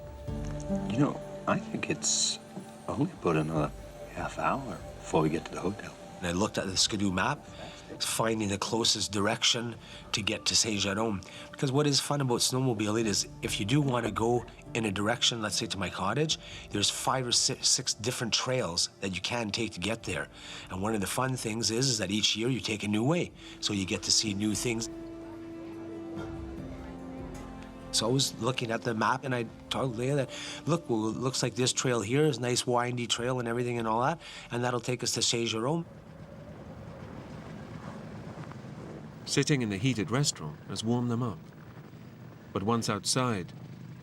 S22: You know, I think it's only about another half hour before we get to the hotel. And I looked at the Skidoo map, finding the closest direction to get to Saint-Jérôme. Because what is fun about snowmobiling is if you do want to go in a direction, let's say to my cottage, there's 5 or 6 different trails that you can take to get there. And one of the fun things is that each year you take a new way, so you get to see new things. So I was looking at the map and I told Leah that, look, well, it looks like this trail here is a nice windy trail and everything and all that, and that'll take us to Saint-Jérôme.
S1: Sitting in the heated restaurant has warmed them up. But once outside,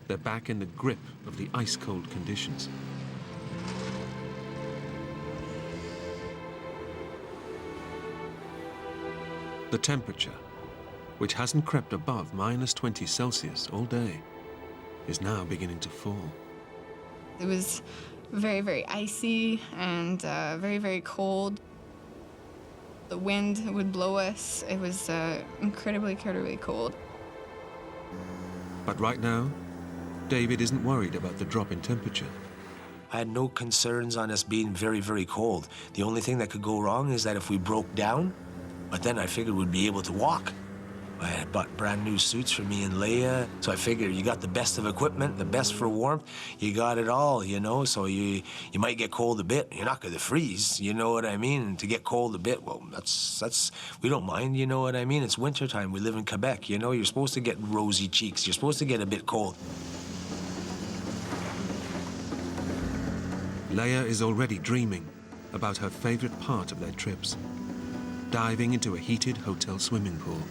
S1: they're back in the grip of the ice-cold conditions. The temperature, which hasn't crept above -20 Celsius all day, is now beginning to fall.
S5: It was very, very icy and very, very cold. The wind would blow us. It was incredibly, incredibly cold.
S1: But right now, David isn't worried about the drop in temperature.
S22: I had no concerns on us being very, very cold. The only thing that could go wrong is that if we broke down, but then I figured we'd be able to walk. I had bought brand new suits for me and Leia, so I figured you got the best of equipment, the best for warmth, you got it all, you know, so you might get cold a bit, you're not gonna freeze, you know what I mean? And to get cold a bit, well, that's we don't mind, you know what I mean? It's wintertime, we live in Quebec, you know, you're supposed to get rosy cheeks, you're supposed to get a bit cold.
S1: Leia is already dreaming about her favorite part of their trips, diving into a heated hotel swimming pool.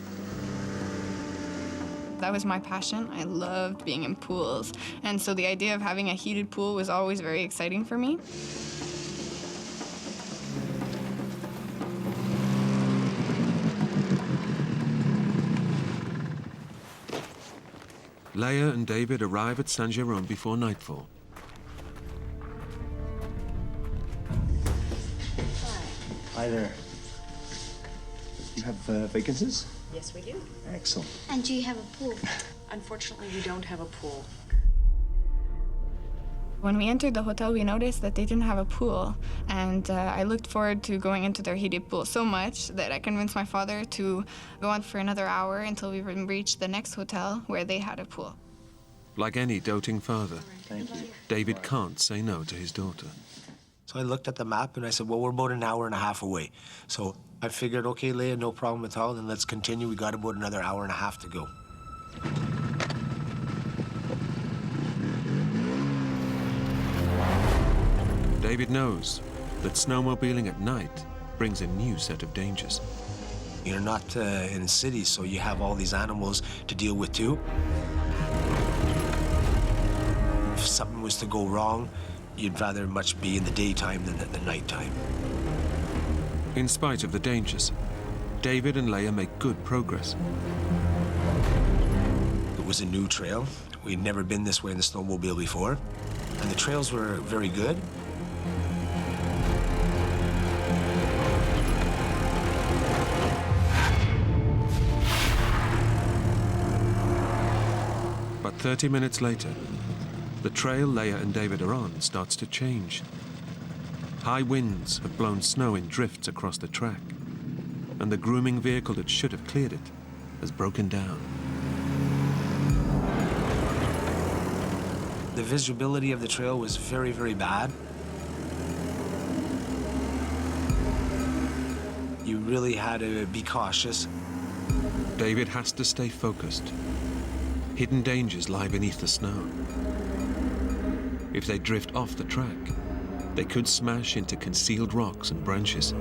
S5: That was my passion. I loved being in pools. And so the idea of having a heated pool was always very exciting for me.
S1: Leia and David arrive at Saint-Jérôme before nightfall.
S11: Hi there. You have vacancies?
S13: Yes, we do.
S11: Excellent.
S15: And do you have a pool?
S13: Unfortunately, we don't have a pool.
S5: When we entered the hotel, we noticed that they didn't have a pool. And I looked forward to going into their heated pool so much that I convinced my father to go on for another hour until we reached the next hotel where they had a pool.
S1: Like any doting father,
S11: Thank you.
S1: David can't say no to his daughter.
S22: So I looked at the map and I said, well, we're about an hour and a half away. So I figured, okay, Leia, no problem at all, then let's continue. We got about another hour and a half to go.
S1: David knows that snowmobiling at night brings a new set of dangers.
S22: You're not in cities, so you have all these animals to deal with too. If something was to go wrong, you'd rather much be in the daytime than at the nighttime.
S1: In spite of the dangers, David and Leia make good progress.
S22: It was a new trail. We'd never been this way in the snowmobile before, and the trails were very good.
S1: But 30 minutes later, the trail Leia and David are on starts to change. High winds have blown snow in drifts across the track, and the grooming vehicle that should have cleared it has broken down.
S22: The visibility of the trail was very, very bad. You really had to be cautious.
S1: David has to stay focused. Hidden dangers lie beneath the snow. If they drift off the track, they could smash into concealed rocks and branches.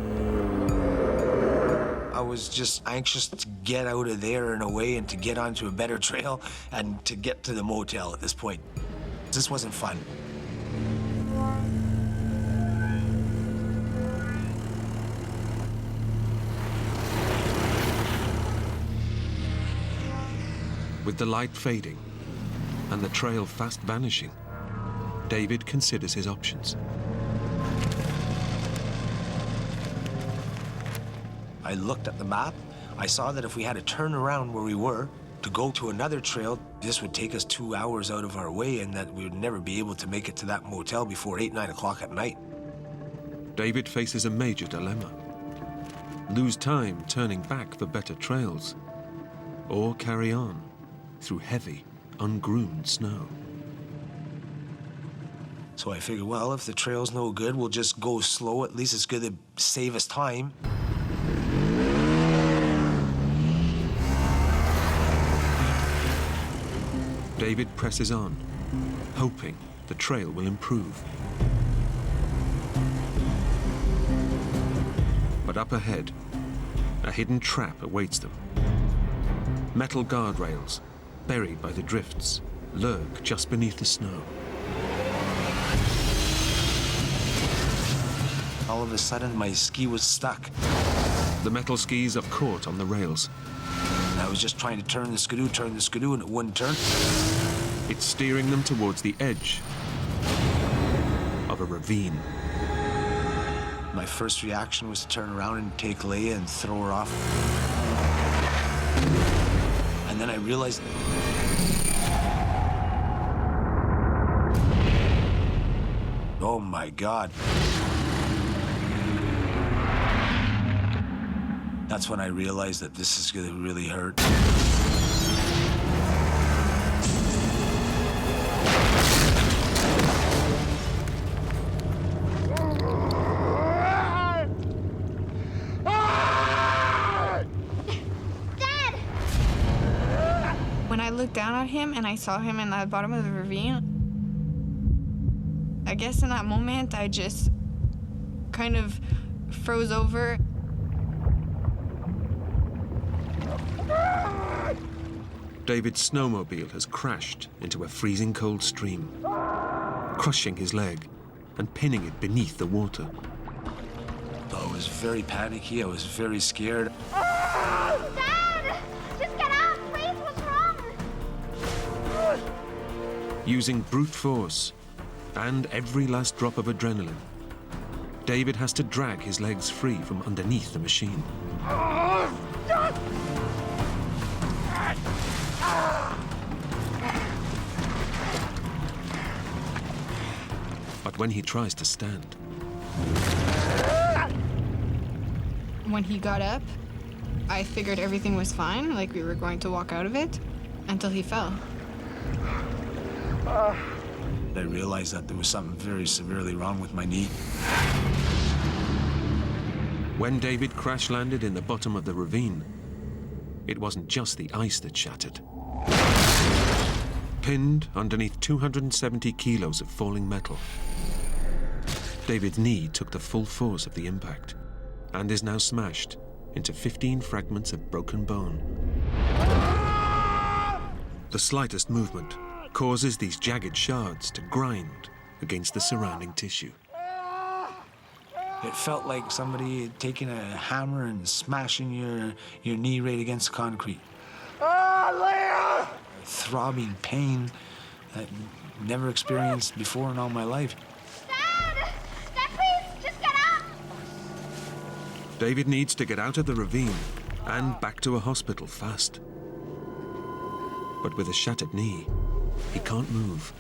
S22: I was just anxious to get out of there in a way and to get onto a better trail and to get to the motel at this point. This wasn't fun.
S1: With the light fading and the trail fast vanishing, David considers his options.
S22: I looked at the map. I saw that if we had to turn around where we were to go to another trail, this would take us 2 hours out of our way and that we would never be able to make it to that motel before 8, 9 o'clock at night.
S1: David faces a major dilemma. Lose time turning back for better trails, or carry on through heavy, ungroomed snow.
S22: So I figured, well, if the trail's no good, we'll just go slow. At least it's good to save us time.
S1: David presses on, hoping the trail will improve. But up ahead, a hidden trap awaits them. Metal guardrails, buried by the drifts, lurk just beneath the snow.
S22: All of a sudden, my ski was stuck.
S1: The metal skis are caught on the rails.
S22: And I was just trying to turn the skidoo, and it wouldn't turn.
S1: It's steering them towards the edge of a ravine.
S22: My first reaction was to turn around and take Leia and throw her off. And then I realized... oh my God. That's when I realized that this is gonna really hurt.
S5: When I looked down at him and I saw him in the bottom of the ravine, I guess in that moment I just kind of froze over.
S1: David's snowmobile has crashed into a freezing cold stream, crushing his leg and pinning it beneath the water.
S22: I was very panicky. I was very scared.
S15: Dad! Just get out, please! What's wrong?
S1: Using brute force and every last drop of adrenaline, David has to drag his legs free from underneath the machine. But when he tries to stand...
S5: When he got up, I figured everything was fine, like we were going to walk out of it, until he fell.
S22: I realized that there was something very severely wrong with my knee.
S1: When David crash-landed in the bottom of the ravine, it wasn't just the ice that shattered. Pinned underneath 270 kilos of falling metal, David's knee took the full force of the impact and is now smashed into 15 fragments of broken bone. The slightest movement causes these jagged shards to grind against the surrounding tissue.
S22: It felt like somebody taking a hammer and smashing your knee right against concrete.
S8: Leia!
S22: Throbbing pain I've never experienced before in all my life.
S15: Dad! Dad, please! Just get up!
S1: David needs to get out of the ravine and back to a hospital fast. But with a shattered knee, he can't move.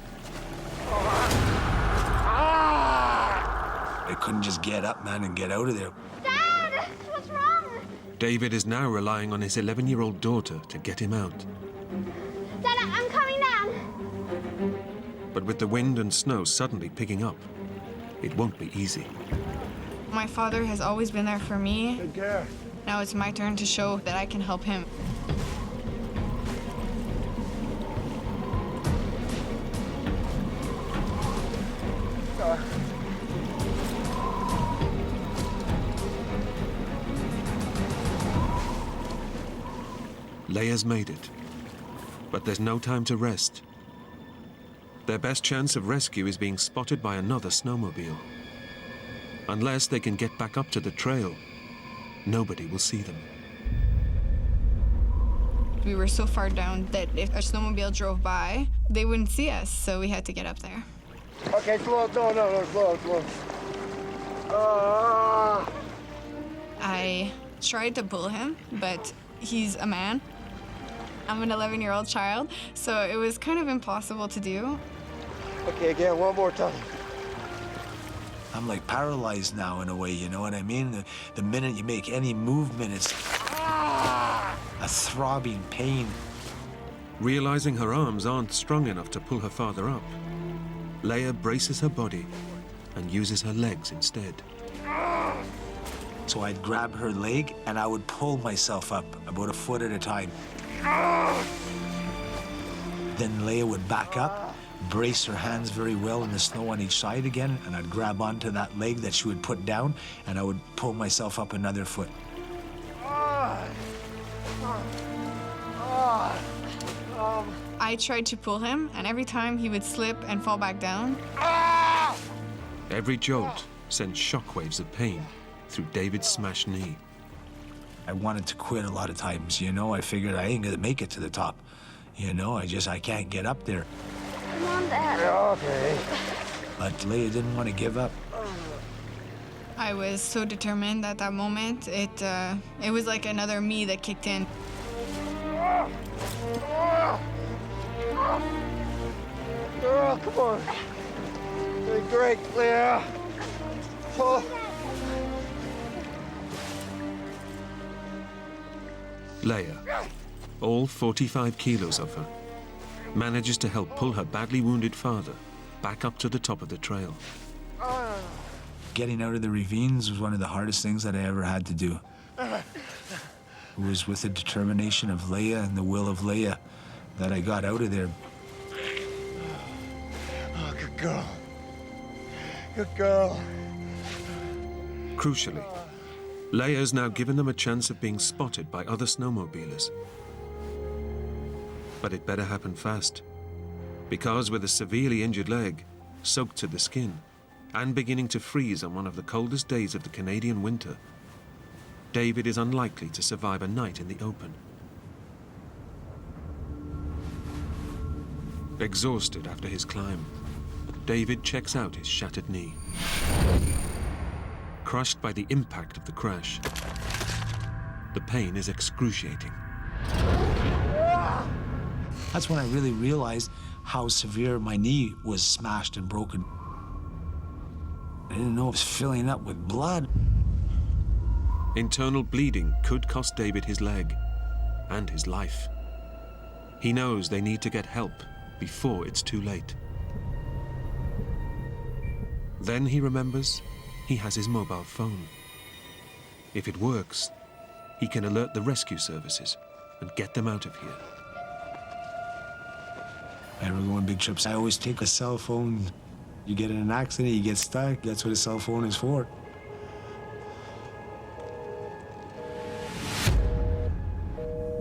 S22: I couldn't just get up, man, and get out of there.
S15: Dad! What's wrong?
S1: David is now relying on his 11-year-old daughter to get him out.
S15: Dad, I'm coming down.
S1: But with the wind and snow suddenly picking up, it won't be easy.
S5: My father has always been there for me.
S8: Take care.
S5: Now it's my turn to show that I can help him.
S1: Leia's made it, but there's no time to rest. Their best chance of rescue is being spotted by another snowmobile. Unless they can get back up to the trail, nobody will see them.
S5: We were so far down that if a snowmobile drove by, they wouldn't see us, so we had to get up there.
S8: Okay, slow. No, slow.
S5: I tried to pull him, but he's a man. I'm an 11-year-old child, so it was kind of impossible to do.
S8: Okay, again, one more time.
S22: I'm like paralyzed now in a way, you know what I mean? The minute you make any movement, it's a throbbing pain.
S1: Realizing her arms aren't strong enough to pull her father up, Leia braces her body and uses her legs instead.
S22: So I'd grab her leg and I would pull myself up about a foot at a time. Then Leia would back up, brace her hands very well in the snow on each side again, and I'd grab onto that leg that she would put down, and I would pull myself up another foot.
S5: I tried to pull him, and every time he would slip and fall back down.
S1: Every jolt sent shockwaves of pain through David's smashed knee.
S22: I wanted to quit a lot of times, you know. I figured I ain't gonna make it to the top. You know, I can't get up there.
S15: Come on, Dad.
S22: Okay. But Leia didn't want to give up.
S5: I was so determined at that moment. It was like another me that kicked in.
S8: Oh, come on. Doing great, Leia. Oh.
S1: Leia, all 45 kilos of her, manages to help pull her badly wounded father back up to the top of the trail.
S22: Getting out of the ravines was one of the hardest things that I ever had to do. It was with the determination of Leia and the will of Leia that I got out of there.
S8: Oh, good girl. Good girl.
S1: Crucially, Leia's now given them a chance of being spotted by other snowmobilers. But it better happen fast, because with a severely injured leg, soaked to the skin, and beginning to freeze on one of the coldest days of the Canadian winter, David is unlikely to survive a night in the open. Exhausted after his climb, David checks out his shattered knee. Crushed by the impact of the crash, the pain is excruciating.
S22: That's when I really realized how severe my knee was smashed and broken. I didn't know it was filling up with blood.
S1: Internal bleeding could cost David his leg and his life. He knows they need to get help before it's too late. Then he remembers he has his mobile phone. If it works, he can alert the rescue services and get them out of here.
S22: I ever go on big trips, I always take a cell phone. You get in an accident, you get stuck, that's what a cell phone is for.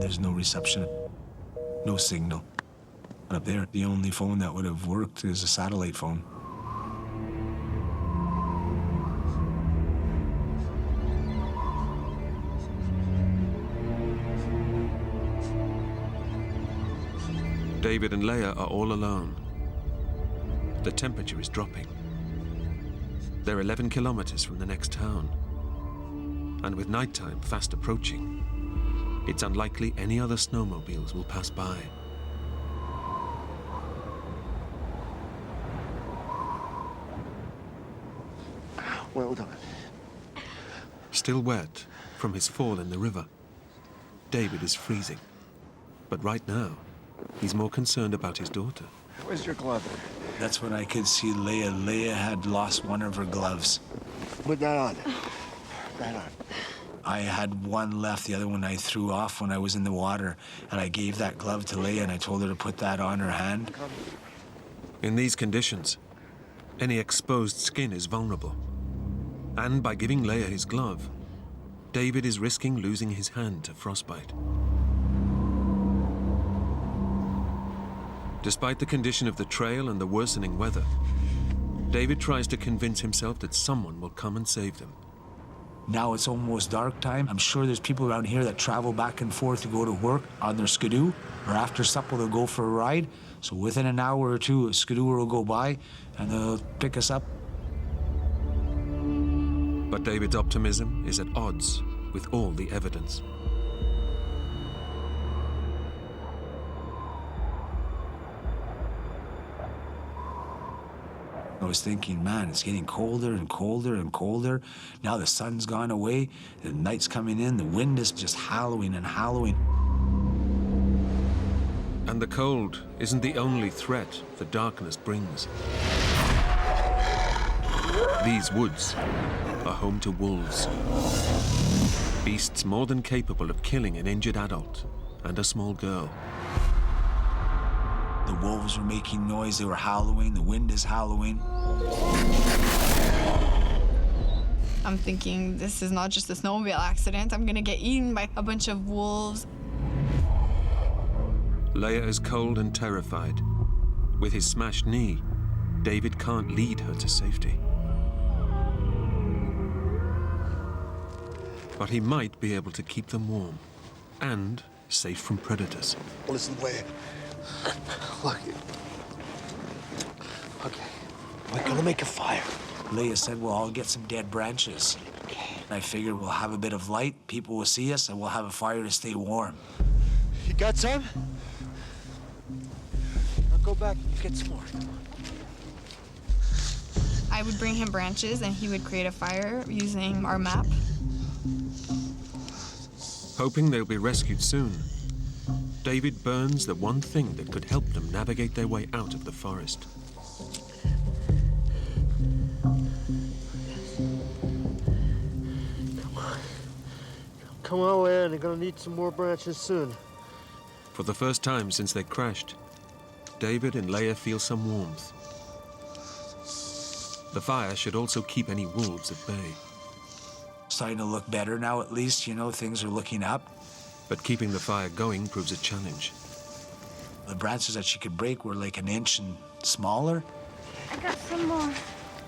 S22: There's no reception, no signal. Up there, the only phone that would have worked is a satellite phone.
S1: David and Leia are all alone. The temperature is dropping. They're 11 kilometers from the next town. And with nighttime fast approaching, it's unlikely any other snowmobiles will pass by.
S8: Well done.
S1: Still wet from his fall in the river, David is freezing. But right now, he's more concerned about his daughter.
S8: Where's your glove?
S22: That's when I could see Leia. Leia had lost one of her gloves.
S8: Put that on. That on.
S22: I had one left, the other one I threw off when I was in the water, and I gave that glove to Leia and I told her to put that on her hand.
S1: In these conditions, any exposed skin is vulnerable. And by giving Leia his glove, David is risking losing his hand to frostbite. Despite the condition of the trail and the worsening weather, David tries to convince himself that someone will come and save them.
S22: Now it's almost dark time. I'm sure there's people around here that travel back and forth to go to work on their skidoo, or after supper they'll go for a ride. So within an hour or two, a skidooer will go by and they'll pick us up.
S1: But David's optimism is at odds with all the evidence.
S22: I was thinking, man, it's getting colder and colder and colder. Now the sun's gone away, the night's coming in, the wind is just howling and howling.
S1: And the cold isn't the only threat the darkness brings. These woods are home to wolves. Beasts more than capable of killing an injured adult and a small girl.
S22: The wolves were making noise, they were howling, the wind is howling.
S5: I'm thinking, this is not just a snowmobile accident. I'm gonna get eaten by a bunch of wolves.
S1: Leia is cold and terrified. With his smashed knee, David can't lead her to safety. But he might be able to keep them warm and safe from predators.
S2: Listen, Leia. Look. Okay. We're gonna make a fire.
S22: Leia said we'll all get some dead branches. I figured we'll have a bit of light, people will see us, and we'll have a fire to stay warm.
S2: You got some? I'll go back and get some more.
S5: I would bring him branches and he would create a fire using our map.
S1: Hoping they'll be rescued soon, David burns the one thing that could help them navigate their way out of the forest.
S12: Come on, Leia, they're gonna need some more branches soon.
S1: For the first time since they crashed, David and Leia feel some warmth. The fire should also keep any wolves at bay.
S22: Starting to look better now, at least, you know, things are looking up.
S1: But keeping the fire going proves a challenge.
S22: The branches that she could break were like an inch and smaller.
S15: I got some more.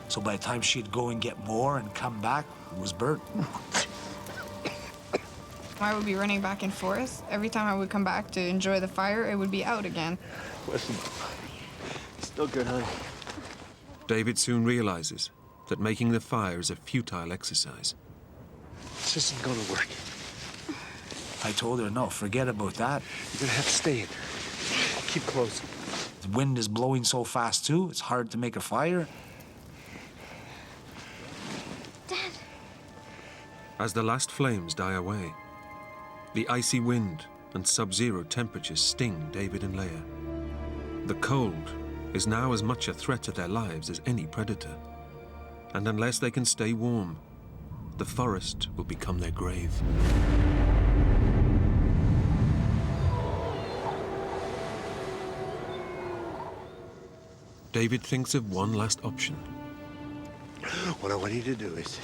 S22: So by the time she'd go and get more and come back, it was burnt.
S5: I would be running back and forth. Every time I would come back to enjoy the fire, it would be out again.
S12: Listen, still good, honey.
S1: David soon realizes that making the fire is a futile exercise.
S2: This isn't gonna work.
S22: I told her, no, forget about that.
S2: You're gonna have to stay in. Keep close.
S22: The wind is blowing so fast, too. It's hard to make a fire.
S15: Dad.
S1: As the last flames die away, the icy wind and sub-zero temperatures sting David and Leia. The cold is now as much a threat to their lives as any predator. And unless they can stay warm, the forest will become their grave. David thinks of one last option.
S2: What I want you to do is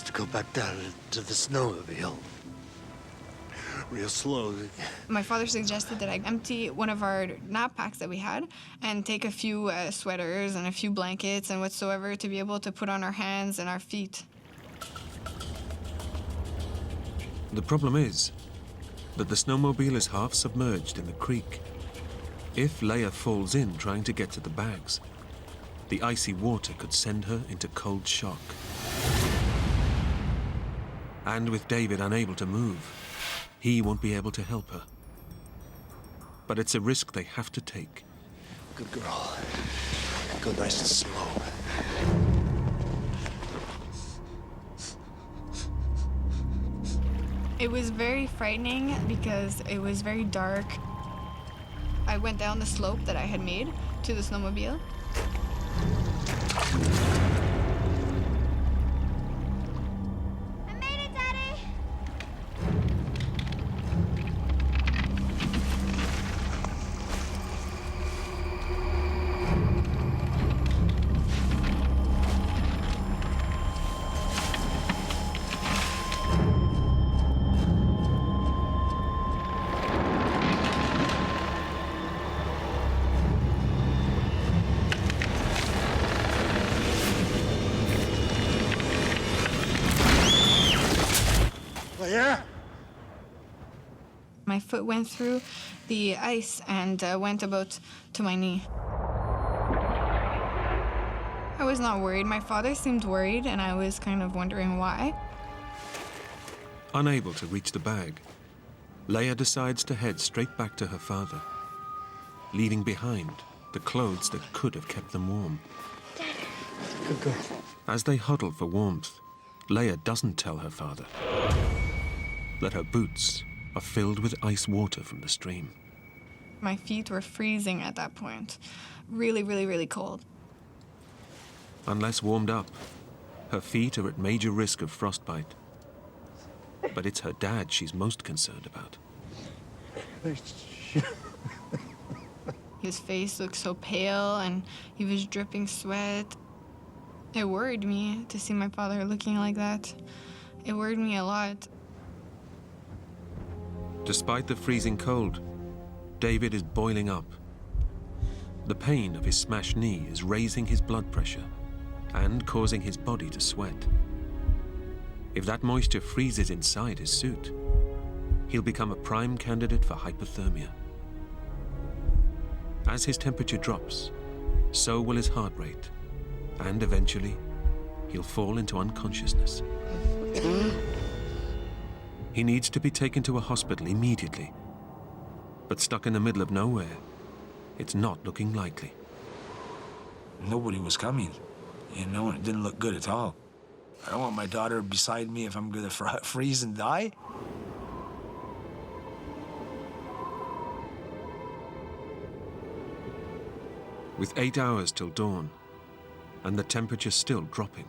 S2: to go back down to the snowmobile. Real slowly.
S5: My father suggested that I empty one of our nap packs that we had and take a few sweaters and a few blankets and whatsoever to be able to put on our hands and our feet.
S1: The problem is that the snowmobile is half submerged in the creek. If Leia falls in trying to get to the bags, the icy water could send her into cold shock. And with David unable to move, he won't be able to help her. But it's a risk they have to take.
S2: Good girl. Go nice and slow.
S5: It was very frightening because it was very dark. I went down the slope that I had made to the snowmobile.
S15: I made it, Daddy!
S2: Yeah.
S5: My foot went through the ice and went about to my knee. I was not worried. My father seemed worried, and I was kind of wondering why.
S1: Unable to reach the bag, Leia decides to head straight back to her father, leaving behind the clothes that could have kept them warm.
S2: Good girl.
S1: As they huddle for warmth, Leia doesn't tell her father that her boots are filled with ice water from the stream.
S5: My feet were freezing at that point. Really, really, really cold.
S1: Unless warmed up, her feet are at major risk of frostbite. But it's her dad she's most concerned about.
S5: His face looked so pale and he was dripping sweat. It worried me to see my father looking like that. It worried me a lot.
S1: Despite the freezing cold, David is boiling up. The pain of his smashed knee is raising his blood pressure and causing his body to sweat. If that moisture freezes inside his suit, he'll become a prime candidate for hypothermia. As his temperature drops, so will his heart rate, and eventually, he'll fall into unconsciousness. He needs to be taken to a hospital immediately, but stuck in the middle of nowhere, it's not looking likely.
S22: Nobody was coming. You know, it didn't look good at all. I don't want my daughter beside me if I'm gonna freeze and die.
S1: With 8 hours till dawn, and the temperature still dropping,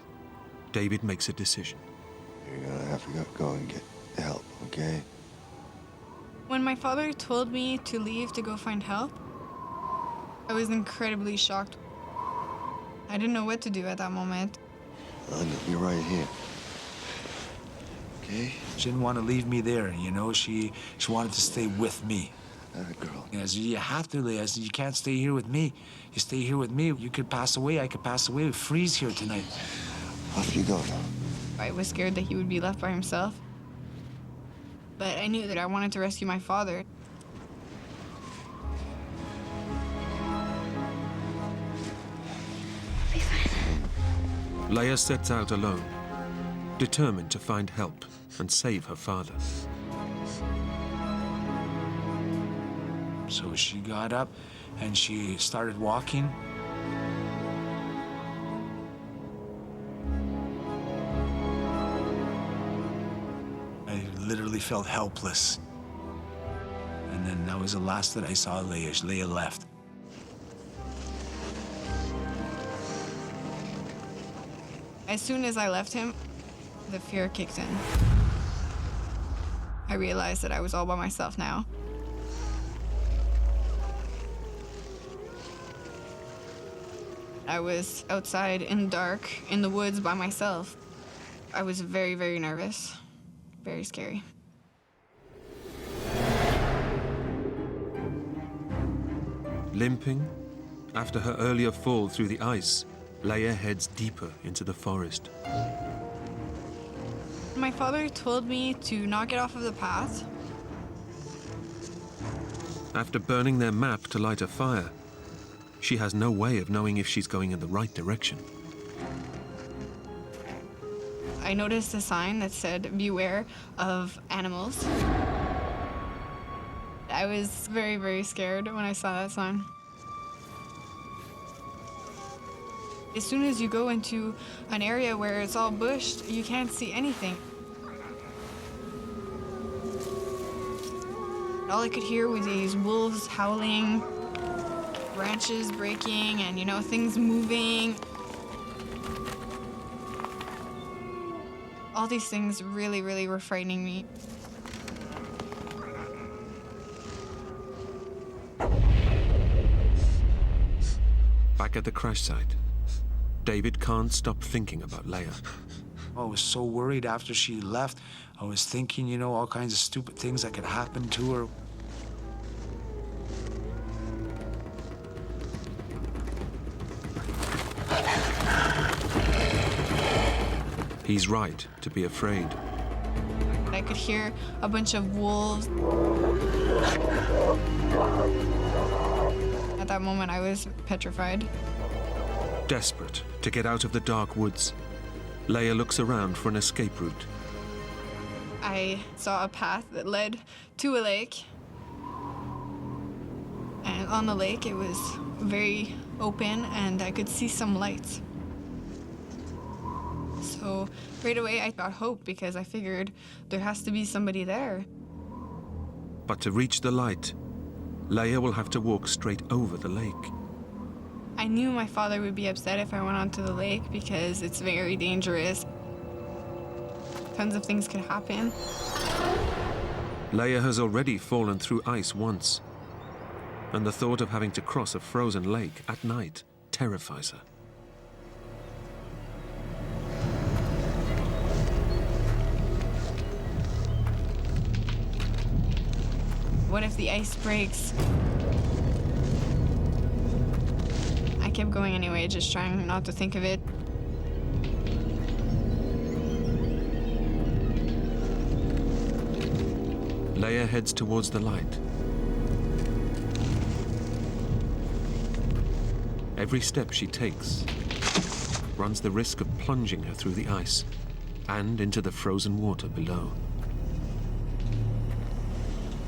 S1: David makes a decision.
S14: You're gonna have to go and get help, okay?
S5: When my father told me to leave to go find help, I was incredibly shocked. I didn't know what to do at that moment.
S14: You're right here. Okay?
S22: She didn't want to leave me there, you know? She wanted to stay with me.
S14: Girl.
S22: I said, you have to, Leah. I said, you can't stay here with me. You stay here with me, you could pass away, I could pass away. We freeze here tonight.
S14: Off you go.
S5: I was scared that he would be left by himself. But I knew that I wanted to rescue my father.
S1: Leia sets out alone, determined to find help and save her father.
S22: So she got up and she started walking. I literally felt helpless. And then that was the last that I saw Leia. Leia left.
S5: As soon as I left him, the fear kicked in. I realized that I was all by myself now. I was outside in the dark, in the woods by myself. I was very, very nervous, very scary.
S1: Limping, after her earlier fall through the ice, Leia heads deeper into the forest.
S5: My father told me to not get off of the path.
S1: After burning their map to light a fire, she has no way of knowing if she's going in the right direction.
S5: I noticed a sign that said, "Beware of animals." I was very, very scared when I saw that sign. As soon as you go into an area where it's all bushed, you can't see anything. All I could hear was these wolves howling, branches breaking, and, you know, things moving. All these things really, really were frightening me.
S1: Back at the crash site, David can't stop thinking about Leia.
S22: I was so worried after she left. I was thinking, you know, all kinds of stupid things that could happen to her.
S1: He's right to be afraid.
S5: I could hear a bunch of wolves. At that moment, I was petrified.
S1: Desperate to get out of the dark woods, Leia looks around for an escape route.
S5: I saw a path that led to a lake. And on the lake, it was very open, and I could see some lights. So right away, I got hope because I figured there has to be somebody there.
S1: But to reach the light, Leia will have to walk straight over the lake.
S5: I knew my father would be upset if I went onto the lake because it's very dangerous. Tons of things could happen.
S1: Leia has already fallen through ice once, and the thought of having to cross a frozen lake at night terrifies her.
S5: What if the ice breaks? I kept going anyway, just trying not to think of it.
S1: Leia heads towards the light. Every step she takes runs the risk of plunging her through the ice and into the frozen water below.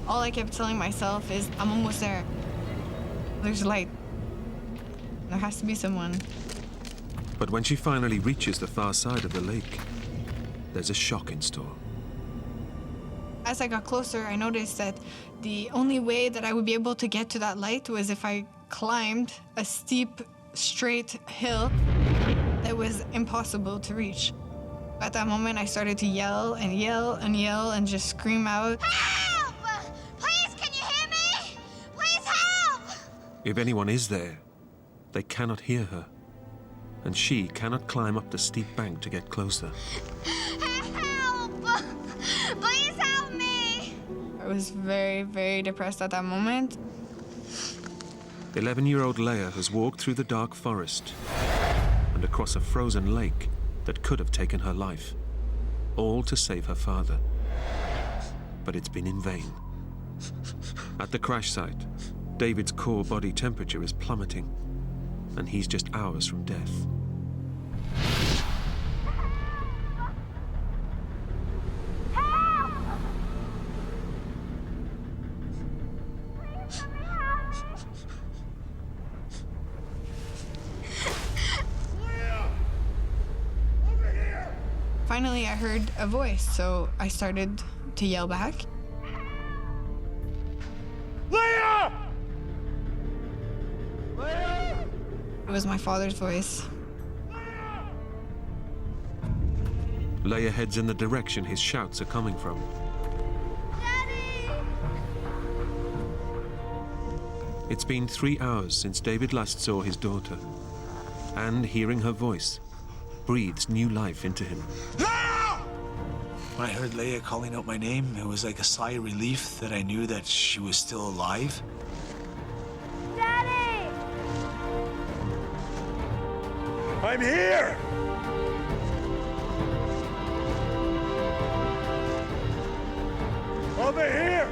S5: All I kept telling myself is, I'm almost there. There's light. There has to be someone.
S1: But when she finally reaches the far side of the lake, there's a shock in store.
S5: As I got closer, I noticed that the only way that I would be able to get to that light was if I climbed a steep, straight hill that was impossible to reach. At that moment, I started to yell and yell and yell and just scream out,
S15: Help! Please, can you hear me? Please help!
S1: If anyone is there, they cannot hear her, and she cannot climb up the steep bank to get closer.
S15: Help! Please help me!
S5: I was very, very depressed at that moment.
S1: 11-year-old Leia has walked through the dark forest and across a frozen lake that could have taken her life, all to save her father. But it's been in vain. At the crash site, David's core body temperature is plummeting, and he's just hours from death.
S5: Finally, I heard a voice, so I started to yell back.
S8: Leia! Leia!
S5: It was my father's voice.
S1: Leia heads in the direction his shouts are coming from.
S15: Daddy!
S1: It's been 3 hours since David last saw his daughter, and hearing her voice breathes new life into him.
S22: When I heard Leia calling out my name, it was like a sigh of relief that I knew that she was still alive.
S15: Daddy!
S8: I'm here! Over here!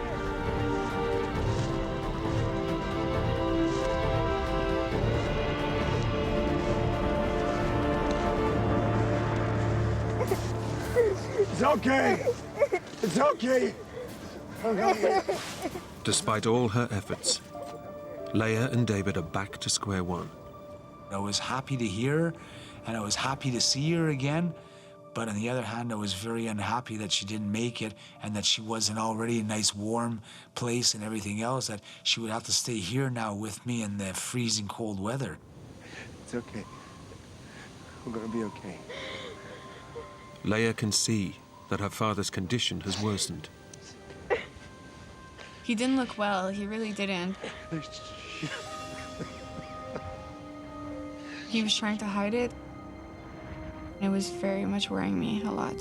S8: It's okay. It's okay.
S1: Despite all her efforts, Leia and David are back to square one.
S22: I was happy to hear her, and I was happy to see her again. But on the other hand, I was very unhappy that she didn't make it and that she wasn't already a nice warm place and everything else, that she would have to stay here now with me in the freezing cold weather.
S11: It's okay. We're gonna be okay.
S1: Leia can see that her father's condition has worsened.
S5: He didn't look well, he really didn't. He was trying to hide it. It was very much worrying me a lot.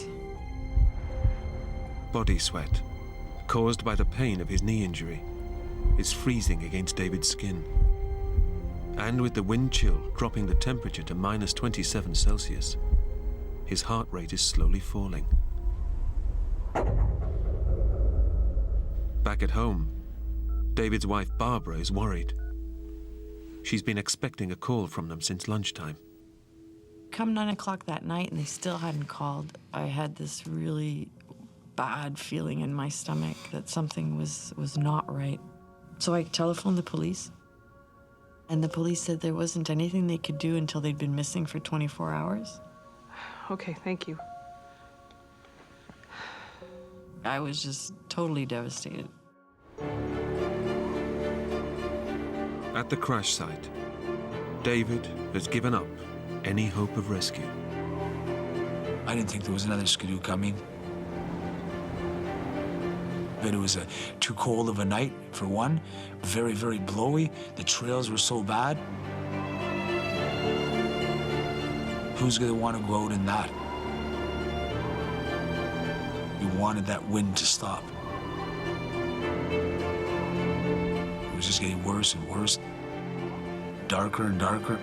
S1: Body sweat, caused by the pain of his knee injury, is freezing against David's skin. And with the wind chill dropping the temperature to minus 27 Celsius, his heart rate is slowly falling. Back at home, David's wife Barbara is worried. She's been expecting a call from them since lunchtime.
S9: Come 9 o'clock that night and they still hadn't called, I had this really bad feeling in my stomach that something was not right. So I telephoned the police, and the police said there wasn't anything they could do until they'd been missing for 24 hours.
S16: Okay, thank you.
S9: I was just totally devastated.
S1: At the crash site, David has given up any hope of rescue.
S22: I didn't think there was another skidoo coming. But it was too cold of a night, for one. Very, very blowy. The trails were so bad. Who's going to want to go out in that? You wanted that wind to stop. It was just getting worse and worse. Darker and darker.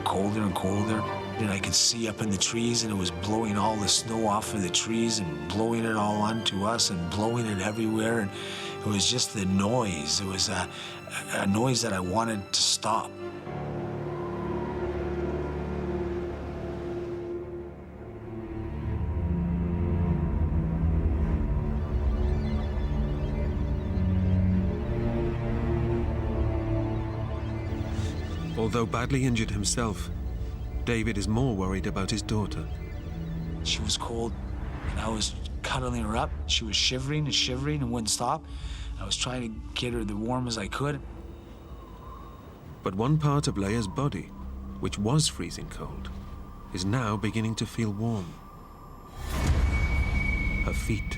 S22: Colder and colder. And I could see up in the trees, and it was blowing all the snow off of the trees and blowing it all onto us and blowing it everywhere. And it was just the noise. It was a noise that I wanted to stop.
S1: Although badly injured himself, David is more worried about his daughter.
S22: She was cold, and I was cuddling her up. She was shivering and shivering and wouldn't stop. I was trying to get her the warm as I could.
S1: But one part of Leia's body, which was freezing cold, is now beginning to feel warm. Her feet.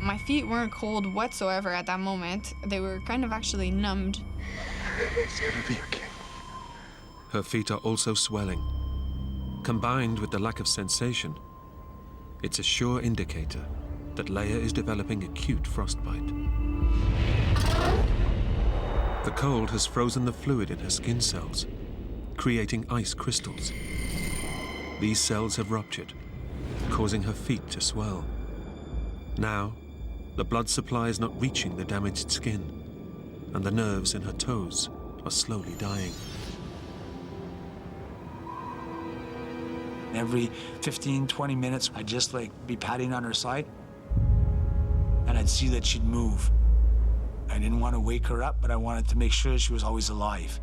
S5: My feet weren't cold whatsoever at that moment. They were kind of actually numbed.
S11: It's gonna be okay.
S1: Her feet are also swelling. Combined with the lack of sensation, it's a sure indicator that Leia is developing acute frostbite. The cold has frozen the fluid in her skin cells, creating ice crystals. These cells have ruptured, causing her feet to swell. Now, the blood supply is not reaching the damaged skin, and the nerves in her toes are slowly dying.
S22: Every 15, 20 minutes, I'd just be patting on her side, and I'd see that she'd move. I didn't want to wake her up, but I wanted to make sure she was always alive.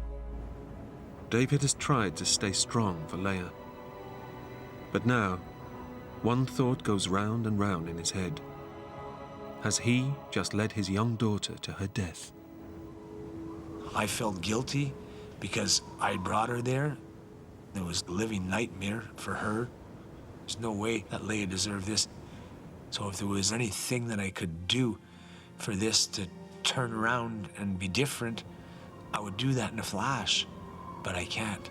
S1: David has tried to stay strong for Leia. But now, one thought goes round and round in his head. Has he just led his young daughter to her death?
S22: I felt guilty because I brought her there. It was a living nightmare for her. There's no way that Leia deserved this. So if there was anything that I could do for this to turn around and be different, I would do that in a flash. But I can't.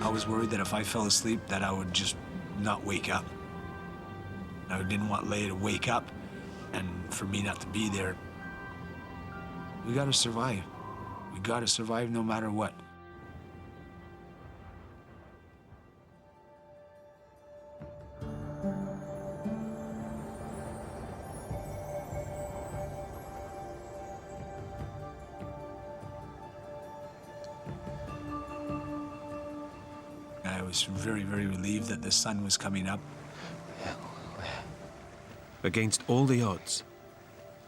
S22: I was worried that if I fell asleep, that I would just not wake up. I didn't want Leia to wake up and for me not to be there. We gotta survive. We gotta survive no matter what. I was very, very relieved that the sun was coming up.
S1: Against all the odds,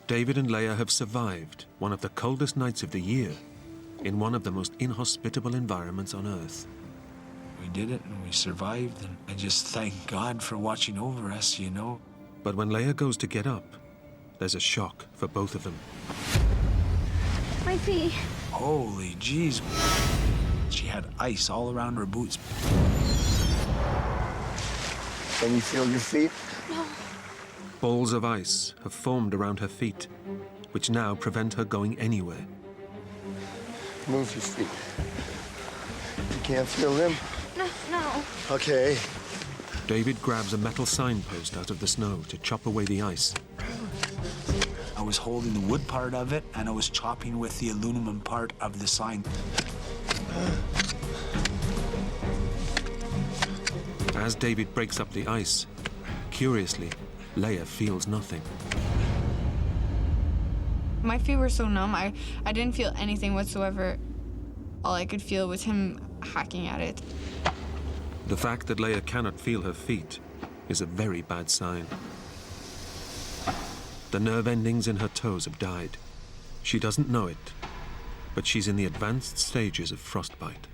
S1: David and Leia have survived one of the coldest nights of the year in one of the most inhospitable environments on Earth.
S22: We did it and we survived, and I just thank God for watching over us, you know.
S1: But when Leia goes to get up, there's a shock for both of them.
S15: My feet.
S22: Holy jeez. She had ice all around her boots.
S11: Can you feel your feet?
S15: No.
S1: Balls of ice have formed around her feet, which now prevent her going anywhere.
S11: Move your feet. You can't feel them?
S15: No.
S11: Okay.
S1: David grabs a metal signpost out of the snow to chop away the ice.
S22: I was holding the wood part of it, and I was chopping with the aluminum part of the sign.
S1: As David breaks up the ice, curiously, Leia feels nothing.
S5: My feet were so numb, I didn't feel anything whatsoever. All I could feel was him hacking at it.
S1: The fact that Leia cannot feel her feet is a very bad sign. The nerve endings in her toes have died. She doesn't know it, but she's in the advanced stages of frostbite.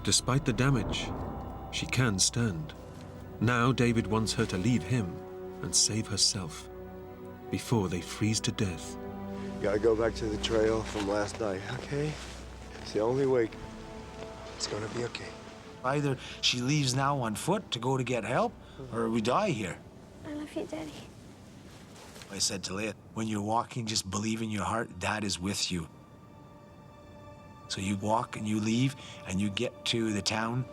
S1: Despite the damage, she can stand. Now David wants her to leave him and save herself before they freeze to death.
S11: Gotta go back to the trail from last night, okay? It's the only way. It's gonna be okay.
S22: Either she leaves now on foot to go to get help, or we die here.
S15: I love you, Daddy.
S22: I said to Leia, when you're walking, just believe in your heart, Dad is with you. So you walk and you leave and you get to the town,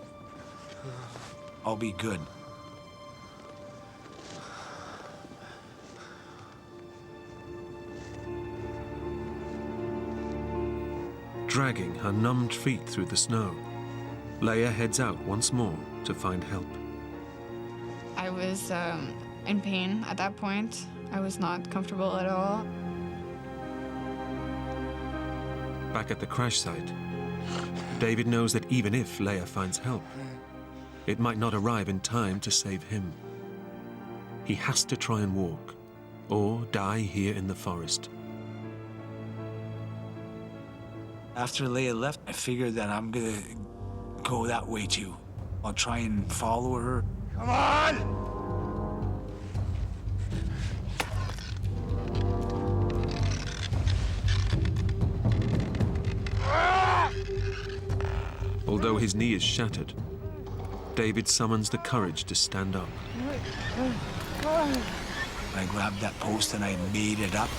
S22: I'll be good.
S1: Dragging her numbed feet through the snow, Leia heads out once more to find help.
S5: I was in pain at that point. I was not comfortable at all.
S1: Back at the crash site, David knows that even if Leia finds help, it might not arrive in time to save him. He has to try and walk, or die here in the forest.
S22: After Leia left, I figured that I'm gonna go that way too. I'll try and follow her.
S8: Come on!
S1: Although his knee is shattered, David summons the courage to stand up.
S22: I grabbed that post and I made it up.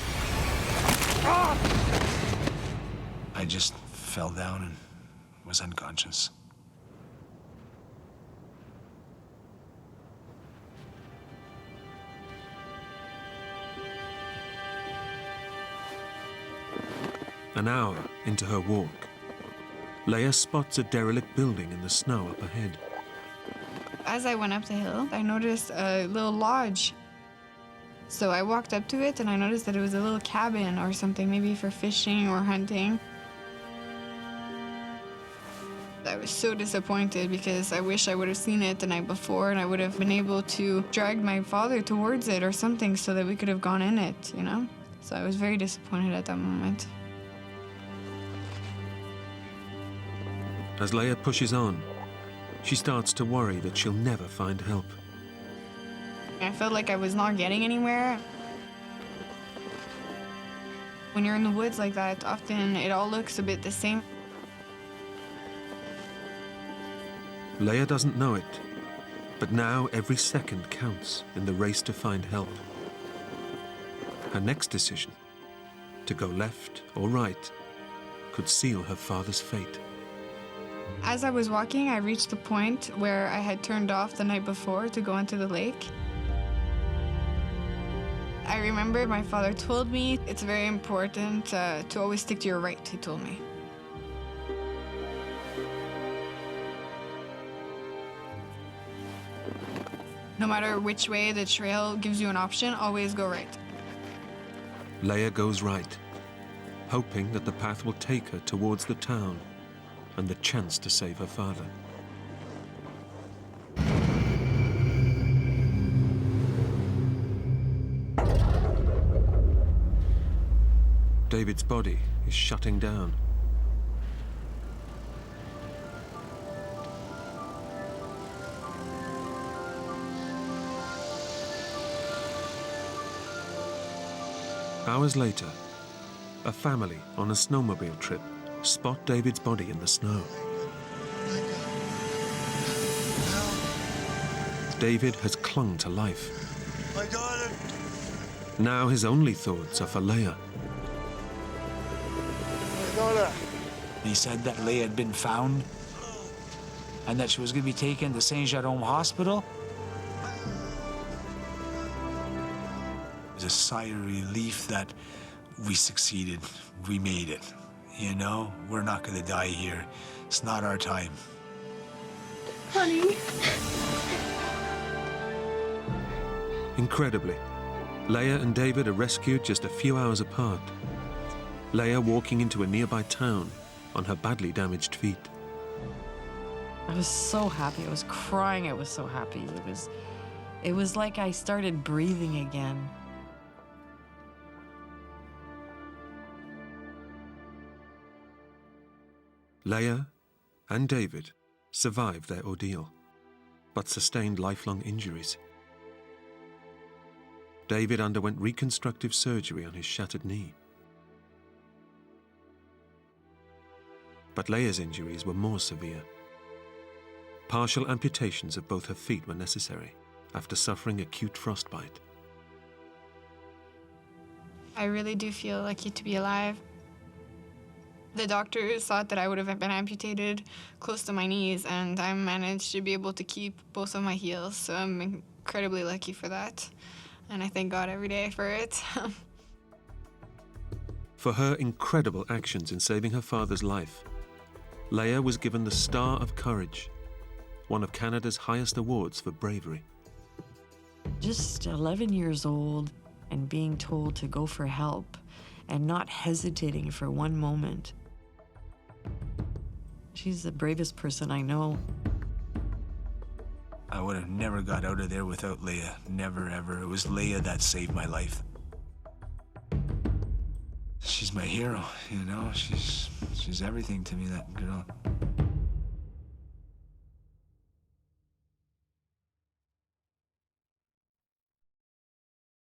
S22: I just fell down and was unconscious.
S1: An hour into her walk, Leia spots a derelict building in the snow up ahead.
S5: As I went up the hill, I noticed a little lodge. So I walked up to it and I noticed that it was a little cabin or something, maybe for fishing or hunting. I was so disappointed because I wish I would have seen it the night before and I would have been able to drag my father towards it or something so that we could have gone in it, you know? So I was very disappointed at that moment.
S1: As Leia pushes on, she starts to worry that she'll never find help.
S5: I felt like I was not getting anywhere. When you're in the woods like that, often it all looks a bit the same.
S1: Leia doesn't know it, but now every second counts in the race to find help. Her next decision, to go left or right, could seal her father's fate.
S5: As I was walking, I reached the point where I had turned off the night before to go into the lake. I remember my father told me it's very important to always stick to your right, he told me. No matter which way the trail gives you an option, always go right.
S1: Leia goes right, hoping that the path will take her towards the town and the chance to save her father. David's body is shutting down. Hours later, a family on a snowmobile trip spot David's body in the snow. David has clung to life.
S8: My daughter!
S1: Now his only thoughts are for Leia.
S8: My daughter!
S22: He said that Leia had been found and that she was going to be taken to Saint Jerome Hospital. It was a sigh of relief that we succeeded. We made it. You know, we're not going to die here. It's not our time.
S15: Honey.
S1: Incredibly, Leia and David are rescued just a few hours apart. Leia walking into a nearby town on her badly damaged feet.
S9: I was so happy. I was crying. I was so happy. It was like I started breathing again.
S1: Leia and David survived their ordeal, but sustained lifelong injuries. David underwent reconstructive surgery on his shattered knee. But Leia's injuries were more severe. Partial amputations of both her feet were necessary after suffering acute frostbite.
S5: I really do feel lucky to be alive. The doctors thought that I would have been amputated close to my knees, and I managed to be able to keep both of my heels, so I'm incredibly lucky for that. And I thank God every day for it.
S1: For her incredible actions in saving her father's life, Leia was given the Star of Courage, one of Canada's highest awards for bravery.
S9: Just 11 years old and being told to go for help and not hesitating for one moment. She's the bravest person I know.
S22: I would have never got out of there without Leia. Never, ever. It was Leia that saved my life. She's my hero, you know? She's everything to me, that girl.